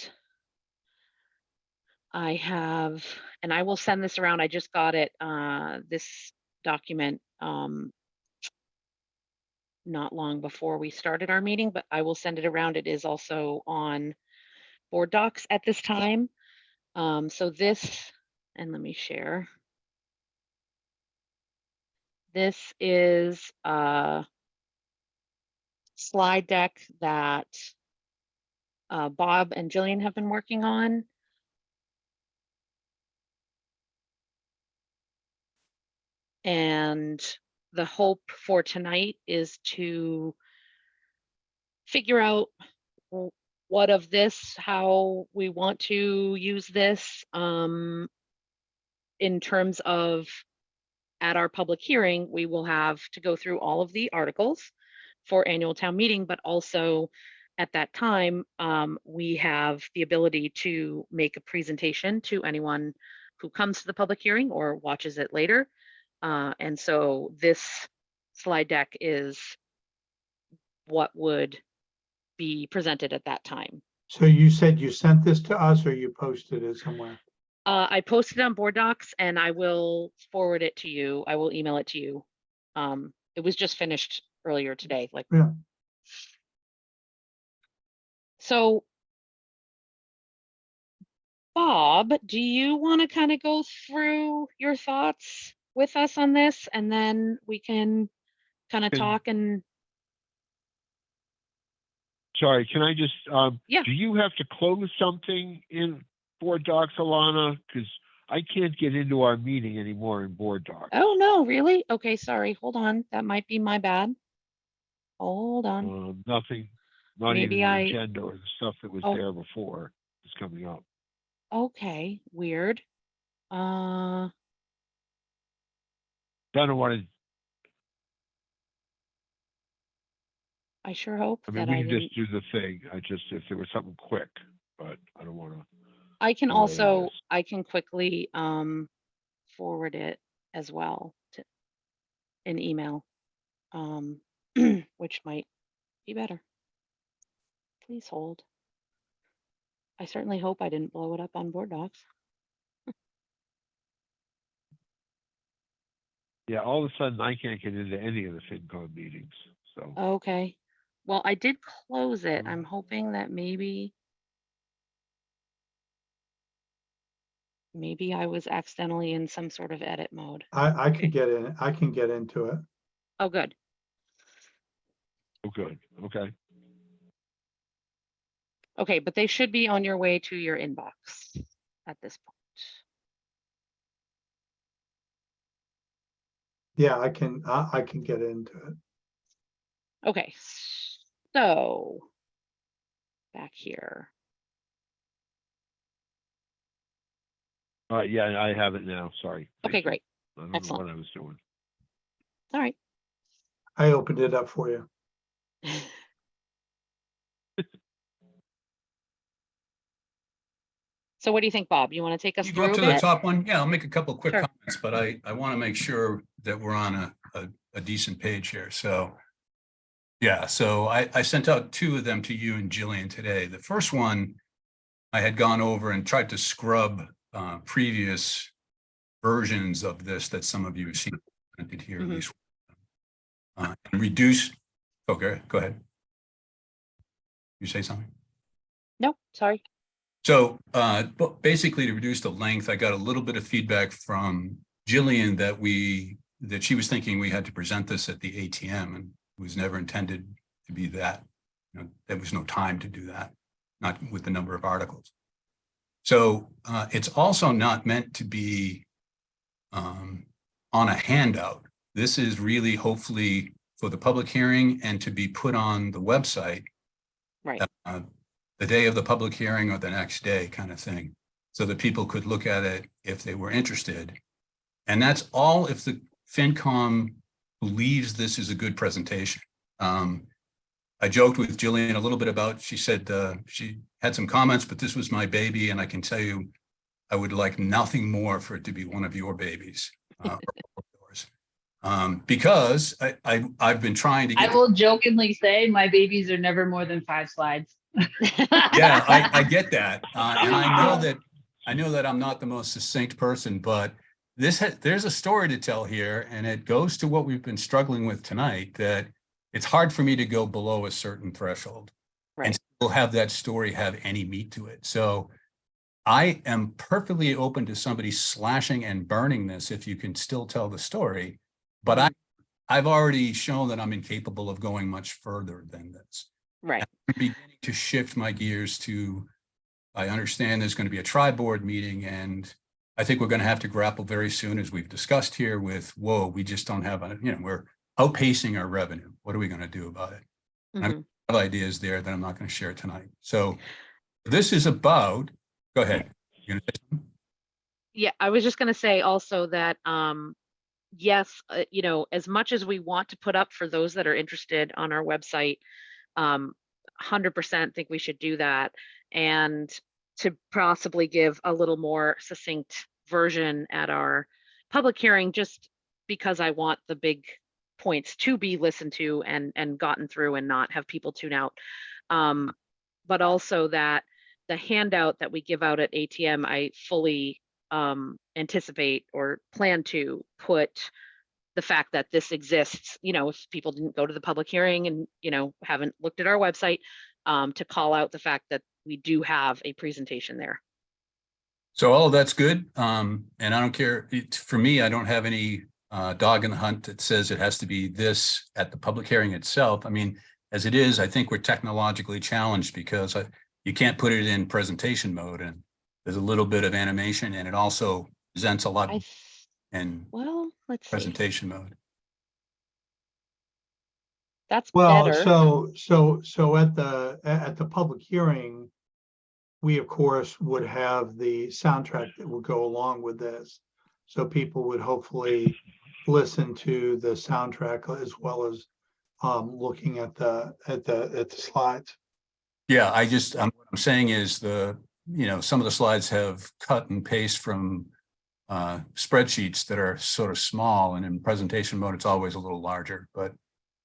Speaker 1: I will send this around. I just got it, this document, not long before we started our meeting, but I will send it around. It is also on board docs at this time. So this, and let me share. This is a slide deck that Bob and Jillian have been working on. And the hope for tonight is to figure out what of this, how we want to use this in terms of, at our public hearing, we will have to go through all of the articles for annual town meeting, but also at that time, we have the ability to make a presentation to anyone who comes to the public hearing or watches it later. And so this slide deck is what would be presented at that time.
Speaker 7: So you said you sent this to us or you posted it somewhere?
Speaker 1: I posted it on board docs and I will forward it to you. I will email it to you. It was just finished earlier today.
Speaker 7: Yeah.
Speaker 1: So Bob, do you want to kind of go through your thoughts with us on this, and then we can kind of talk and.
Speaker 5: Sorry, can I just,
Speaker 1: Yeah.
Speaker 5: do you have to close something in board docs, Alana? Because I can't get into our meeting anymore in board docs.
Speaker 1: Oh, no, really? Okay, sorry. Hold on. That might be my bad. Hold on.
Speaker 5: Nothing, not
Speaker 1: Maybe
Speaker 5: even the
Speaker 1: I-
Speaker 5: agenda or the stuff that was
Speaker 1: Oh.
Speaker 5: there before is coming up.
Speaker 1: Okay, weird.
Speaker 5: I don't want to,
Speaker 1: I sure hope
Speaker 5: I mean,
Speaker 1: that
Speaker 5: we
Speaker 1: I
Speaker 5: can
Speaker 1: didn't.
Speaker 5: just do the thing. If there was something quick, but I don't want to.
Speaker 1: I can
Speaker 5: delay
Speaker 1: also,
Speaker 5: this.
Speaker 1: I can quickly forward it as well to an email, which might be better. Please hold. I certainly hope I didn't blow it up on board docs.
Speaker 5: Yeah, all of a sudden I can't get into any of the FinCom meetings, so.
Speaker 1: Okay. Well, I did close it. I'm hoping that maybe I was accidentally in some sort of edit mode.
Speaker 7: I could get in, I can get into it.
Speaker 1: Oh, good.
Speaker 5: Oh, good, okay.
Speaker 1: Okay, but they should be on your way to your inbox at this point.
Speaker 7: Yeah, I can get into it.
Speaker 1: Okay, so back here.
Speaker 5: Yeah, I have it now, sorry.
Speaker 1: Okay,
Speaker 5: Thank you.
Speaker 1: great.
Speaker 5: I don't know
Speaker 1: Excellent.
Speaker 5: what I was doing.
Speaker 1: All right.
Speaker 7: I opened it up for you.
Speaker 1: So what do you think, Bob? You want to take us
Speaker 10: You
Speaker 1: through
Speaker 10: go up
Speaker 1: a
Speaker 10: to the
Speaker 1: bit?
Speaker 10: top one. Yeah, I'll make a couple quick
Speaker 1: Sure.
Speaker 10: comments, but I want to make sure that we're on a decent page here. So yeah, so I sent out two of them to you and Jillian today. The first one, I had gone over and tried to scrub previous versions of this that some of you have seen presented here, at least. And reduce, okay, go ahead. You say something?
Speaker 1: No, sorry.
Speaker 10: So but basically to reduce the length, I got a little bit of feedback from Jillian that she was thinking we had to present this at the ATM, and it was never intended to be that. You know, there was no time to do that, not with the number of articles. So it's also not meant to be on a handout. This is really hopefully for the public hearing and to be put on the website.
Speaker 1: Right.
Speaker 10: The day of the public hearing or the next day kind of thing, so that people could look at it if they were interested. And that's all if the FinCom believes this is a good presentation. I joked with Jillian a little bit about, she said she had some comments, but this was my baby. And I can tell you, I would like nothing more for it to be one of your babies. Because I've been trying to get.
Speaker 4: I will jokingly say my babies are never more than 5 slides.
Speaker 10: Yeah, I get that. And I know that I'm not the most succinct person, but there's a story to tell here, and it goes to what we've been struggling with tonight, that it's hard for me to go below a certain threshold and still have that story have any meat to it. So I am perfectly open to somebody slashing and burning this if you can still tell the story, but I've already shown that I'm incapable of going much further than this.
Speaker 1: Right.
Speaker 10: I'm beginning to shift my gears to, I understand there's going to be a tri-board meeting, and I think we're going to have to grapple very soon, as we've discussed here, with, whoa, we just don't have we're outpacing our revenue. What are we going to do about it? I have a lot of ideas there that I'm not going to share tonight. So this is about, go ahead. You're gonna say something?
Speaker 1: Yeah, I was just going to say also that, yes, as much as we want to put up for those that are interested on our website, 100% think we should do that, and to possibly give a little more succinct version at our public hearing, just because I want the big points to be listened to and gotten through and not have people tune out. But also that the handout that we give out at ATM, I fully anticipate or plan to put the fact that this exists, if people didn't go to the public hearing and, haven't looked at our website, to call out the fact that we do have a presentation there.
Speaker 10: So all of that's good. And I don't care. For me, I don't have any dog in the hunt that says it has to be this at the public hearing itself. I mean, as it is, I think we're technologically challenged because you can't put it in presentation mode, and there's a little bit of animation, and it also presents a lot in
Speaker 1: let's
Speaker 10: presentation mode.
Speaker 1: That's
Speaker 7: Well,
Speaker 1: better.
Speaker 7: so at the public hearing, we of course would have the soundtrack that would go along with this. So people would hopefully listen to the soundtrack as well as looking at the slides.
Speaker 10: Yeah, what I'm saying is some of the slides have cut and paste from spreadsheets that are sort of small, and in presentation mode, it's always a little larger, but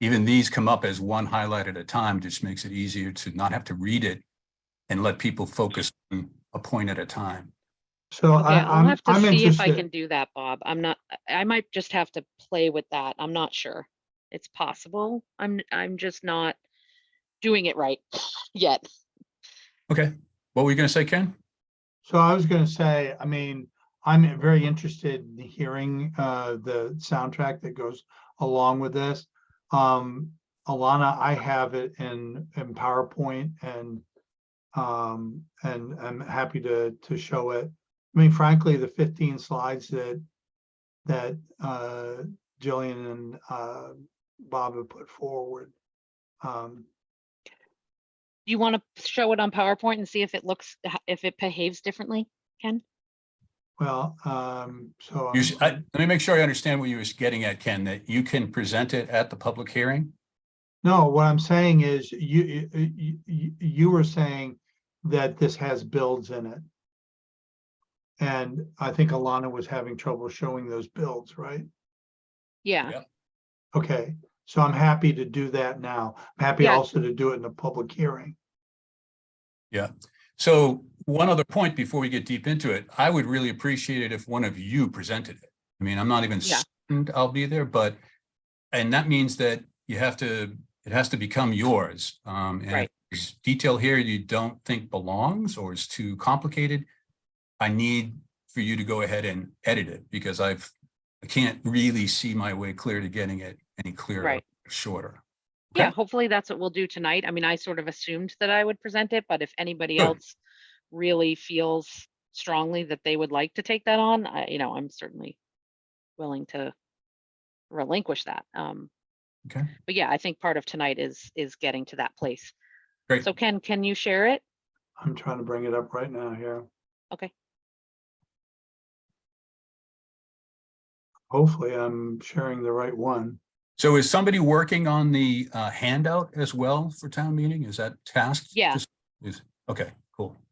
Speaker 10: even these come up as one highlight at a time, just makes it easier to not have to read it and let people focus on a point at a time.
Speaker 7: So
Speaker 1: Okay, I'll have to
Speaker 7: I'm
Speaker 1: see if I can
Speaker 7: interested.
Speaker 1: do that, Bob. I might just have to play with that. I'm not sure. It's possible. I'm just not doing it right yet.
Speaker 10: Okay, what were you going to say, Ken?
Speaker 7: So I was gonna say, I mean, I'm very interested in hearing the soundtrack that goes along with this. Alana, I have it in PowerPoint and I'm happy to show it. I mean, frankly, the 15 slides that Jillian and Bob have put forward.
Speaker 1: You want to show it on PowerPoint and see if it if it behaves differently, Ken?
Speaker 7: Well, so
Speaker 10: Let me make sure I understand what you were getting at, Ken, that you can present it at the public hearing.
Speaker 7: no, what I'm saying is you were saying that this has builds in it. And I think Alana was having trouble showing those builds, right?
Speaker 1: Yeah.
Speaker 10: Yep.
Speaker 7: Okay, so I'm happy to do that now. I'm happy
Speaker 1: Yeah.
Speaker 7: also to do it in a public hearing.
Speaker 10: Yeah. So one other point before we get deep into it, I would really appreciate it if one of you presented it. I mean, I'm not even
Speaker 1: Yeah.
Speaker 10: certain I'll be there, and that means that it has to become yours. And
Speaker 1: Right.
Speaker 10: if there's detail here you don't think belongs or is too complicated, I need for you to go ahead and edit it because I can't really see my way clear to getting it any clearer,
Speaker 1: Right.
Speaker 10: or shorter.
Speaker 1: Yeah,
Speaker 10: Okay.
Speaker 1: hopefully that's what we'll do tonight. I mean, I sort of assumed that I would present it, but if anybody
Speaker 10: Good.
Speaker 1: else really feels strongly that they would like to take that on, I'm certainly willing to relinquish that.
Speaker 10: Okay.
Speaker 1: But yeah, I think part of tonight is getting to that place.
Speaker 10: Great.
Speaker 1: So Ken, can you share it?
Speaker 7: I'm trying to bring it up right now here.
Speaker 1: Okay.
Speaker 7: Hopefully I'm sharing the right one.
Speaker 10: So is somebody working on the handout as well for town meeting? Is that tasked?
Speaker 1: Yeah.
Speaker 10: Okay, cool.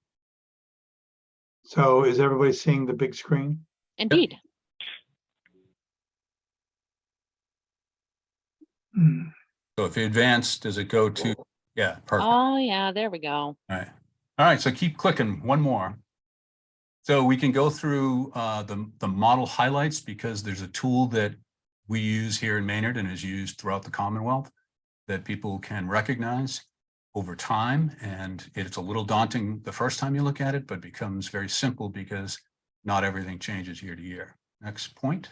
Speaker 7: So is everybody seeing the big screen?
Speaker 1: Indeed.
Speaker 10: So if you advance, does it go to, yeah, perfect.
Speaker 1: Oh yeah, there we go.
Speaker 10: All right. All right, so keep clicking, one more. So we can go through the model highlights because there's a tool that we use here in Maynard and is used throughout the Commonwealth that people can recognize over time. And it's a little daunting the first time you look at it, but becomes very simple because not everything changes year to year. Next point.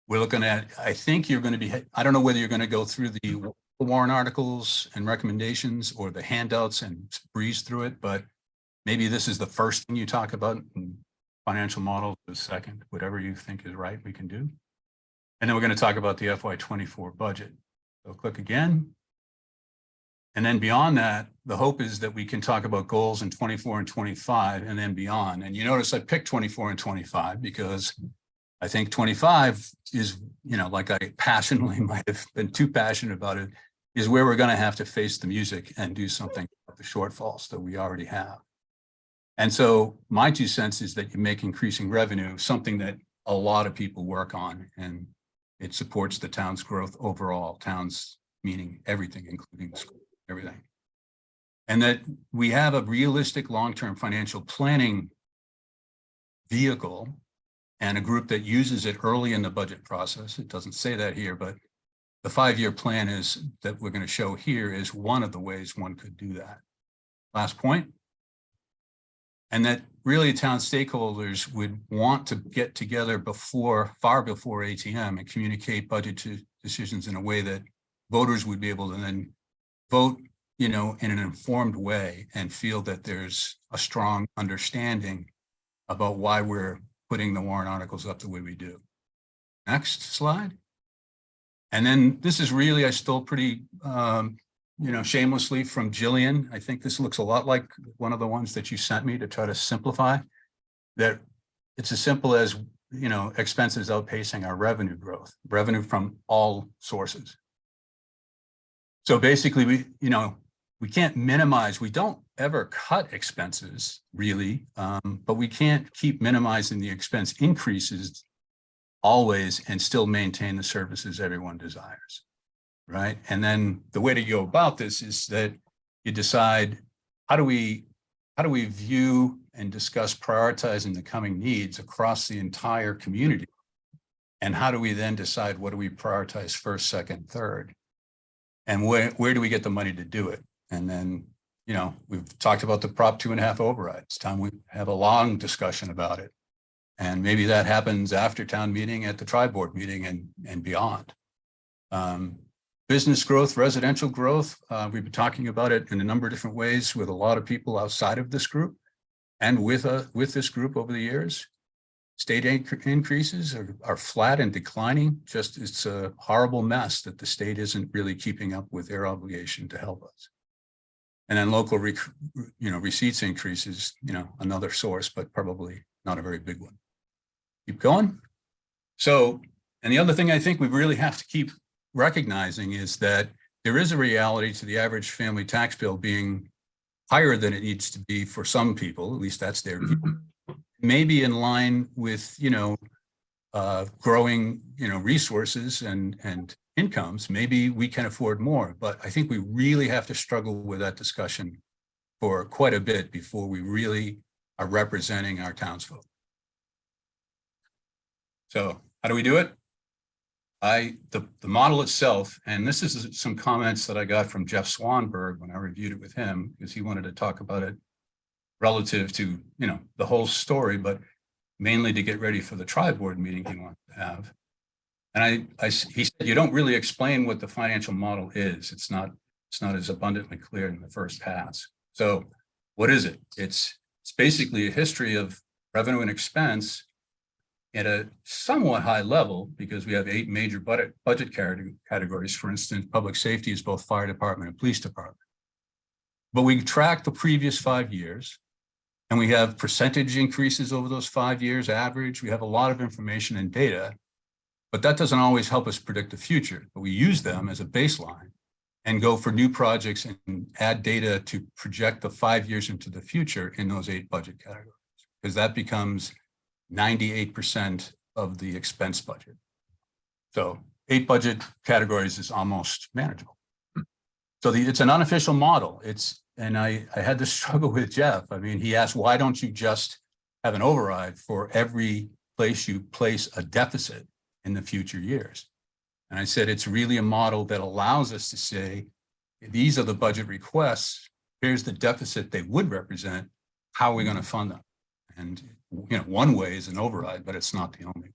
Speaker 10: We're looking at, I think you're going to be, I don't know whether you're going to go through the warrant articles and recommendations or the handouts and breeze through it, but maybe this is the first thing you talk about and financial model the second, whatever you think is right, we can do. And then we're going to talk about the FY24 budget. So click again. And then beyond that, the hope is that we can talk about goals in 24 and 25 and then beyond. And you notice I picked 24 and 25 because I think 25 is, like I passionately might have been too passionate about it, is where we're going to have to face the music and do something about the shortfalls that we already have. And so my 2 cents is that you make increasing revenue something that a lot of people work on, and it supports the town's growth overall, towns meaning everything, including the school, everything. And that we have a realistic long-term financial planning vehicle and a group that uses it early in the budget process. It doesn't say that here, but the 5-year plan is that we're going to show here is one of the ways one could do that. Last point. And that really town stakeholders would want to get together far before ATM and communicate budget decisions in a way that voters would be able to then vote, in an informed way and feel that there's a strong understanding about why we're putting the warrant articles up the way we do. Next slide. And then this is really, I stole pretty, shamelessly from Jillian. I think this looks a lot like one of the ones that you sent me to try to simplify that. It's as simple as, expenses outpacing our revenue growth, revenue from all sources. So basically we can't minimize, we don't ever cut expenses really, but we can't keep minimizing the expense increases always and still maintain the services everyone desires. Right. And then the way to go about this is that you decide how do we view and discuss prioritizing the coming needs across the entire community? And how do we then decide what do we prioritize first, second, third? And where do we get the money to do it? And then, you know, we've talked about the Prop 2.5 override. It's time we have a long discussion about it. And maybe that happens after town meeting, at the tri-board meeting and beyond. Business growth, residential growth, we've been talking about it in a number of different ways with a lot of people outside of this group and with this group over the years. State increases are flat and declining. Just it's a horrible mess that the state isn't really keeping up with their obligation to help us. And then local, receipts increases, another source, but probably not a very big one. Keep going. So, and the other thing I think we really have to keep recognizing is that there is a reality to the average family tax bill being higher than it needs to be for some people, at least that's their view. Maybe in line with, growing, resources and incomes, maybe we can afford more, but I think we really have to struggle with that discussion for quite a bit before we really are representing our townsfolk. So how do we do it? The model itself, and this is some comments that I got from Jeff Swanberg when I reviewed it with him, because he wanted to talk about it relative to, the whole story, but mainly to get ready for the tri-board meeting he wanted to have. And he said, you don't really explain what the financial model is. It's not as abundantly clear in the first pass. So what is it? It's basically a history of revenue and expense at a somewhat high level, because we have 8 major budget categories. For instance, public safety is both fire department and police department. But we track the previous 5 years, and we have percentage increases over those 5 years average. We have a lot of information and data, but that doesn't always help us predict the future. But we use them as a baseline and go for new projects and add data to project the 5 years into the future in those 8 budget categories, because that becomes 98% of the expense budget. So 8 budget categories is almost manageable. So it's an unofficial model. And I had to struggle with Jeff. I mean, he asked, why don't you just have an override for every place you place a deficit in the future years? And I said, it's really a model that allows us to say, these are the budget requests. Here's the deficit they would represent. How are we going to fund them? And one way is an override, but it's not the only.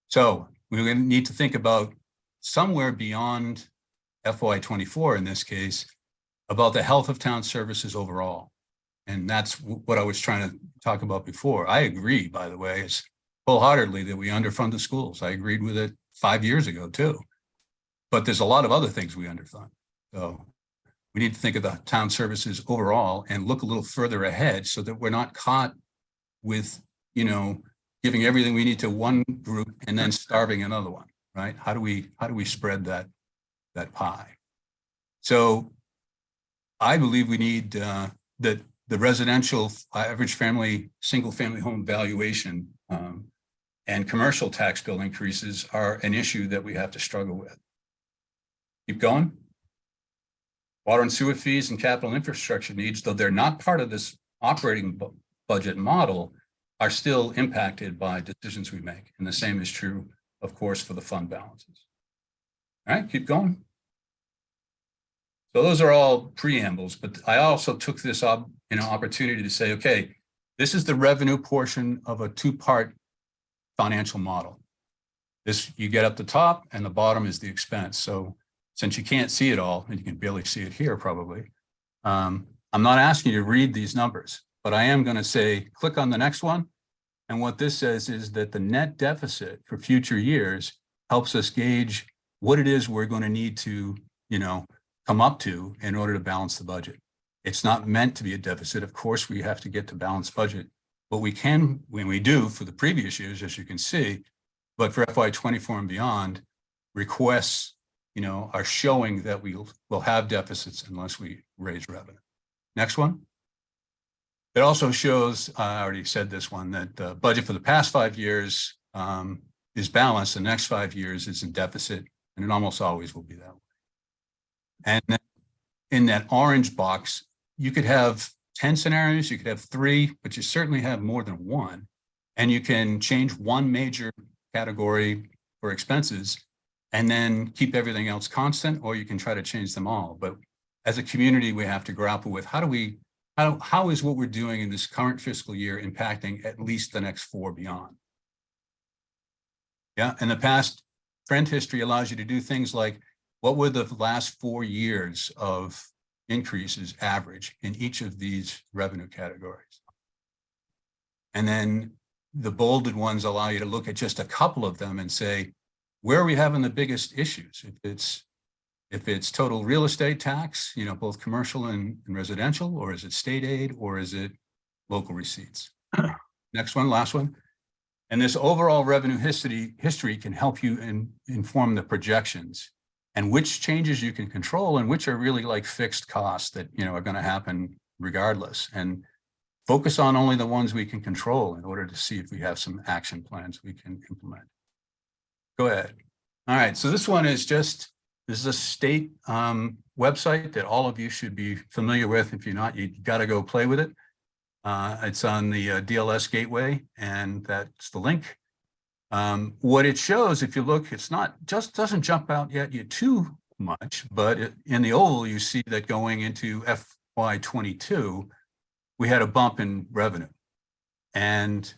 Speaker 10: So we're going to need to think about somewhere beyond FY24 in this case, about the health of town services overall. And that's what I was trying to talk about before. I agree, by the way, it's wholeheartedly that we underfund the schools. I agreed with it 5 years ago too. But there's a lot of other things we underfund. So we need to think of the town services overall and look a little further ahead so that we're not caught with, giving everything we need to one group and then starving another one, right? How do we spread that pie? So I believe we need that the residential average family, single family home valuation and commercial tax bill increases are an issue that we have to struggle with. Keep going. Water and sewer fees and capital infrastructure needs, though they're not part of this operating budget model, are still impacted by decisions we make. And the same is true, of course, for the fund balances. All right, keep going. So those are all preambles, but I also took this opportunity to say, okay, this is the revenue portion of a 2-part financial model. This, you get up the top and the bottom is the expense. So since you can't see it all, and you can barely see it here probably, I'm not asking you to read these numbers, but I am going to say, click on the next one. And what this says is that the net deficit for future years helps us gauge what it is we're going to need to, come up to in order to balance the budget. It's not meant to be a deficit. Of course, we have to get to balanced budget, but we can, when we do for the previous years, as you can see, but for FY24 and beyond, requests, are showing that we will have deficits unless we raise revenue. Next one. It also shows, I already said this one, that the budget for the past 5 years is balanced. The next 5 years is in deficit, and it almost always will be that way. And then in that orange box, you could have 10 scenarios, you could have 3, but you certainly have more than 1. And you can change one major category for expenses and then keep everything else constant, or you can try to change them all. But as a community, we have to grapple with how is what we're doing in this current fiscal year impacting at least the next 4 beyond? Yeah, in the past, trend history allows you to do things like, what were the last 4 years of increases average in each of these revenue categories? And then the bolded ones allow you to look at just a couple of them and say, where are we having the biggest issues? If it's total real estate tax, you know, both commercial and residential, or is it state aid, or is it local receipts? Next one, last one. And this overall revenue history can help you inform the projections and which changes you can control and which are really like fixed costs that, you know, are going to happen regardless. And focus on only the ones we can control in order to see if we have some action plans we can implement. Go ahead. All right, so this one is this is a state website that all of you should be familiar with. If you're not, you got to go play with it. It's on the DLS gateway, and that's the link. What it shows, if you look, it's not just doesn't jump out yet too much, but in the oval, you see that going into FY22, we had a bump in revenue. And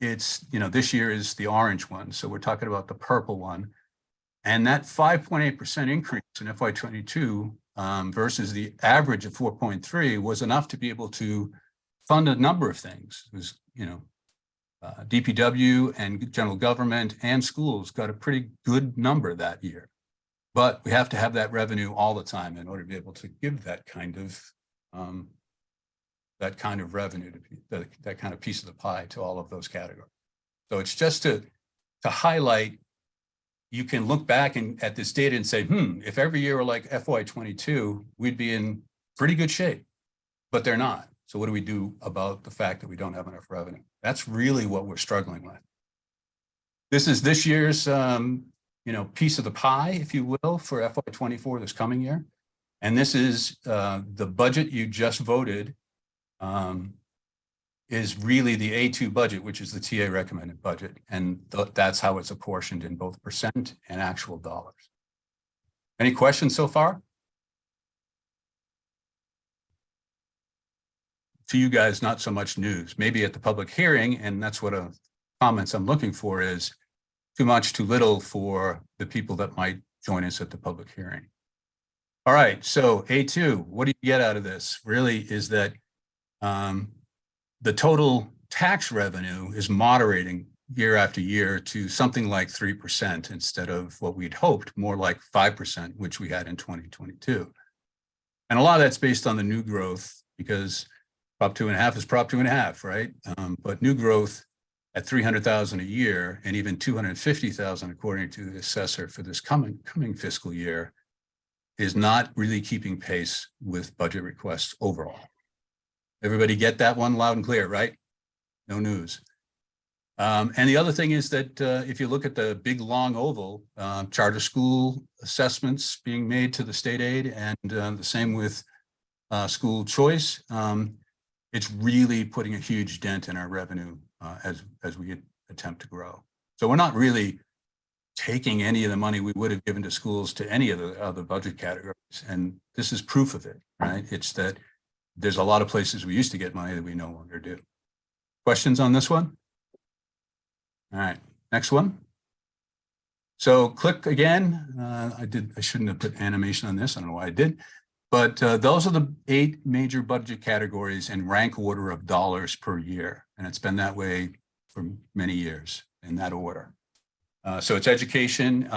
Speaker 10: it's, you know, this year is the orange one. So we're talking about the purple one. And that 5.8% increase in FY22 versus the average of 4.3 was enough to be able to fund a number of things. It was, you know, DPW and general government and schools got a pretty good number that year. But we have to have that revenue all the time in order to be able to give that kind of revenue, to that kind of piece of the pie to all of those categories. So it's just to highlight, you can look back at this data and say, if every year were like FY22, we'd be in pretty good shape, but they're not. So what do we do about the fact that we don't have enough revenue? That's really what we're struggling with. This is this year's piece of the pie, if you will, for FY24 this coming year. And this is the budget you just voted is really the A2 budget, which is the TA recommended budget. And that's how it's apportioned in both percent and actual dollars. Any questions so far? To you guys, not so much news, maybe at the public hearing, and that's what comments I'm looking for is too much, too little for the people that might join us at the public hearing. All right, so A2, what do you get out of this? Really is that the total tax revenue is moderating year after year to something like 3% instead of what we'd hoped, more like 5%, which we had in 2022. And a lot of that's based on the new growth, because Prop 2.5 is Prop 2.5, right? But new growth at 300,000 a year and even 250,000, according to the assessor for this coming fiscal year, is not really keeping pace with budget requests overall. Everybody get that one loud and clear, right? No news. And the other thing is that if you look at the big long oval, charter school assessments being made to the state aid, and the same with school choice, it's really putting a huge dent in our revenue as we attempt to grow. So we're not really taking any of the money we would have given to schools to any of the other budget categories. And this is proof of it, right? It's that there's a lot of places we used to get money that we no longer do. Questions on this one? All right, next one. So click again. I shouldn't have put animation on this. I don't know why I did. But those are the 8 major budget categories in rank order of dollars per year. And it's been that way for many years in that order. So it's education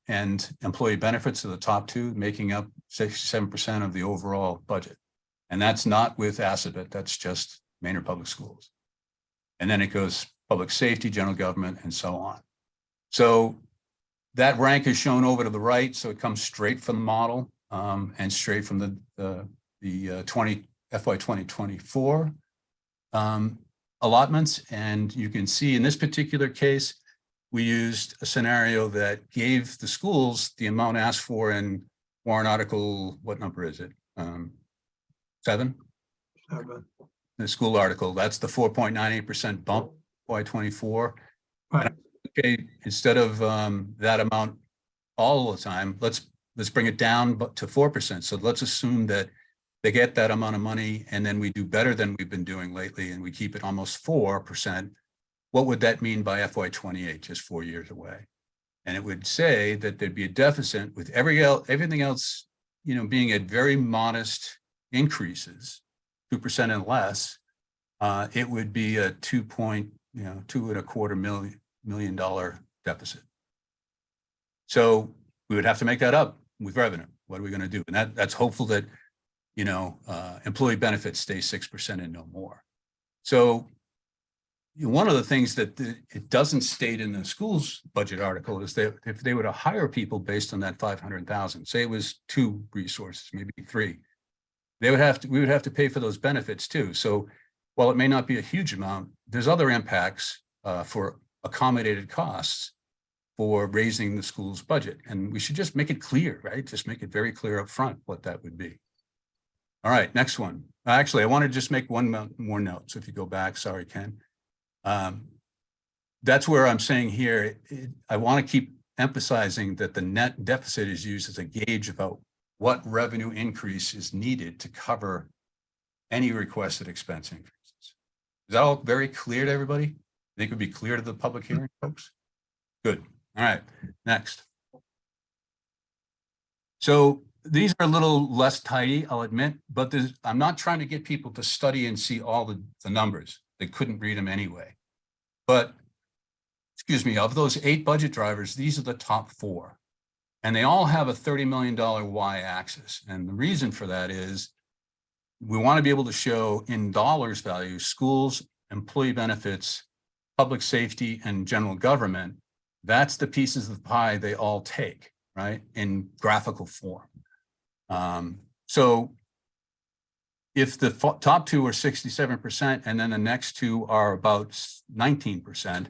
Speaker 10: and employee benefits are the top 2, making up 67% of the overall budget. And that's not with Assabet, that's just Maynard Public Schools. And then it goes public safety, general government, and so on. So that rank is shown over to the right. So it comes straight from the model. And straight from the FY 2024 allotments. And you can see in this particular case, we used a scenario that gave the schools the amount asked for in warrant article, what number is it? 7,
Speaker 7: Seven.
Speaker 10: the school article, that's the 4.98% bump FY24.
Speaker 7: Right.
Speaker 10: Okay, instead of that amount all the time, let's bring it down to 4%. So let's assume that they get that amount of money and then we do better than we've been doing lately and we keep it almost 4%. What would that mean by FY28, just 4 years away? And it would say that there'd be a deficit with everything else, being at very modest increases, 2% and less. It would be a $2.25 million deficit. So we would have to make that up with revenue. What are we going to do? And that's hopeful that, employee benefits stay 6% and no more. So one of the things that it doesn't state in the school's budget article is that if they were to hire people based on that 500,000, say it was 2 resources, maybe 3, we would have to pay for those benefits too. So while it may not be a huge amount, there's other impacts for accommodated costs for raising the school's budget. And we should just make it clear, right? Just make it very clear up front what that would be. All right, next one. Actually, I want to just make one more note. So if you go back, sorry, Ken. That's where I'm saying here, I want to keep emphasizing that the net deficit is used as a gauge about what revenue increase is needed to cover any requested expense increases. Is that all very clear to everybody? I think it would be clear to the public hearing folks? Good. All right, next. So these are a little less tidy, I'll admit, but I'm not trying to get people to study and see all the numbers. They couldn't read them anyway. But, excuse me, of those 8 budget drivers, these are the top 4. And they all have a $30 million y-axis. And the reason for that is we want to be able to show in dollars value, schools, employee benefits, public safety, and general government. That's the pieces of the pie they all take, right, in graphical form. So if the top 2 are 67% and then the next 2 are about 19%,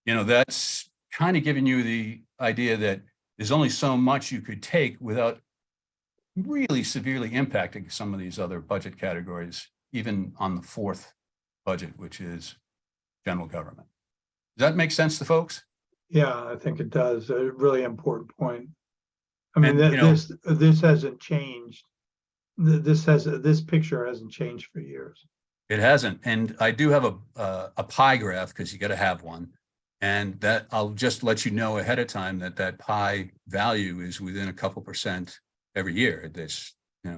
Speaker 10: that's kind of giving you the idea that there's only so much you could take without really severely impacting some of these other budget categories, even on the 4th budget, which is general government. Does that make sense to folks?
Speaker 7: Yeah, I think it does. A really important point. I mean,
Speaker 10: And,
Speaker 7: this hasn't changed. This picture hasn't changed for years.
Speaker 10: It hasn't. And I do have a pie graph because you got to have one. And that I'll just let you know ahead of time that pie value is within a couple % every year.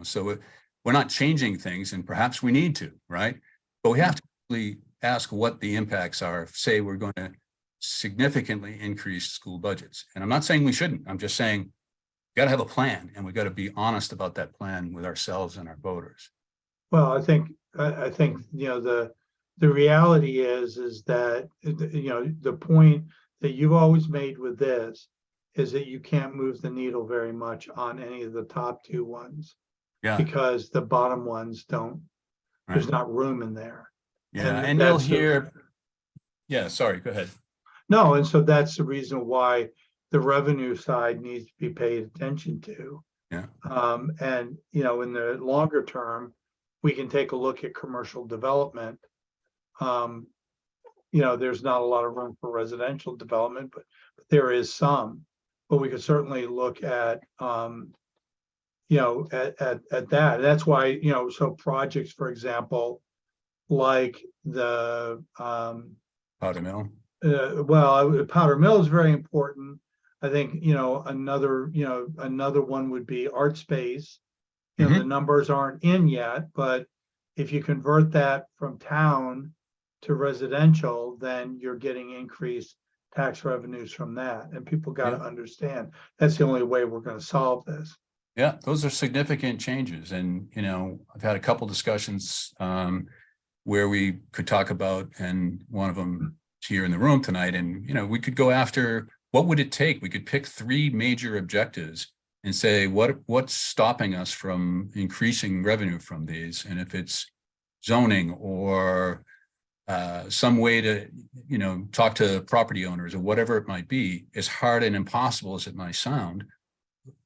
Speaker 10: So we're not changing things, and perhaps we need to, right? But we have to really ask what the impacts are. Say we're going to significantly increase school budgets. And I'm not saying we shouldn't. I'm just saying we got to have a plan, and we got to be honest about that plan with ourselves and our voters.
Speaker 7: Well, I think the reality is that the point that you've always made with this is that you can't move the needle very much on any of the top 2 ones.
Speaker 10: Yeah.
Speaker 7: Because the bottom ones don't. Right. There's not room in there.
Speaker 10: Yeah, and you'll hear. Yeah, sorry. Go ahead.
Speaker 7: No, and so that's the reason why the revenue side needs to be paid attention to.
Speaker 10: Yeah.
Speaker 7: And in the longer term, we can take a look at commercial development. There's not a lot of room for residential development, but there is some. But we could certainly look at at that. That's why so projects, for example, like the
Speaker 10: Powder Mill.
Speaker 7: Powder Mill is very important. I think another one would be art space. The numbers aren't in yet, but if you convert that from town to residential, then you're getting increased tax revenues from that. And people got to understand that's the only way we're going to solve this.
Speaker 10: Yeah, those are significant changes. And, I've had a couple discussions where we could talk about, and one of them is here in the room tonight. And, we could go after what would it take? We could pick 3 major objectives and say, what's stopping us from increasing revenue from these? And if it's zoning or some way to, talk to property owners or whatever it might be, as hard and impossible as it might sound,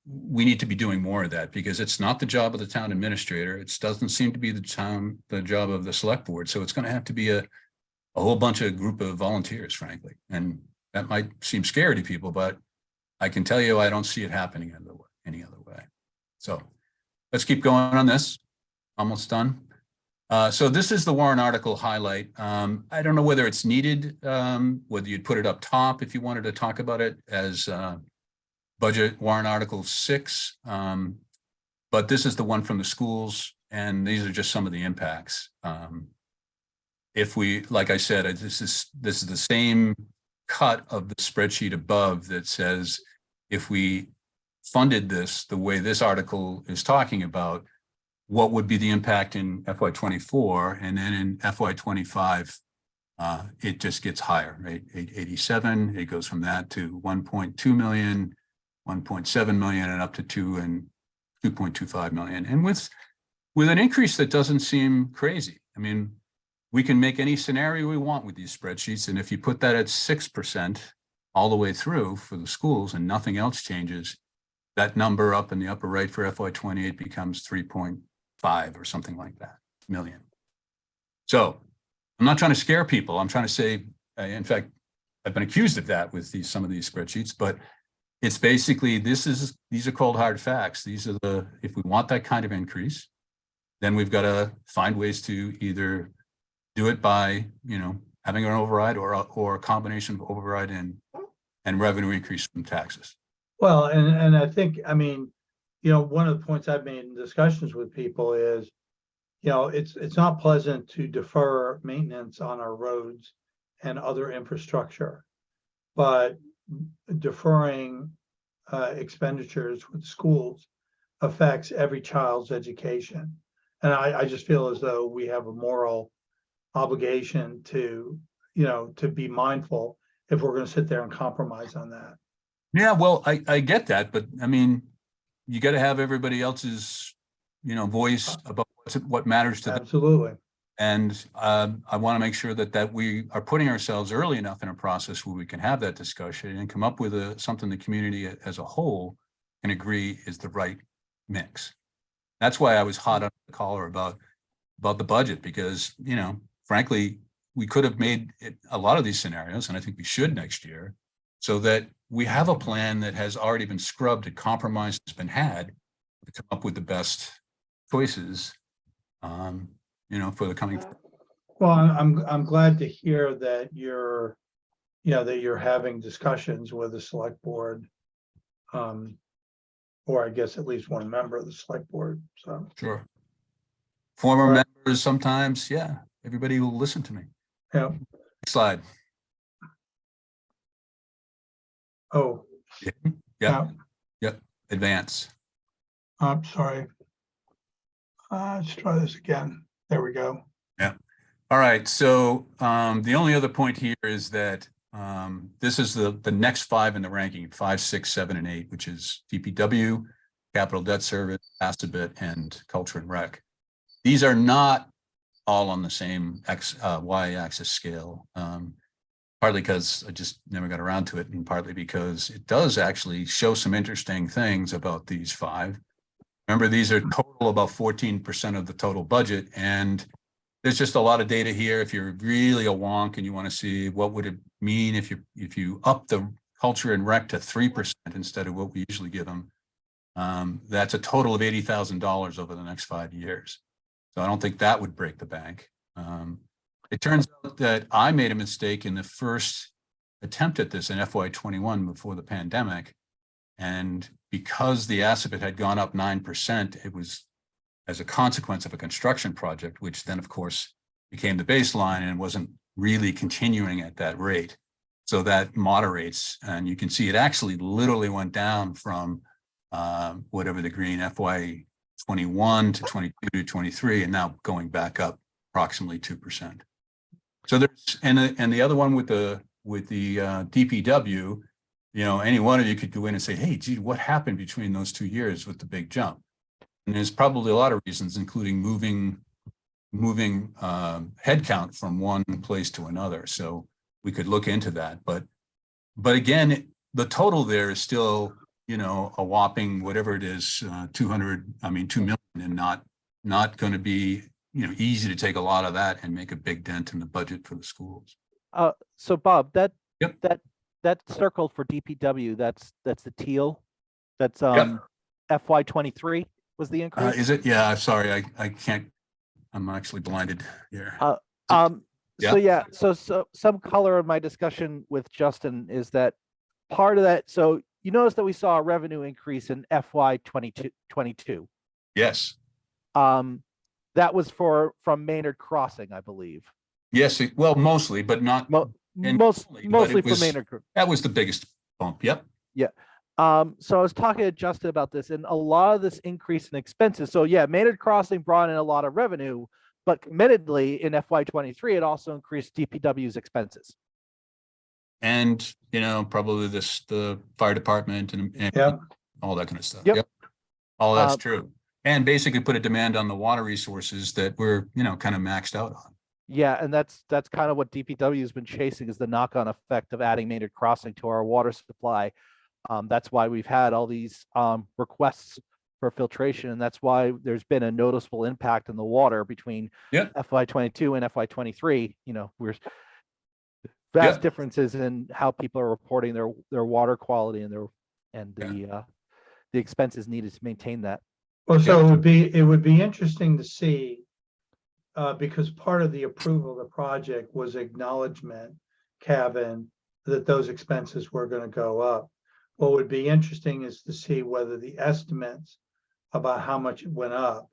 Speaker 10: we need to be doing more of that, because it's not the job of the town administrator. It doesn't seem to be the job of the select board. So it's going to have to be a whole bunch of group of volunteers, frankly. And that might seem scary to people, but I can tell you, I don't see it happening any other way. So let's keep going on this. Almost done. So this is the warrant article highlight. I don't know whether it's needed, whether you'd put it up top if you wanted to talk about it as budget warrant article 6. But this is the one from the schools, and these are just some of the impacts. If we, like I said, this is the same cut of the spreadsheet above that says if we funded this the way this article is talking about, what would be the impact in FY24, and then in FY25, it just gets higher, right? 887, it goes from that to 1.2 million, 1.7 million, and up to 2 and 2.25 million. And with an increase that doesn't seem crazy. I mean, we can make any scenario we want with these spreadsheets, and if you put that at 6% all the way through for the schools and nothing else changes, that number up in the upper right for FY28 becomes 3.5 or something like that million. So I'm not trying to scare people. I'm trying to say, in fact, I've been accused of that with some of these spreadsheets, but it's basically, these are called hard facts. These are if we want that kind of increase, then we've got to find ways to either do it by, having an override or a combination of override and revenue increase from taxes.
Speaker 7: Well, and I think, one of the points I've made in discussions with people is, it's not pleasant to defer maintenance on our roads and other infrastructure, but deferring expenditures with schools affects every child's education. And I just feel as though we have a moral obligation to be mindful if we're going to sit there and compromise on that.
Speaker 10: Yeah, well, I get that, but I mean, you got to have everybody else's, voice about what matters to them.
Speaker 7: Absolutely.
Speaker 10: And I want to make sure that we are putting ourselves early enough in a process where we can have that discussion and come up with something the community as a whole can agree is the right mix. That's why I was hot on the collar about the budget, because, frankly, we could have made a lot of these scenarios, and I think we should next year, so that we have a plan that has already been scrubbed, a compromise has been had to come up with the best choices, for the coming.
Speaker 7: Well, I'm glad to hear that you're having discussions with the select board, or I guess at least one member of the select board. So
Speaker 10: sure. Former members sometimes, yeah, everybody will listen to me.
Speaker 7: Yeah.
Speaker 10: Next slide.
Speaker 7: Oh.
Speaker 10: Yeah. Yep. Advance.
Speaker 7: I'm sorry. Let's try this again. There we go.
Speaker 10: Yeah. All right. So the only other point here is that this is the next 5 in the ranking, 5, 6, 7, and 8, which is DPW, Capital Debt Service, Astabit, and Culture and Rec. These are not all on the same y-axis scale, partly because I just never got around to it, and partly because it does actually show some interesting things about these 5. Remember, these are total about 14% of the total budget, and there's just a lot of data here. If you're really a wonk and you want to see what would it mean if you up the Culture and Rec to 3% instead of what we usually give them, that's a total of $80,000 over the next 5 years. So I don't think that would break the bank. It turns out that I made a mistake in the first attempt at this in FY21 before the pandemic. And because the Astabit had gone up 9%, it was as a consequence of a construction project, which then of course became the baseline and wasn't really continuing at that rate. So that moderates, and you can see it actually literally went down from whatever the green FY21 to 22 to 23, and now going back up approximately 2%. So there's, and the other one with the DPW, any one of you could go in and say, hey, gee, what happened between those 2 years with the big jump? And there's probably a lot of reasons, including moving headcount from one place to another. So we could look into that, but again, the total there is still you know, a whopping, whatever it is, 2 million, and not going to be, you know, easy to take a lot of that and make a big dent in the budget for the schools.
Speaker 3: So Bob, that
Speaker 10: Yep.
Speaker 3: that circle for DPW, that's the teal. That's
Speaker 10: Yep.
Speaker 3: FY23 was the increase.
Speaker 10: Is it? Yeah, sorry, I can't, I'm actually blinded here.
Speaker 3: So yeah, so some color of my discussion with Justin is that part of that. So you notice that we saw a revenue increase in FY22.
Speaker 10: Yes.
Speaker 3: That was from Maynard Crossing, I believe.
Speaker 10: Yes, well, mostly, but not
Speaker 3: Mostly from Maynard.
Speaker 10: That was the biggest bump. Yep.
Speaker 3: Yeah. So I was talking to Justin about this, and a lot of this increase in expenses. So yeah, Maynard Crossing brought in a lot of revenue, but committedly in FY23, it also increased DPW's expenses.
Speaker 10: And, you know, probably the fire department and
Speaker 7: Yeah.
Speaker 10: all that kind of stuff.
Speaker 3: Yep.
Speaker 10: All that's true. And basically put a demand on the water resources that we're, you know, kind of maxed out on.
Speaker 3: Yeah, and that's kind of what DPW has been chasing, is the knock-on effect of adding Maynard Crossing to our water supply. That's why we've had all these requests for filtration, and that's why there's been a noticeable impact in the water between FY22 and FY23. You know, we're vast differences in how people are reporting their water quality and the expenses needed to maintain that.
Speaker 7: Well, so it would be interesting to see, because part of the approval of the project was acknowledgement, Kevin, that those expenses were going to go up. What would be interesting is to see whether the estimates about how much it went up,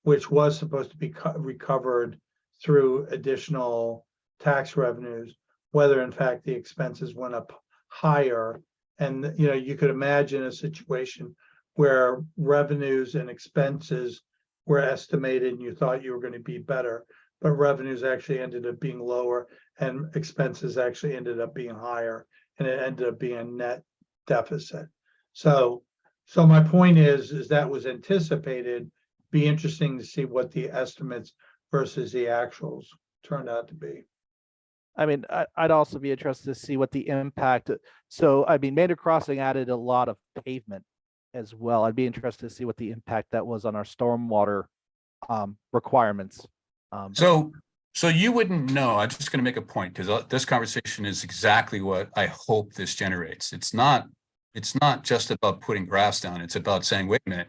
Speaker 7: which was supposed to be recovered through additional tax revenues, whether in fact the expenses went up higher. And, you know, you could imagine a situation where revenues and expenses were estimated and you thought you were going to be better, but revenues actually ended up being lower and expenses actually ended up being higher, and it ended up being a net deficit. So my point is that was anticipated. Be interesting to see what the estimates versus the actuals turned out to be.
Speaker 3: I mean, I'd also be interested to see what the impact. So, I mean, Maynard Crossing added a lot of pavement as well. I'd be interested to see what the impact that was on our stormwater requirements.
Speaker 10: So you wouldn't know. I'm just going to make a point, because this conversation is exactly what I hope this generates. It's not just about putting graphs down. It's about saying, wait a minute,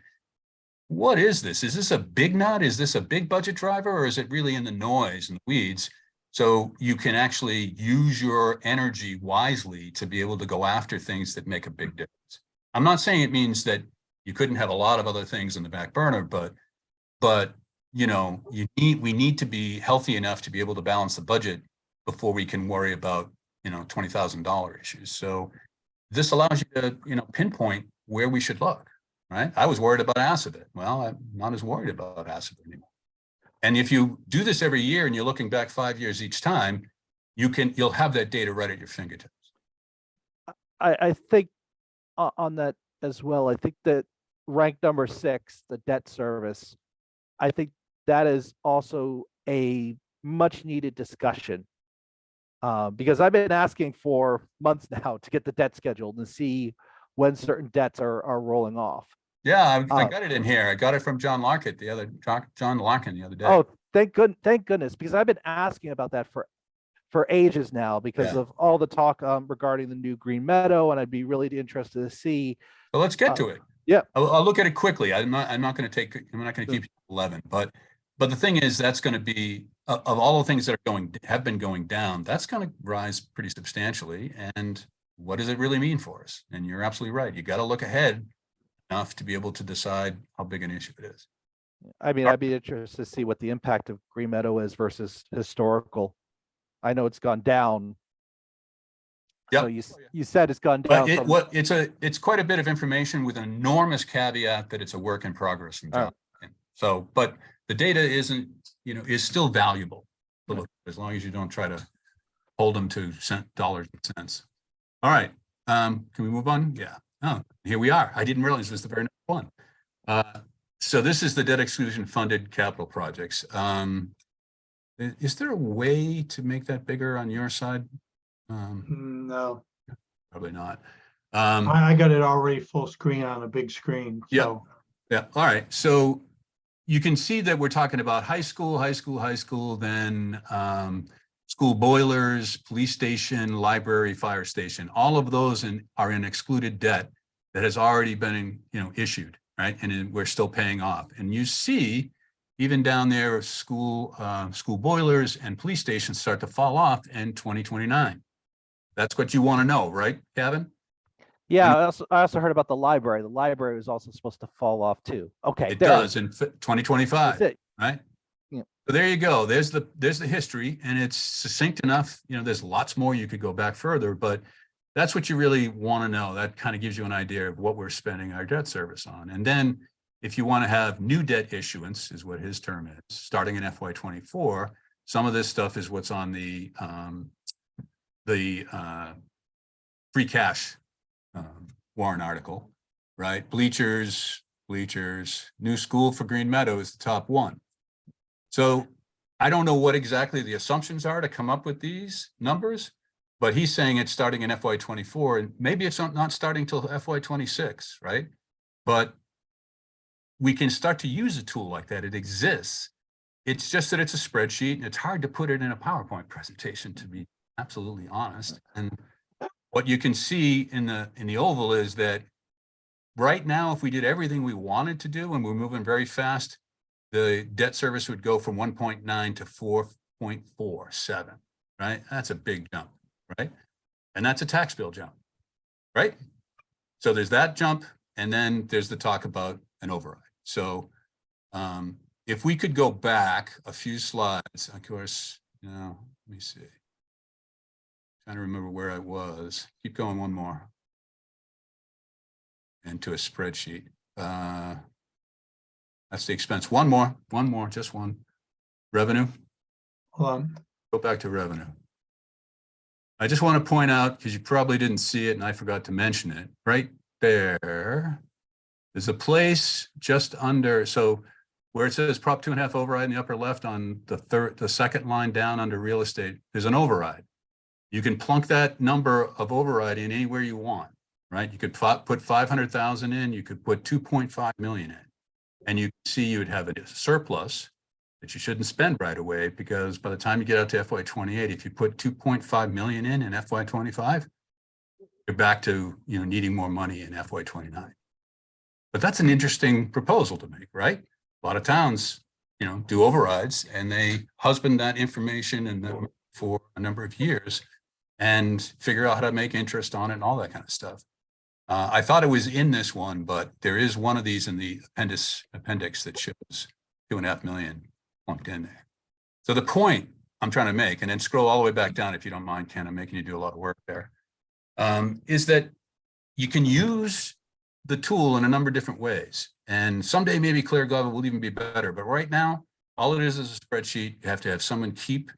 Speaker 10: what is this? Is this a big nut? Is this a big budget driver, or is it really in the noise and the weeds? So you can actually use your energy wisely to be able to go after things that make a big difference. I'm not saying it means that you couldn't have a lot of other things in the back burner, but you know, we need to be healthy enough to be able to balance the budget before we can worry about, you know, $20,000 issues. So this allows you to, you know, pinpoint where we should look, right? I was worried about Assabet. Well, I'm not as worried about Assabet anymore. And if you do this every year and you're looking back 5 years each time, you'll have that data right at your fingertips.
Speaker 3: I think on that as well, I think that rank number 6, the debt service, I think that is also a much needed discussion, because I've been asking for months now to get the debt scheduled and see when certain debts are rolling off.
Speaker 10: Yeah, I got it in here. I got it from John Larkin the other day.
Speaker 3: Oh, thank goodness, because I've been asking about that for ages now, because of all the talk regarding the new Green Meadow, and I'd be really interested to see.
Speaker 10: So let's get to it.
Speaker 3: Yeah,
Speaker 10: I'll look at it quickly. I'm not going to keep you 11, but the thing is, that's going to be of all the things that have been going down, that's going to rise pretty substantially. And what does it really mean for us? And you're absolutely right. You got to look ahead enough to be able to decide how big an issue it is.
Speaker 3: I mean, I'd be interested to see what the impact of Green Meadow is versus historical. I know it's gone down.
Speaker 10: Yeah.
Speaker 3: So you said it's gone down.
Speaker 10: But it's quite a bit of information with an enormous caveat that it's a work in progress from John. So, but the data is still valuable to look at, as long as you don't try to hold them to dollars and cents. All right. Can we move on? Yeah. Oh, here we are. I didn't realize this was the very next one. So this is the debt exclusion funded capital projects. Is there a way to make that bigger on your side?
Speaker 7: No.
Speaker 10: Probably not.
Speaker 7: I got it already full screen on a big screen,
Speaker 10: Yeah.
Speaker 7: so.
Speaker 10: Yeah, all right. So you can see that we're talking about high school, then school boilers, police station, library, fire station. All of those are in excluded debt that has already been, issued, right? And we're still paying off. And you see, even down there, school boilers and police stations start to fall off in 2029. That's what you want to know, right, Kevin?
Speaker 3: Yeah, I also heard about the library. The library was also supposed to fall off too. Okay,
Speaker 10: It
Speaker 3: there
Speaker 10: does
Speaker 3: is.
Speaker 10: in 2025,
Speaker 3: That's it.
Speaker 10: right?
Speaker 3: Yeah.
Speaker 10: So there you go. There's the history, and it's succinct enough. There's lots more you could go back further, but that's what you really want to know. That kind of gives you an idea of what we're spending our debt service on. And then if you want to have new debt issuance, is what his term is, starting in FY24, some of this stuff is what's on the free cash warrant article, right? Bleachers, new school for Green Meadow is the top one. So I don't know what exactly the assumptions are to come up with these numbers, but he's saying it's starting in FY24, and maybe it's not starting till FY26, right? But we can start to use a tool like that. It exists. It's just that it's a spreadsheet, and it's hard to put it in a PowerPoint presentation, to be absolutely honest. And what you can see in the oval is that right now, if we did everything we wanted to do and we're moving very fast, the debt service would go from 1.9 to 4.47, right? That's a big jump, right? And that's a tax bill jump, right? So there's that jump, and then there's the talk about an override. So if we could go back a few slides, of course, let me see. Trying to remember where I was. Keep going one more. Into a spreadsheet. That's the expense. One more, just one. Revenue.
Speaker 7: Hold on.
Speaker 10: Go back to revenue. I just want to point out, because you probably didn't see it and I forgot to mention it, right there. There's a place just under, so where it says Prop 2.5 override in the upper left on the second line down under real estate, there's an override. You can plunk that number of override in anywhere you want, right? You could put 500,000 in, you could put 2.5 million in, and you see you would have a surplus that you shouldn't spend right away, because by the time you get out to FY28, if you put 2.5 million in FY25, you're back to needing more money in FY29. But that's an interesting proposal to make, right? A lot of towns, do overrides, and they husband that information and for a number of years and figure out how to make interest on it and all that kind of stuff. I thought it was in this one, but there is one of these in the appendix that shows 2.5 million plunked in there. So the point I'm trying to make, and then scroll all the way back down if you don't mind, Ken, I'm making you do a lot of work there, is that you can use the tool in a number of different ways. And someday maybe ClearGov will even be better. But right now, all it is a spreadsheet. You have to have someone keep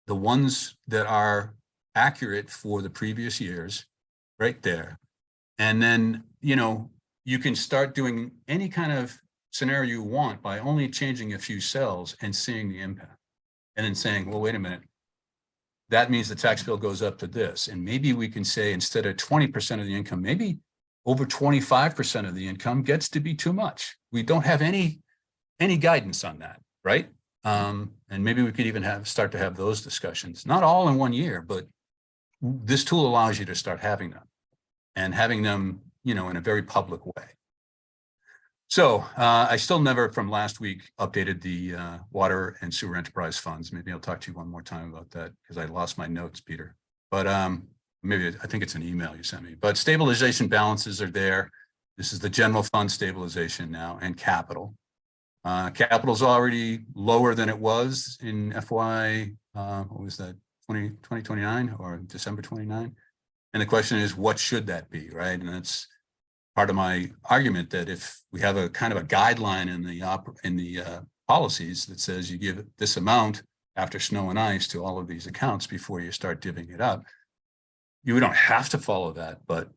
Speaker 10: the ones that are accurate for the previous years right there. And then, you can start doing any kind of scenario you want by only changing a few cells and seeing the impact. And then saying, well, wait a minute, that means the tax bill goes up to this. And maybe we can say, instead of 20% of the income, maybe over 25% of the income gets to be too much. We don't have any guidance on that, right? And maybe we could even start to have those discussions, not all in one year, but this tool allows you to start having them, and having them, in a very public way. So I still never, from last week, updated the water and sewer enterprise funds. Maybe I'll talk to you one more time about that, because I lost my notes, Peter. But maybe I think it's an email you sent me. But stabilization balances are there. This is the general fund stabilization now, and capital. Capital's already lower than it was in FY, what was that, 2029 or December 29? And the question is, what should that be, right? And that's part of my argument, that if we have a kind of a guideline in the policies that says you give this amount after snow and ice to all of these accounts before you start divvying it up, you don't have to follow that, but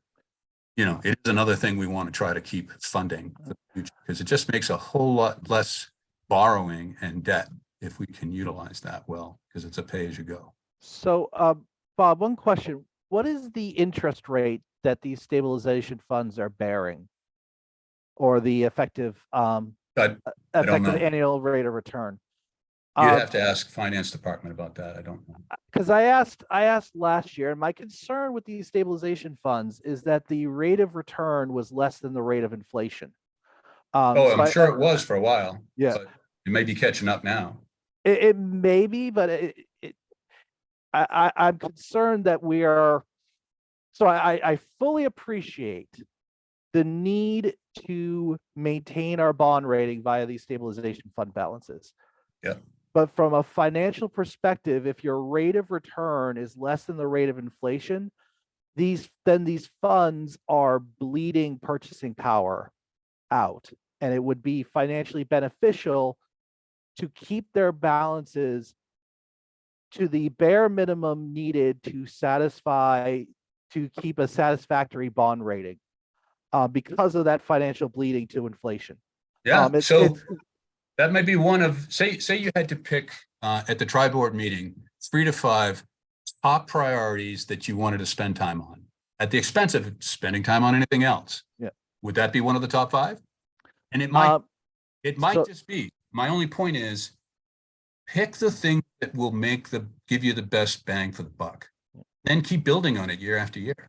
Speaker 10: it is another thing we want to try to keep funding for the future, because it just makes a whole lot less borrowing and debt if we can utilize that well, because it's a pay as you go.
Speaker 3: So, Bob, one question. What is the interest rate that these stabilization funds are bearing, or the effective
Speaker 10: I don't
Speaker 3: effective
Speaker 10: know.
Speaker 3: annual rate of return.
Speaker 10: You'd have to ask finance department about that. I don't know.
Speaker 3: Because I asked last year, and my concern with these stabilization funds is that the rate of return was less than the rate of inflation.
Speaker 10: Oh,
Speaker 3: So
Speaker 10: I'm sure it was for a while.
Speaker 3: Yeah.
Speaker 10: But it may be catching up now.
Speaker 3: It may be, but I'm concerned that we are. So I fully appreciate the need to maintain our bond rating via these stabilization fund balances.
Speaker 10: Yeah.
Speaker 3: But from a financial perspective, if your rate of return is less than the rate of inflation, these funds are bleeding purchasing power out, and it would be financially beneficial to keep their balances to the bare minimum needed to keep a satisfactory bond rating, because of that financial bleeding to inflation.
Speaker 10: Yeah.
Speaker 3: It's
Speaker 10: That might be one of, say you had to pick at the tri-board meeting, 3 to 5 top priorities that you wanted to spend time on at the expense of spending time on anything else.
Speaker 3: Yeah.
Speaker 10: Would that be one of the top 5? And it might
Speaker 3: so-
Speaker 10: just be. My only point is, pick the thing that will give you the best bang for the buck, then keep building on it year after year.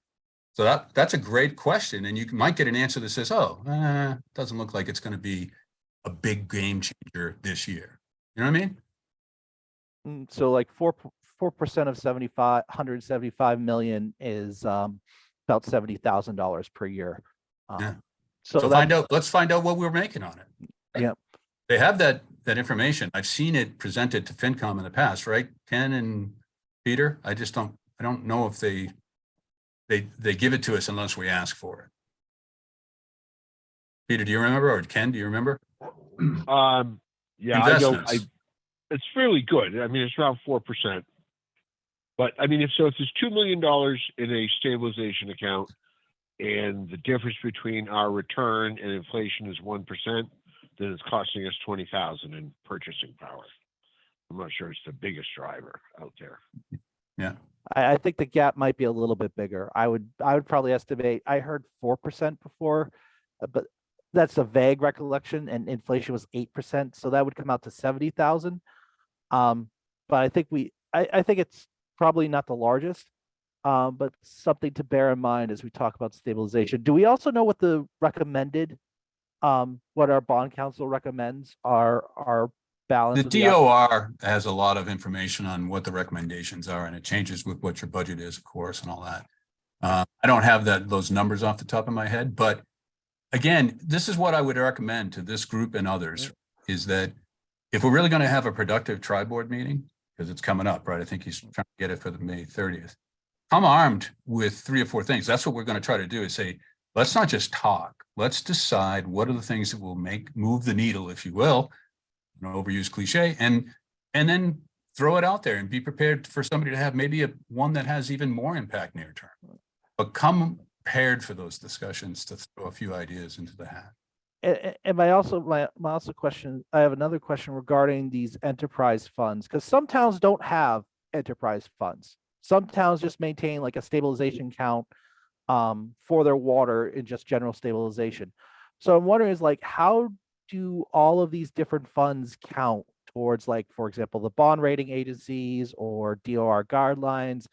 Speaker 10: So that's a great question. And you might get an answer that says, doesn't look like it's going to be a big game changer this year. You know what I mean?
Speaker 3: So like 4% of 175 million is about $70,000 per year.
Speaker 10: Yeah.
Speaker 3: So
Speaker 10: let's find out what we're making on it.
Speaker 3: Yeah.
Speaker 10: They have that information. I've seen it presented to FinCom in the past, right? Ken and Peter. I don't know if they give it to us unless we ask for it. Peter, do you remember? Or Ken, do you remember?
Speaker 5: Yeah, I don't.
Speaker 10: Investments.
Speaker 5: It's fairly good. I mean, it's around 4%. But I mean, if it's $2 million in a stabilization account, and the difference between our return and inflation is 1%, then it's costing us $20,000 in purchasing power. I'm not sure it's the biggest driver out there.
Speaker 10: Yeah.
Speaker 3: I think the gap might be a little bit bigger. I would probably estimate, I heard 4% before, but that's a vague recollection, and inflation was 8%. So that would come out to 70,000. But I think I think it's probably not the largest, but something to bear in mind as we talk about stabilization. Do we also know what the recommended, what our bond council recommends our balance?
Speaker 10: The DOR has a lot of information on what the recommendations are, and it changes with what your budget is, of course, and all that. I don't have those numbers off the top of my head, but again, this is what I would recommend to this group and others, is that if we're really going to have a productive tri-board meeting, because it's coming up, right? I think he's trying to get it for the May 30th. Come armed with 3 or 4 things. That's what we're going to try to do, is say, let's not just talk. Let's decide what are the things that will move the needle, if you will, an overused cliche, and then throw it out there and be prepared for somebody to have maybe one that has even more impact near term. But come prepared for those discussions to throw a few ideas into the hat.
Speaker 3: And my question, I have another question regarding these enterprise funds, because some towns don't have enterprise funds. Some towns just maintain like a stabilization account for their water in just general stabilization. So I'm wondering, is like, how do all of these different funds count towards, like, for example, the bond rating agencies or DOR guidelines?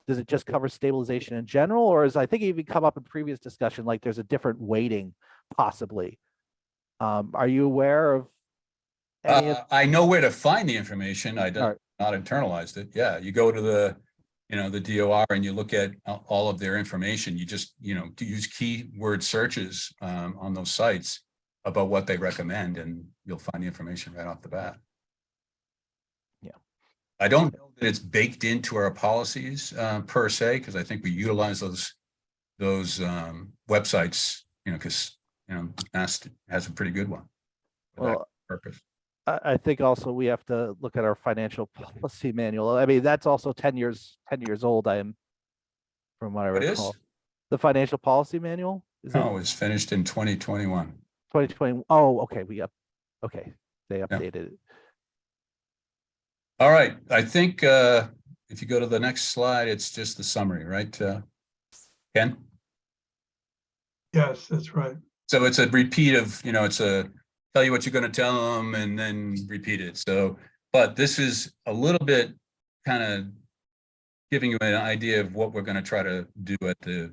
Speaker 3: Does it just cover stabilization in general, or is, I think it even come up in previous discussion, like there's a different weighting possibly? Are you aware of any of?
Speaker 10: I know where to find the information. I don't,
Speaker 3: Right.
Speaker 10: not internalized it. Yeah, you go to the DOR and you look at all of their information. You just, use keyword searches on those sites about what they recommend, and you'll find the information right off the bat.
Speaker 3: Yeah.
Speaker 10: I don't know that it's baked into our policies per se, because I think we utilize those websites, because Mass has a pretty good one for that
Speaker 3: Well,
Speaker 10: purpose.
Speaker 3: I think also we have to look at our financial policy manual. I mean, that's also 10 years old. I am, from what I
Speaker 10: What is?
Speaker 3: recall. The financial policy manual? Is
Speaker 10: No, it was finished in 2021.
Speaker 3: 2020? Oh, okay. Okay. They updated it.
Speaker 10: All right. I think if you go to the next slide, it's just the summary, right, Ken?
Speaker 7: Yes, that's right.
Speaker 10: So it's a repeat of, you know, it's a tell you what you're going to tell them and then repeat it. So, but this is a little bit kind of giving you an idea of what we're going to try to do at the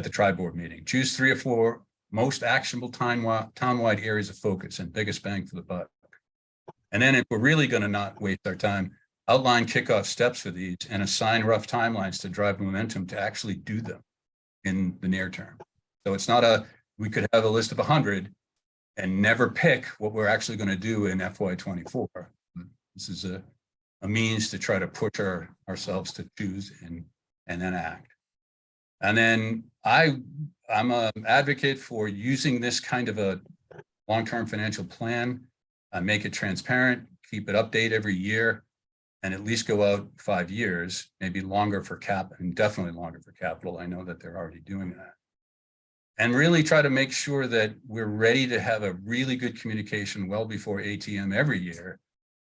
Speaker 10: tri-board meeting. Choose 3 or 4 most actionable town-wide areas of focus and biggest bang for the buck. And then if we're really going to not waste our time, outline kickoff steps for these and assign rough timelines to drive momentum to actually do them in the near term. So it's not we could have a list of 100 and never pick what we're actually going to do in FY24. This is a means to try to push ourselves to choose and then act. And then I'm an advocate for using this kind of a long-term financial plan, make it transparent, keep it updated every year, and at least go out 5 years, maybe longer for and definitely longer for capital. I know that they're already doing that. And really try to make sure that we're ready to have a really good communication well before ATM every year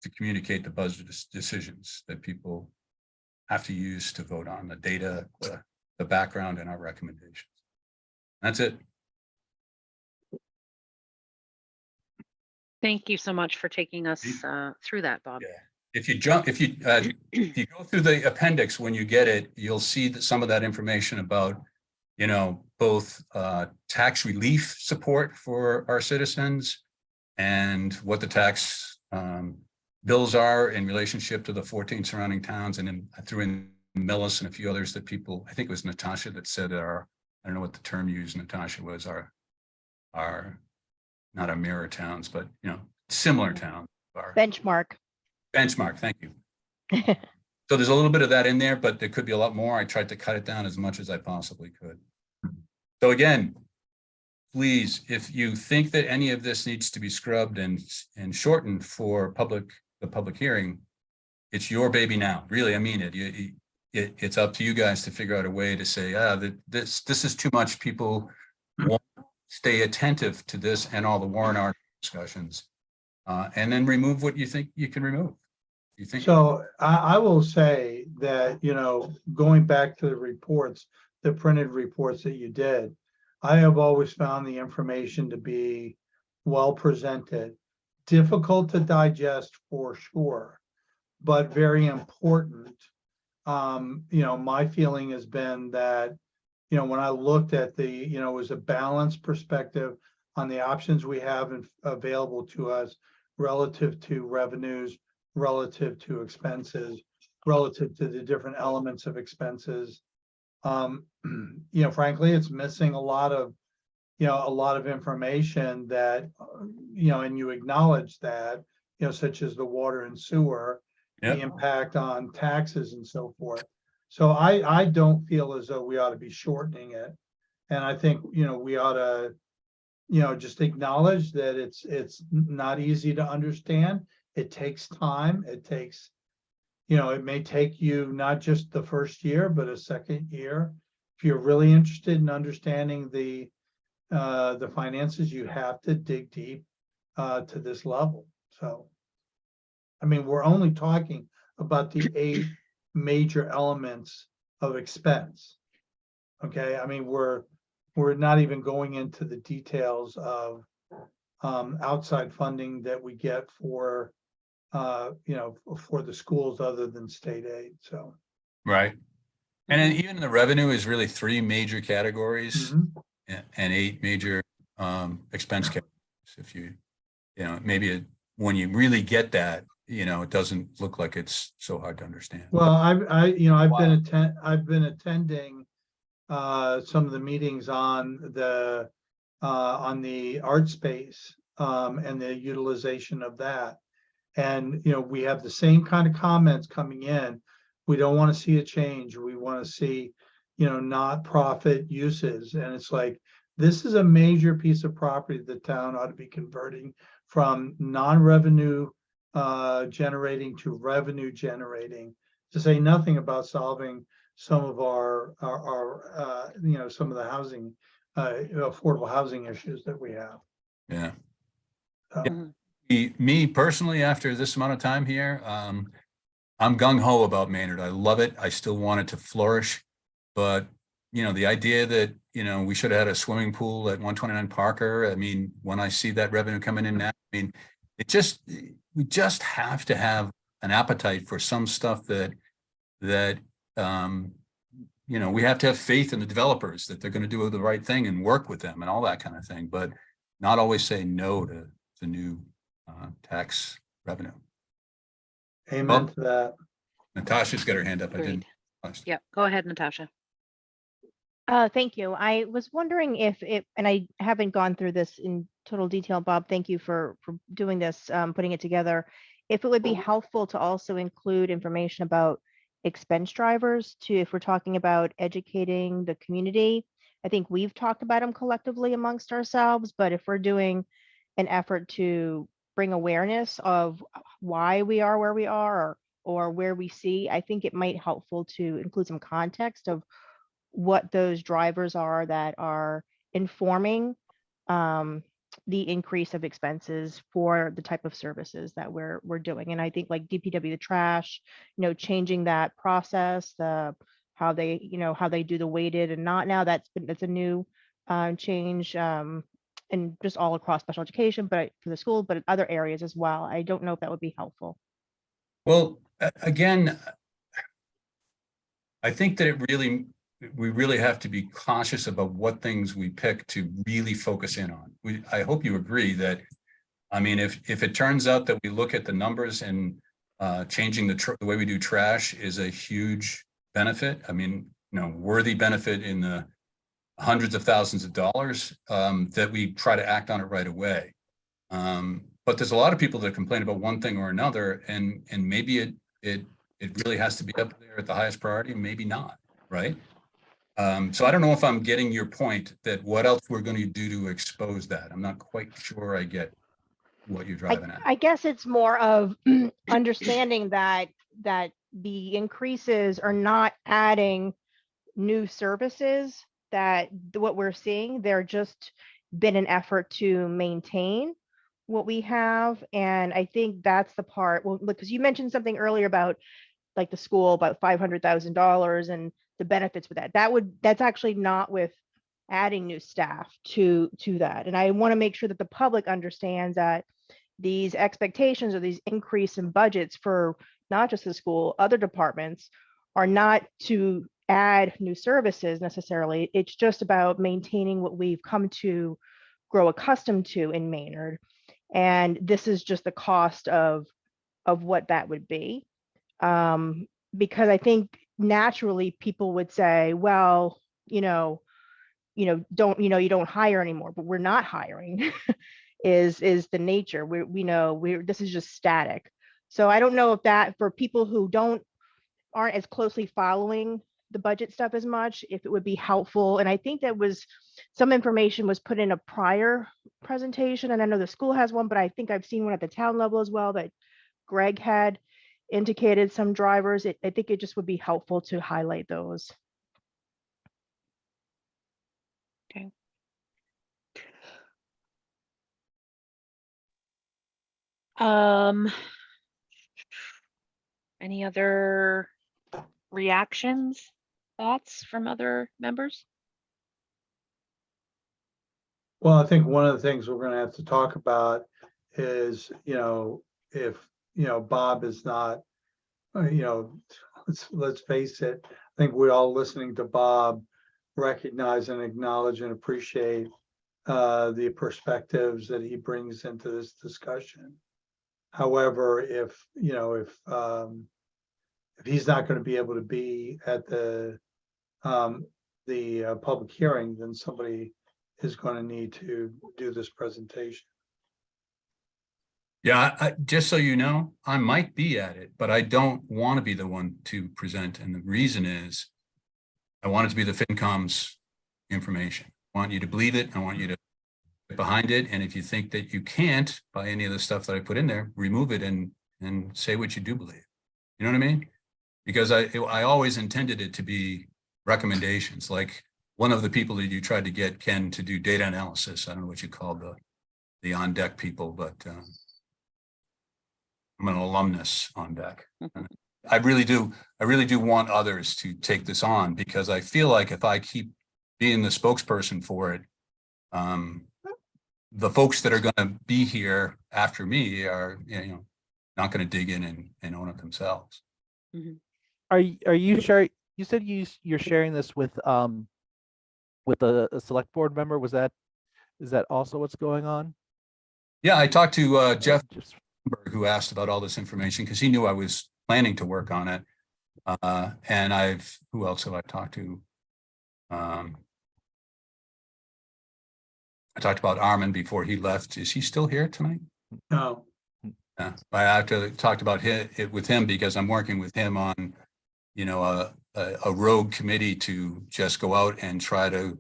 Speaker 10: to communicate the budget decisions that people have to use to vote on the data, the background, and our recommendations. That's it.
Speaker 1: Thank you so much for taking us through that, Bob.
Speaker 10: Yeah. If you go through the appendix when you get it, you'll see that some of that information about, you know, both tax relief support for our citizens and what the tax bills are in relationship to the 14 surrounding towns, and then I threw in Millis and a few others that people, I think it was Natasha that said I don't know what the term used, Natasha, was our not our mirror towns, but, you know, similar towns.
Speaker 9: Benchmark.
Speaker 10: Thank you. So there's a little bit of that in there, but there could be a lot more. I tried to cut it down as much as I possibly could. So again, please, if you think that any of this needs to be scrubbed and shortened for the public hearing, it's your baby now. Really, I mean it. It's up to you guys to figure out a way to say, this is too much. People won't stay attentive to this and all the warrant article discussions, and then remove what you think you can remove.
Speaker 7: So I will say that, you know, going back to the reports, the printed reports that you did, I have always found the information to be well presented, difficult to digest for sure, but very important. You know, my feeling has been that, you know, when I looked at you know, it was a balanced perspective on the options we have available to us relative to revenues, relative to expenses, relative to the different elements of expenses. You know, frankly, it's missing a lot of information that, you know, and you acknowledge that, you know, such as the water and sewer, the impact on taxes and so forth. So I don't feel as though we ought to be shortening it. And I think, you know, we ought to, you know, just acknowledge that it's not easy to understand. It takes time. It takes, you know, it may take you not just the first year, but a second year. If you're really interested in understanding the finances, you have to dig deep to this level. So, I mean, we're only talking about the 8 major elements of expense. Okay, I mean, we're not even going into the details of outside funding that we get for you know, for the schools other than state aid. So
Speaker 10: right. And then even the revenue is really 3 major categories and 8 major expense categories. If you know, maybe when you really get that, you know, it doesn't look like it's so hard to understand.
Speaker 7: Well, you know, I've been attending some of the meetings on the art space and the utilization of that. And, you know, we have the same kind of comments coming in. We don't want to see a change. We want to see, you know, not profit uses. And it's like, this is a major piece of property the town ought to be converting from non-revenue generating to revenue generating, to say nothing about solving some of our you know, some of the housing, affordable housing issues that we have.
Speaker 10: Yeah. Me personally, after this amount of time here, I'm gung-ho about Maynard. I love it. I still want it to flourish, but the idea that, we should have had a swimming pool at 129 Parker. I mean, when I see that revenue coming in now, I mean, we just have to have an appetite for some stuff that, we have to have faith in the developers that they're going to do the right thing and work with them and all that kind of thing, but not always say no to the new tax revenue.
Speaker 7: Amen to that.
Speaker 10: Natasha's got her hand up. I
Speaker 1: Agreed.
Speaker 10: didn't.
Speaker 1: Yep, go ahead, Natasha.
Speaker 9: Thank you. I was wondering if and I haven't gone through this in total detail, Bob, thank you for doing this, putting it together. If it would be helpful to also include information about expense drivers if we're talking about educating the community. I think we've talked about them collectively amongst ourselves, but if we're doing an effort to bring awareness of why we are where we are or where we see, I think it might helpful to include some context of what those drivers are that are informing the increase of expenses for the type of services that we're doing. And I think like DPW, the trash, changing that process, how they do the weighted and not now, that's a new change, and just all across special education, but for the school, but other areas as well. I don't know if that would be helpful.
Speaker 10: Well, again, I think that we really have to be cautious about what things we pick to really focus in on. I hope you agree that, I mean, if it turns out that we look at the numbers and changing the way we do trash is a huge benefit, I mean, worthy benefit in the hundreds of thousands of dollars, that we try to act on it right away. But there's a lot of people that complain about one thing or another, and maybe it really has to be up there at the highest priority, maybe not, right? So I don't know if I'm getting your point that what else we're going to do to expose that. I'm not quite sure I get what you're driving at.
Speaker 9: I guess it's more of understanding that the increases are not adding new services, that what we're seeing, they're just been an effort to maintain what we have. And I think that's the part, well, because you mentioned something earlier about like the school, about $500,000 and the benefits with that. That's actually not with adding new staff to that. And I want to make sure that the public understands that these expectations or these increase in budgets for not just the school, other departments are not to add new services necessarily. It's just about maintaining what we've come to grow accustomed to in Maynard. And this is just the cost of what that would be. Because I think naturally people would say, well, you don't hire anymore, but we're not hiring is the nature. This is just static. So I don't know if that for people who aren't as closely following the budget stuff as much, if it would be helpful. And I think that some information was put in a prior presentation, and I know the school has one, but I think I've seen one at the town level as well that Greg had indicated some drivers. I think it just would be helpful to highlight those.
Speaker 1: Okay. Any other reactions, thoughts from other members?
Speaker 7: Well, I think one of the things we're gonna have to talk about is, if, Bob is not, let's face it, I think we all listening to Bob recognize and acknowledge and appreciate the perspectives that he brings into this discussion. However, if he's not going to be able to be at the public hearing, then somebody is going to need to do this presentation.
Speaker 10: Yeah, just so you know, I might be at it, but I don't want to be the one to present. And the reason is I want it to be the FinCom's information. I want you to believe it. I want you to get behind it. And if you think that you can't by any of the stuff that I put in there, remove it and say what you do believe. You know what I mean? Because I always intended it to be recommendations. Like one of the people that you tried to get, Ken, to do data analysis. I don't know what you called the on deck people, but I'm an alumnus on deck. I really do want others to take this on, because I feel like if I keep being the spokesperson for it, the folks that are going to be here after me are, not going to dig in and own it themselves.
Speaker 3: Are you sharing? You said you're sharing this with a select board member. Is that also what's going on?
Speaker 10: Yeah, I talked to Jeff, who asked about all this information because he knew I was planning to work on it. And who else have I talked to? I talked about Armin before he left. Is he still here tonight?
Speaker 7: No.
Speaker 10: Yeah, I have to talk about it with him because I'm working with him on, a rogue committee to just go out and try to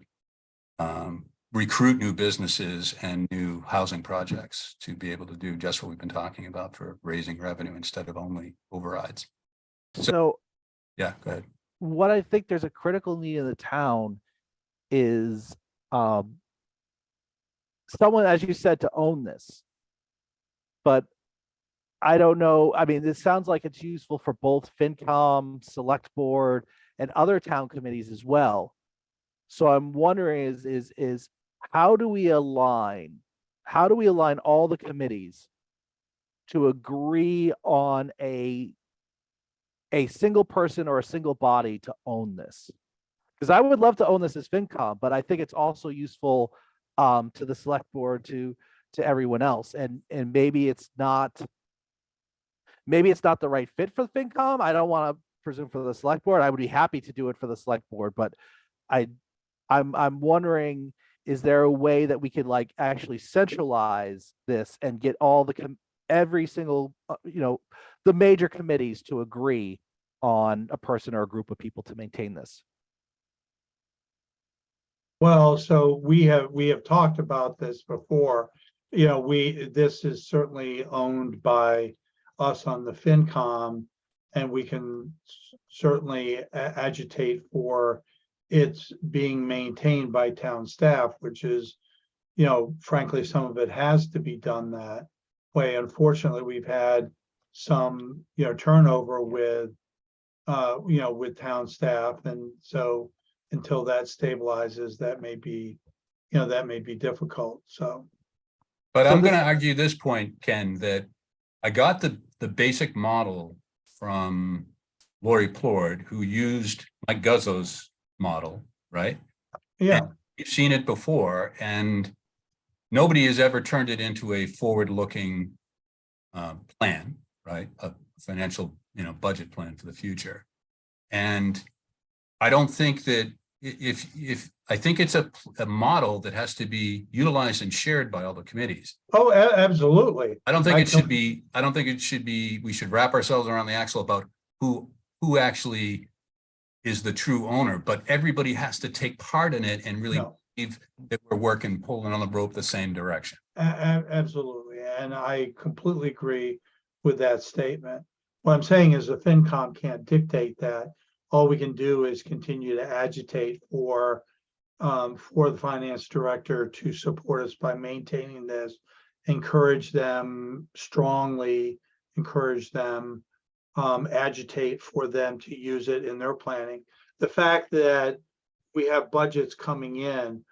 Speaker 10: recruit new businesses and new housing projects to be able to do just what we've been talking about for raising revenue instead of only overrides.
Speaker 3: So
Speaker 10: yeah, go ahead.
Speaker 3: What I think there's a critical need in the town is someone, as you said, to own this. But I don't know. I mean, this sounds like it's useful for both FinCom, Select Board, and other town committees as well. So I'm wondering is how do we align all the committees to agree on a single person or a single body to own this? Because I would love to own this as FinCom, but I think it's also useful to the Select Board, to everyone else, and maybe it's not the right fit for the FinCom. I don't want to presume for the Select Board. I would be happy to do it for the Select Board, but I'm wondering, is there a way that we could actually centralize this and get all every single the major committees to agree on a person or a group of people to maintain this?
Speaker 7: Well, so we have talked about this before. This is certainly owned by us on the FinCom, and we can certainly agitate for it's being maintained by town staff, which is, frankly, some of it has to be done that way. Unfortunately, we've had some, turnover with town staff, and so until that stabilizes, that may be difficult. So,
Speaker 10: but I'm going to argue this point, Ken, that I got the basic model from Lori Plord, who used Mike Guzzo's model, right?
Speaker 7: Yeah,
Speaker 10: and we've seen it before, and nobody has ever turned it into a forward-looking plan, right? A financial, budget plan for the future. And I don't think that if I think it's a model that has to be utilized and shared by all the committees.
Speaker 7: Oh, absolutely.
Speaker 10: I don't think it should be, we should wrap ourselves around the axle about who actually is the true owner, but everybody has to take part in it and really believe that we're pulling on the rope the same direction.
Speaker 7: Absolutely. And I completely agree with that statement. What I'm saying is the FinCom can't dictate that. All we can do is continue to agitate for the finance director to support us by maintaining this, encourage them strongly, agitate for them to use it in their planning. The fact that we have budgets coming in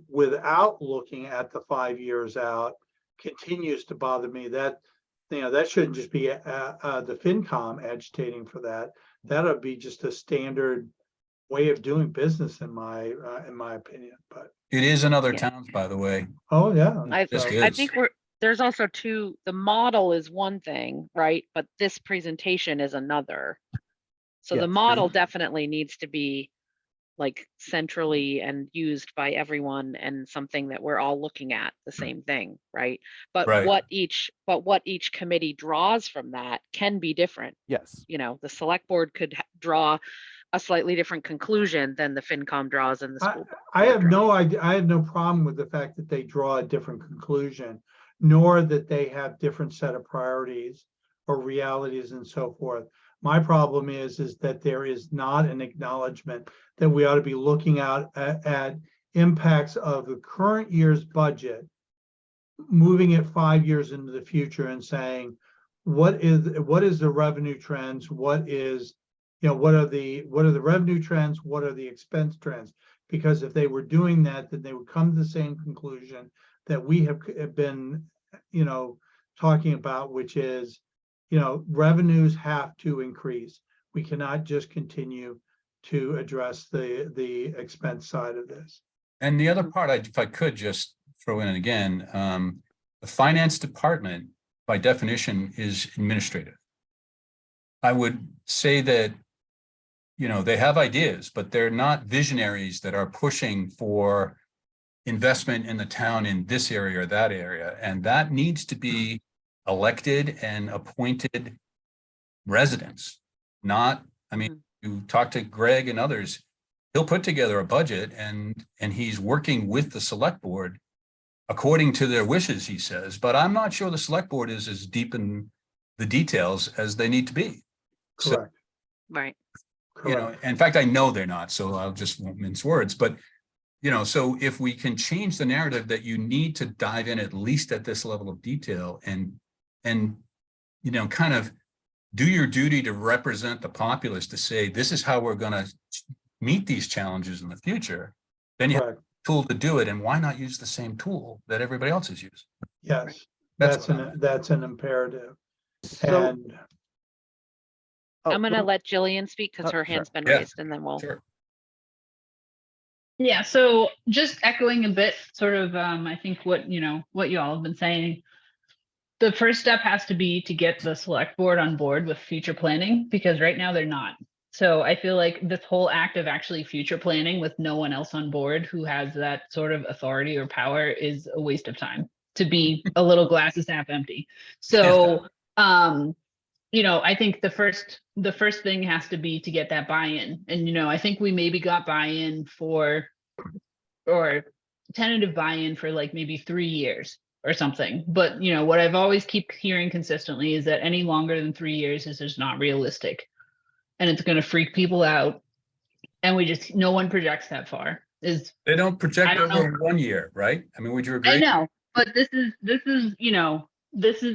Speaker 7: without looking at the 5 years out continues to bother me. That shouldn't just be the FinCom agitating for that. That would be just a standard way of doing business in my opinion. But
Speaker 10: it is in other towns, by the way.
Speaker 7: Oh yeah,
Speaker 1: I think there's also the model is one thing, right? But this presentation is another. So the model definitely needs to be centrally and used by everyone, and something that we're all looking at the same thing, right? But what each committee draws from that can be different.
Speaker 3: Yes.
Speaker 1: The Select Board could draw a slightly different conclusion than the FinCom draws and the school board.
Speaker 7: I have no problem with the fact that they draw a different conclusion, nor that they have different set of priorities or realities and so forth. My problem is that there is not an acknowledgement that we ought to be looking out at impacts of the current year's budget, moving it 5 years into the future and saying, what is the revenue trends? What is, what are the revenue trends? What are the expense trends? Because if they were doing that, then they would come to the same conclusion that we have been, talking about, which is, revenues have to increase. We cannot just continue to address the expense side of this.
Speaker 10: And the other part, if I could just throw in again, the finance department, by definition, is administrative. I would say that, they have ideas, but they're not visionaries that are pushing for investment in the town in this area or that area. And that needs to be elected and appointed residents, not, you talk to Greg and others, he'll put together a budget and he's working with the select board according to their wishes, he says, but I'm not sure the select board is as deep in the details as they need to be.
Speaker 7: Correct.
Speaker 1: Right.
Speaker 7: Correct.
Speaker 10: In fact, I know they're not, so I'll just won't mince words, but so if we can change the narrative that you need to dive in at least at this level of detail and kind of do your duty to represent the populace, to say, this is how we're going to meet these challenges in the future, then you have a tool to do it. And why not use the same tool that everybody else is using?
Speaker 7: Yes,
Speaker 10: That's
Speaker 7: that's an imperative.
Speaker 3: So,
Speaker 7: And
Speaker 1: I'm going to let Jillian speak because her
Speaker 3: sure.
Speaker 1: hand's been
Speaker 10: Yeah.
Speaker 1: raised, and then we'll.
Speaker 10: Sure.
Speaker 4: Yeah, so just echoing a bit, sort of, I think what you all have been saying. The first step has to be to get the select board on board with future planning, because right now they're not. So I feel like this whole act of actually future planning with no one else on board who has that sort of authority or power is a waste of time, to be a little glass is half empty. So, I think the first thing has to be to get that buy-in. And, I think we maybe got buy-in or tentative buy-in for like maybe 3 years or something. But, what I've always keep hearing consistently is that any longer than 3 years is just not realistic. And it's going to freak people out. And no one projects that far.
Speaker 10: They don't project over 1 year, right? I mean, would you agree?
Speaker 4: I know, but this is,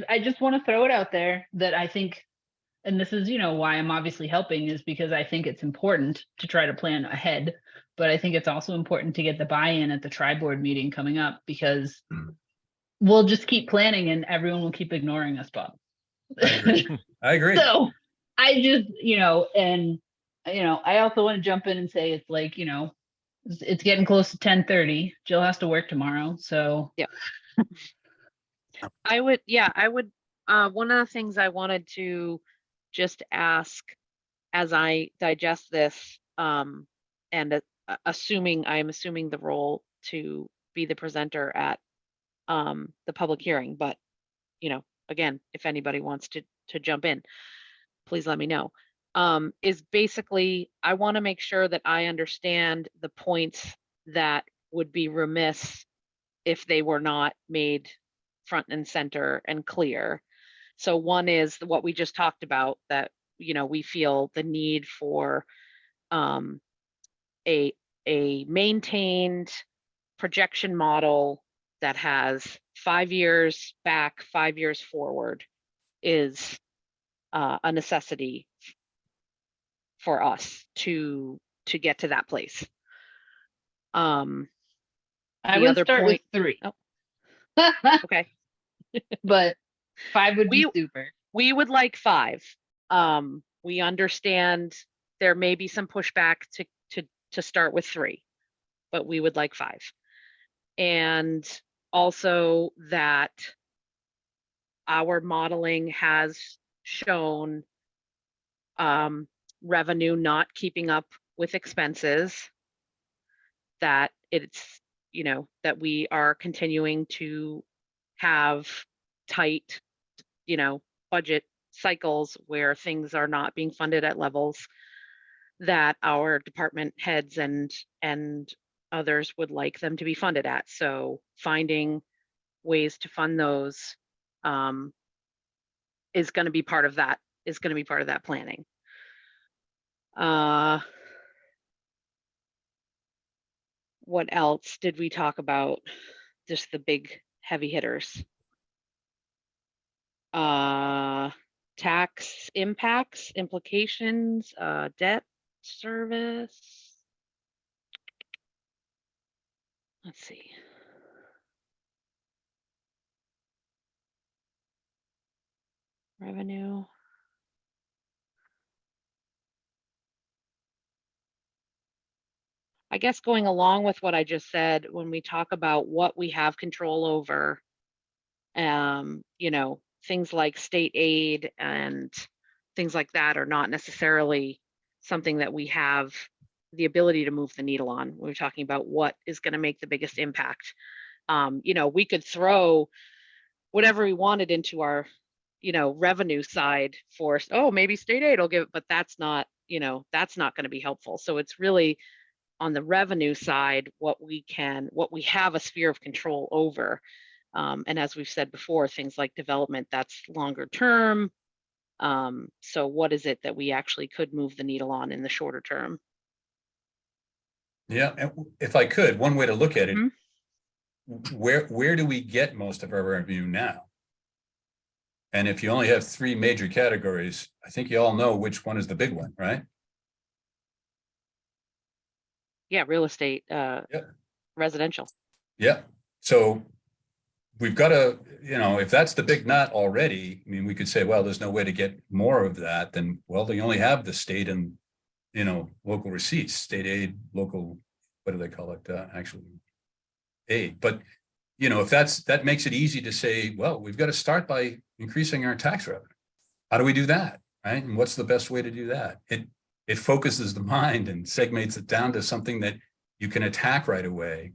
Speaker 4: I just want to throw it out there that I think, and this is, why I'm obviously helping, is because I think it's important to try to plan ahead. But I think it's also important to get the buy-in at the tri-board meeting coming up, because we'll just keep planning and everyone will keep ignoring us, Bob.
Speaker 10: I agree.
Speaker 4: So I just, I also want to jump in and say it's like, it's getting close to 10:30. Jill has to work tomorrow. So
Speaker 1: yeah. I would, one of the things I wanted to just ask as I digest this, and I'm assuming the role to be the presenter at the public hearing, but again, if anybody wants to jump in, please let me know. Is basically, I want to make sure that I understand the points that would be remiss if they were not made front and center and clear. So one is what we just talked about, that we feel the need for a maintained projection model that has 5 years back, 5 years forward is a necessity for us to get to that place.
Speaker 4: I would start with 3.
Speaker 1: Oh. Okay.
Speaker 4: But 5 would be super.
Speaker 1: We would like 5. We understand there may be some pushback to start with 3, but we would like 5. And also that our modeling has shown revenue not keeping up with expenses, that it's, that we are continuing to have tight, budget cycles where things are not being funded at levels that our department heads and others would like them to be funded at. So finding ways to fund those is going to be part of that, planning. What else did we talk about? Just the big heavy hitters. tax impacts, implications, debt service. Let's see. Revenue. I guess going along with what I just said, when we talk about what we have control over, you know, things like state aid and things like that are not necessarily something that we have the ability to move the needle on. We're talking about what is going to make the biggest impact. You know, we could throw whatever we wanted into our, you know, revenue side for, oh, maybe state aid will give, but that's not, you know, that's not going to be helpful. So it's really on the revenue side, what we have a sphere of control over. And as we've said before, things like development, that's longer term. So what is it that we actually could move the needle on in the shorter term?
Speaker 10: Yeah, and if I could, one way to look at it,
Speaker 1: Mhm.
Speaker 10: where do we get most of our revenue now? And if you only have 3 major categories, I think you all know which one is the big one, right?
Speaker 1: Yeah, real estate, residential.
Speaker 10: Yeah. So we've got to, you know, if that's the big nut already, I mean, we could say, well, there's no way to get more of that. Then, well, they only have the state and, you know, local receipts, state aid, local, what do they call it? Actually aid. But, you know, if that makes it easy to say, well, we've got to start by increasing our tax revenue. How do we do that? Right. And what's the best way to do that? It focuses the mind and segments it down to something that you can attack right away.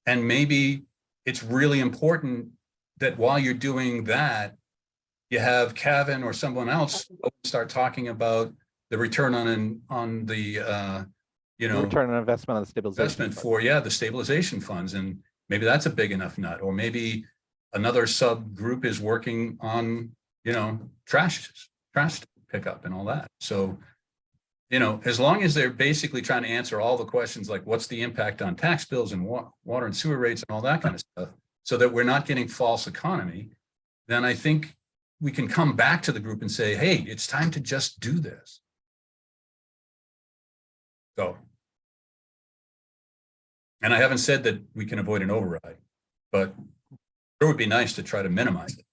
Speaker 10: And maybe it's really important that while you're doing that, you have Kevin or someone else start talking about the return on the you know,
Speaker 3: Return on investment on the stabilization
Speaker 10: investment
Speaker 3: fund.
Speaker 10: for, yeah, the stabilization funds. And maybe that's a big enough nut, or maybe another subgroup is working on, you know, trash pickup and all that. So, you know, as long as they're basically trying to answer all the questions, like what's the impact on tax bills and water and sewer rates and all that kind of stuff, so that we're not getting false economy, then I think we can come back to the group and say, hey, it's time to just do this. So, and I haven't said that we can avoid an override, but it would be nice to try to minimize it.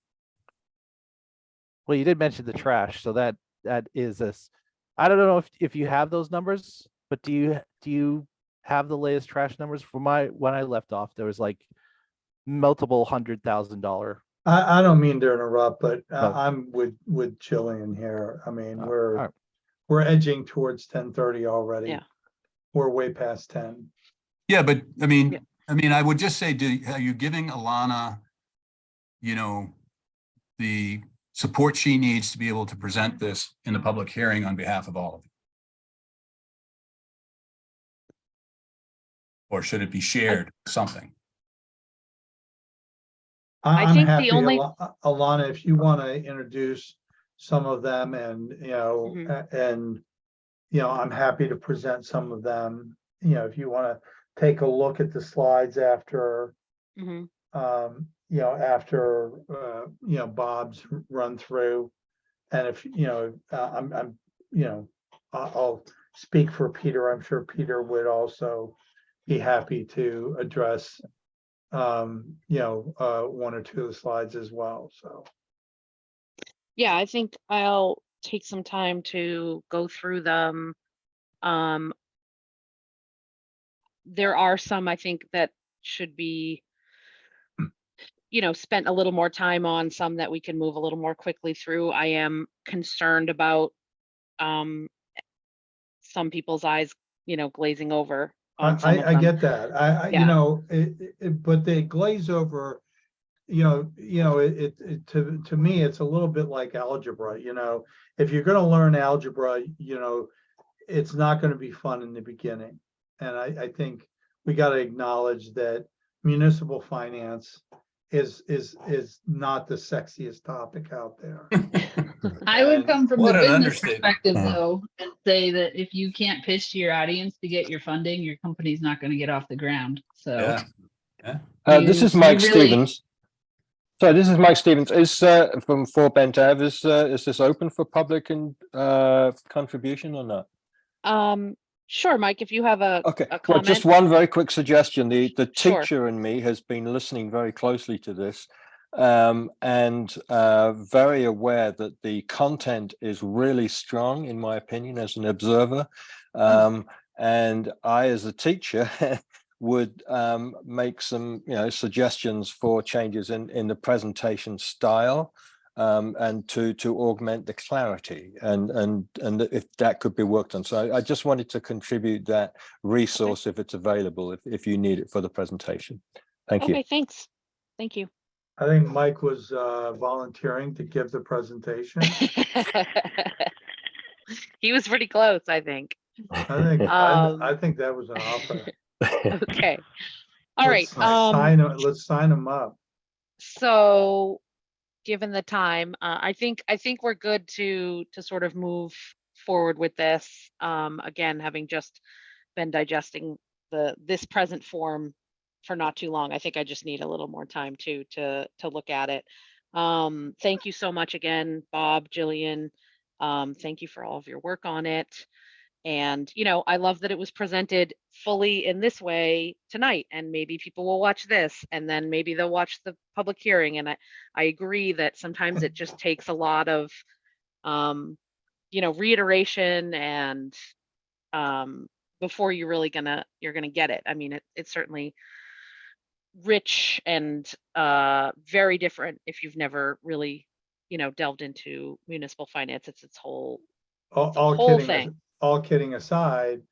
Speaker 3: Well, you did mention the trash, so that is this. I don't know if you have those numbers, but do you have the latest trash numbers? For when I left off, there was like multiple $100,000.
Speaker 7: I don't mean to interrupt, but
Speaker 3: No.
Speaker 7: I'm with Jillian here. I mean,
Speaker 3: all
Speaker 7: we're
Speaker 3: right.
Speaker 7: edging towards 10:30 already.
Speaker 1: Yeah.
Speaker 7: We're way past 10.
Speaker 10: Yeah, but I mean,
Speaker 1: Yeah.
Speaker 10: I would just say, are you giving Alana, you know, the support she needs to be able to present this in the public hearing on behalf of all of you? Or should it be shared something?
Speaker 1: I
Speaker 7: I'm
Speaker 1: think the
Speaker 7: happy,
Speaker 1: only-
Speaker 7: Alana, if you want to introduce some of them and, you know,
Speaker 1: Mhm.
Speaker 7: and, you know, I'm happy to present some of them. You know, if you want to take a look at the slides after,
Speaker 1: Mhm.
Speaker 7: you know, after, you know, Bob's run through. And if, you know, I'm, you know, I'll speak for Peter. I'm sure Peter would also be happy to address, you know, 1 or 2 of the slides as well, so.
Speaker 1: Yeah, I think I'll take some time to go through them. There are some I think that should be, you know, spent a little more time on, some that we can move a little more quickly through. I am concerned about some people's eyes, you know, glazing over on some of
Speaker 7: I
Speaker 1: them.
Speaker 7: get that. I you
Speaker 1: Yeah.
Speaker 7: know, but they glaze over, you know, to me, it's a little bit like algebra, you know. If you're gonna learn algebra, you know, it's not gonna be fun in the beginning. And I think we gotta acknowledge that municipal finance is not the sexiest topic out there.
Speaker 4: I would
Speaker 7: And-
Speaker 4: come from the
Speaker 10: What an
Speaker 4: business
Speaker 10: understatement.
Speaker 4: perspective
Speaker 10: Huh.
Speaker 4: though, and say that if you can't pitch to your audience to get your funding, your company's not going to get off the ground. So
Speaker 10: Yeah.
Speaker 11: This is
Speaker 4: You
Speaker 11: Mike
Speaker 4: really-
Speaker 11: Stevens. So this is Mike Stevens. Is from 4 Bent Ave. Is this open for public and contribution or not?
Speaker 1: Sure, Mike, if you have
Speaker 11: Okay.
Speaker 1: a
Speaker 11: Well, just
Speaker 1: comment.
Speaker 11: one very quick suggestion. The
Speaker 1: Sure.
Speaker 11: teacher in me has been listening very closely to this, and very aware that the content is really strong, in my opinion, as an observer. And I, as a teacher, would make some, suggestions for changes in the presentation style, and to augment the clarity, and if that could be worked on. So I just wanted to contribute that resource if it's available, if you need it for the presentation. Thank you.
Speaker 1: Okay, thanks. Thank you.
Speaker 7: I think Mike was volunteering to give the presentation.
Speaker 1: He was pretty close, I think.
Speaker 7: I think that was an offer.
Speaker 1: Okay. All right.
Speaker 7: Let's sign him up.
Speaker 1: So given the time, I think we're good to sort of move forward with this. Again, having just been digesting this present form for not too long, I think I just need a little more time to look at it. Thank you so much again, Bob, Jillian. Thank you for all of your work on it. And, I love that it was presented fully in this way tonight, and maybe people will watch this and then maybe they'll watch the public hearing. And I agree that sometimes it just takes a lot of, reiteration and before you're really gonna get it. I mean, it's certainly rich and very different if you've never really, delved into municipal finance. It's its whole thing.
Speaker 7: All kidding aside,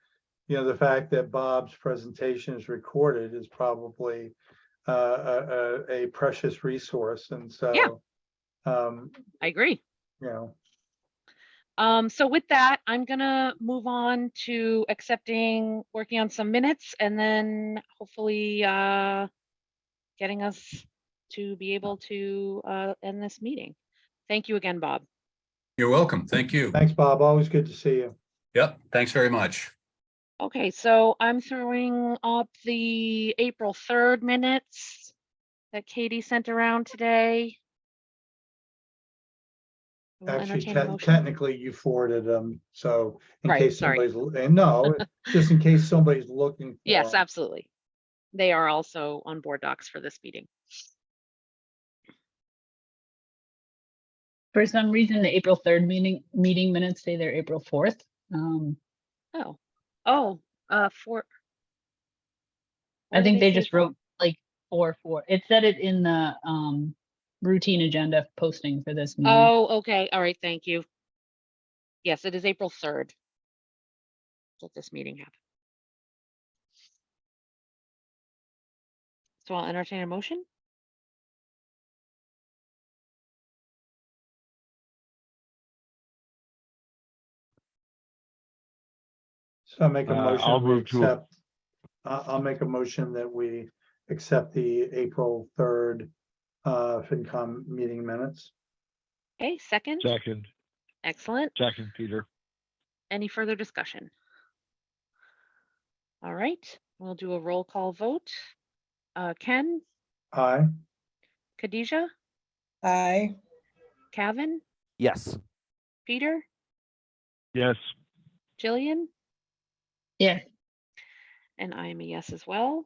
Speaker 7: the fact that Bob's presentation is recorded is probably a precious resource, and so
Speaker 1: I agree.
Speaker 7: So
Speaker 1: with that, I'm gonna move on to working on some minutes, and then hopefully getting us to be able to end this meeting. Thank you again, Bob.
Speaker 10: You're welcome. Thank you.
Speaker 7: thanks, Bob. Always good to see you.
Speaker 10: Yep. Thanks very much.
Speaker 1: Okay, so I'm throwing up the April 3rd minutes that Katie sent around today. We'll
Speaker 7: Actually,
Speaker 1: entertain a motion.
Speaker 7: technically you forwarded them, so in
Speaker 1: Right,
Speaker 7: case
Speaker 1: sorry.
Speaker 7: just in case somebody's looking for
Speaker 1: Yes,
Speaker 7: them.
Speaker 1: absolutely. They are also on board docs for this meeting.
Speaker 4: For some reason, the April 3rd meeting minutes say they're April 4th. I think they just wrote like 4/4. It said it in the routine agenda posting for this meeting.
Speaker 1: Oh, okay. All right. Thank you. Yes, it is April 3rd that this meeting happened. So I'll entertain a motion.
Speaker 7: So I make a motion.
Speaker 5: I'll
Speaker 7: make a motion that we accept the April 3rd FinCom meeting minutes.
Speaker 1: Okay, second. Excellent.
Speaker 5: Second, Peter.
Speaker 1: Any further discussion? All right, we'll do a roll call vote. Ken?
Speaker 7: Aye.
Speaker 1: Khadijah?
Speaker 2: Aye.
Speaker 1: Kevin?
Speaker 3: Yes.
Speaker 1: Peter?
Speaker 5: Yes.
Speaker 1: Jillian?
Speaker 4: Yes.
Speaker 1: And I am a yes as well.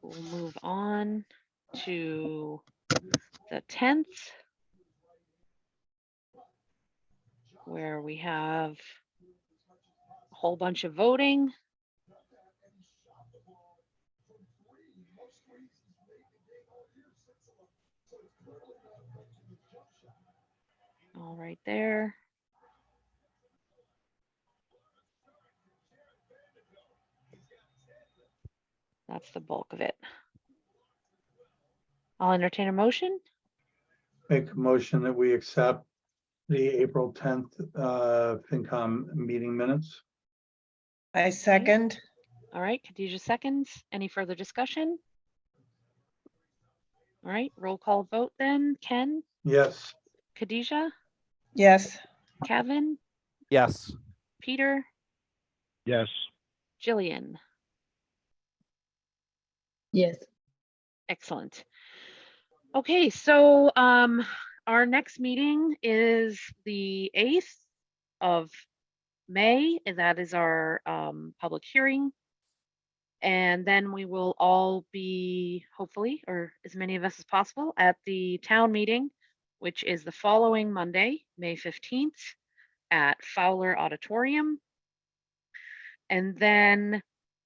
Speaker 1: We'll move on to the 10th, where we have a whole bunch of voting. All right there. That's the bulk of it. I'll entertain a motion.
Speaker 7: Make a motion that we accept the April 10th FinCom meeting minutes.
Speaker 2: I second.
Speaker 1: All right, Khadijah seconds. Any further discussion? All right, roll call vote then. Ken?
Speaker 7: Yes.
Speaker 1: Khadijah?
Speaker 2: Yes.
Speaker 1: Kevin?
Speaker 3: Yes.
Speaker 1: Peter?
Speaker 5: Yes.
Speaker 1: Jillian?
Speaker 4: Yes.
Speaker 1: Excellent. Okay, so our next meeting is the 8th of May, and that is our public hearing. And then we will all be, hopefully, or as many of us as possible, at the town meeting, which is the following Monday, May 15th, at Fowler Auditorium. And then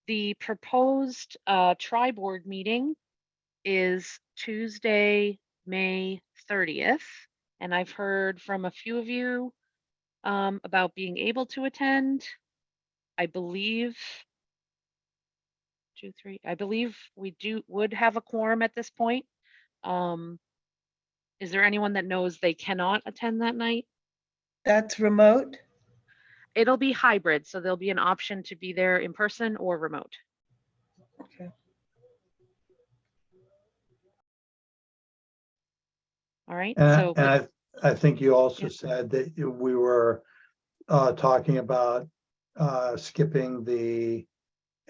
Speaker 1: the proposed tri-board meeting is Tuesday, May 30th. And I've heard from a few of you about being able to attend. I believe I believe we would have a quorum at this point. Is there anyone that knows they cannot attend that night?
Speaker 2: That's remote?
Speaker 1: It'll be hybrid, so there'll be an option to be there in person or remote.
Speaker 2: Okay.
Speaker 1: All right,
Speaker 7: And,
Speaker 1: so
Speaker 7: I think you also
Speaker 1: Yeah.
Speaker 7: said that we were talking about skipping the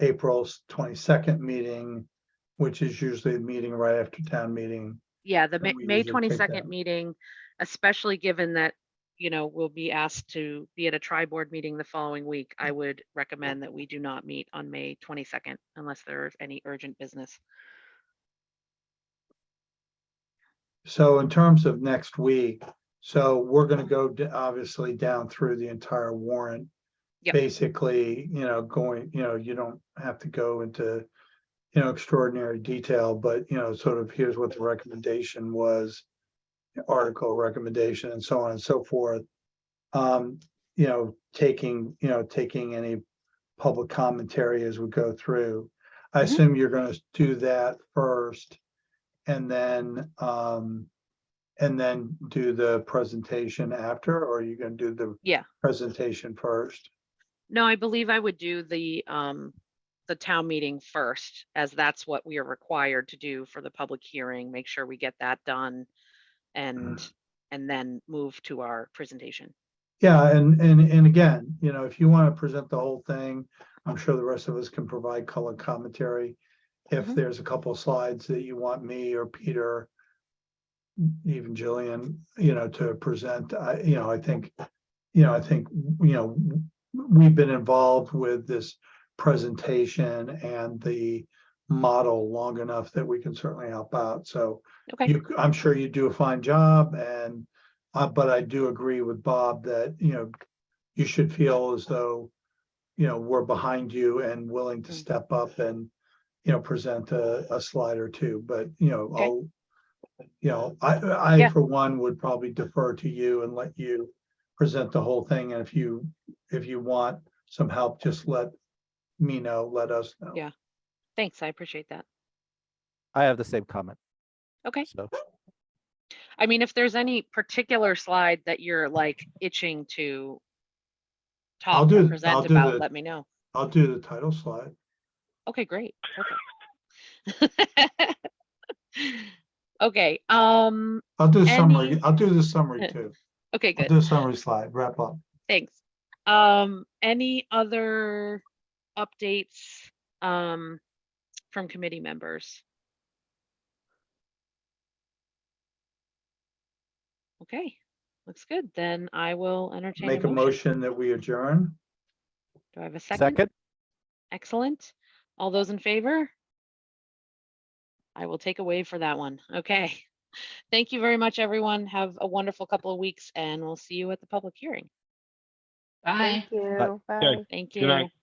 Speaker 7: April 22nd meeting, which is usually a meeting right after town meeting.
Speaker 1: yeah, the
Speaker 7: that we
Speaker 1: May
Speaker 7: usually take
Speaker 1: 22nd
Speaker 7: that.
Speaker 1: meeting, especially given that, we'll be asked to be at a tri-board meeting the following week, I would recommend that we do not meet on May 22nd unless there's any urgent business.
Speaker 7: So in terms of next week, so we're gonna go obviously down through the entire warrant.
Speaker 1: Yep.
Speaker 7: Basically, going, you don't have to go into, extraordinary detail, but, sort of here's what the recommendation was, article recommendation and so on and so forth. Taking any public commentary as we go through. I
Speaker 1: Mhm.
Speaker 7: assume you're gonna do that first and then do the presentation after, or are you gonna do the
Speaker 1: Yeah.
Speaker 7: presentation first?
Speaker 1: No, I believe I would do the town meeting first, as that's what we are required to do for the public hearing. Make sure we get that done and then move to our presentation.
Speaker 7: Yeah, and again, if you want to present the whole thing, I'm sure the rest of us can provide color commentary. If
Speaker 1: Mhm.
Speaker 7: there's a couple of slides that you want me or Peter, even Jillian, to present, I think, we've been involved with this presentation and the model long enough that we can certainly help out. So
Speaker 1: Okay.
Speaker 7: I'm sure you do a fine job, and but I do agree with Bob that you should feel as though we're behind you and willing to
Speaker 1: Mm.
Speaker 7: step up and present a slide or two. But
Speaker 1: Okay.
Speaker 7: I
Speaker 1: Yeah.
Speaker 7: for one would probably defer to you and let you present the whole thing. And if you want some help, just let me know, let us know.
Speaker 1: Yeah. Thanks. I appreciate that.
Speaker 3: I have the same comment.
Speaker 1: Okay.
Speaker 3: So
Speaker 1: I mean, if there's any particular slide that you're like itching to
Speaker 7: I'll
Speaker 1: talk or
Speaker 7: do
Speaker 1: present about,
Speaker 7: the
Speaker 1: let me know.
Speaker 7: I'll do the title slide.
Speaker 1: Okay, great. Perfect. Okay.
Speaker 7: I'll do summary.
Speaker 1: Any
Speaker 7: I'll do the summary too.
Speaker 1: Okay,
Speaker 7: I'll
Speaker 1: good.
Speaker 7: do a summary slide, wrap up.
Speaker 1: Thanks. Any other updates from committee members? Okay, looks good. Then I will entertain
Speaker 7: Make a motion that we adjourn.
Speaker 1: Do I have a second?
Speaker 3: second,
Speaker 1: Excellent. All those in favor? I will take a wave for that one. Okay. Thank you very much, everyone. Have a wonderful couple of weeks, and we'll see you at the public hearing.
Speaker 4: Bye.
Speaker 9: Thank you.
Speaker 3: Bye.
Speaker 9: Bye.
Speaker 1: Thank
Speaker 5: Good night.
Speaker 1: you.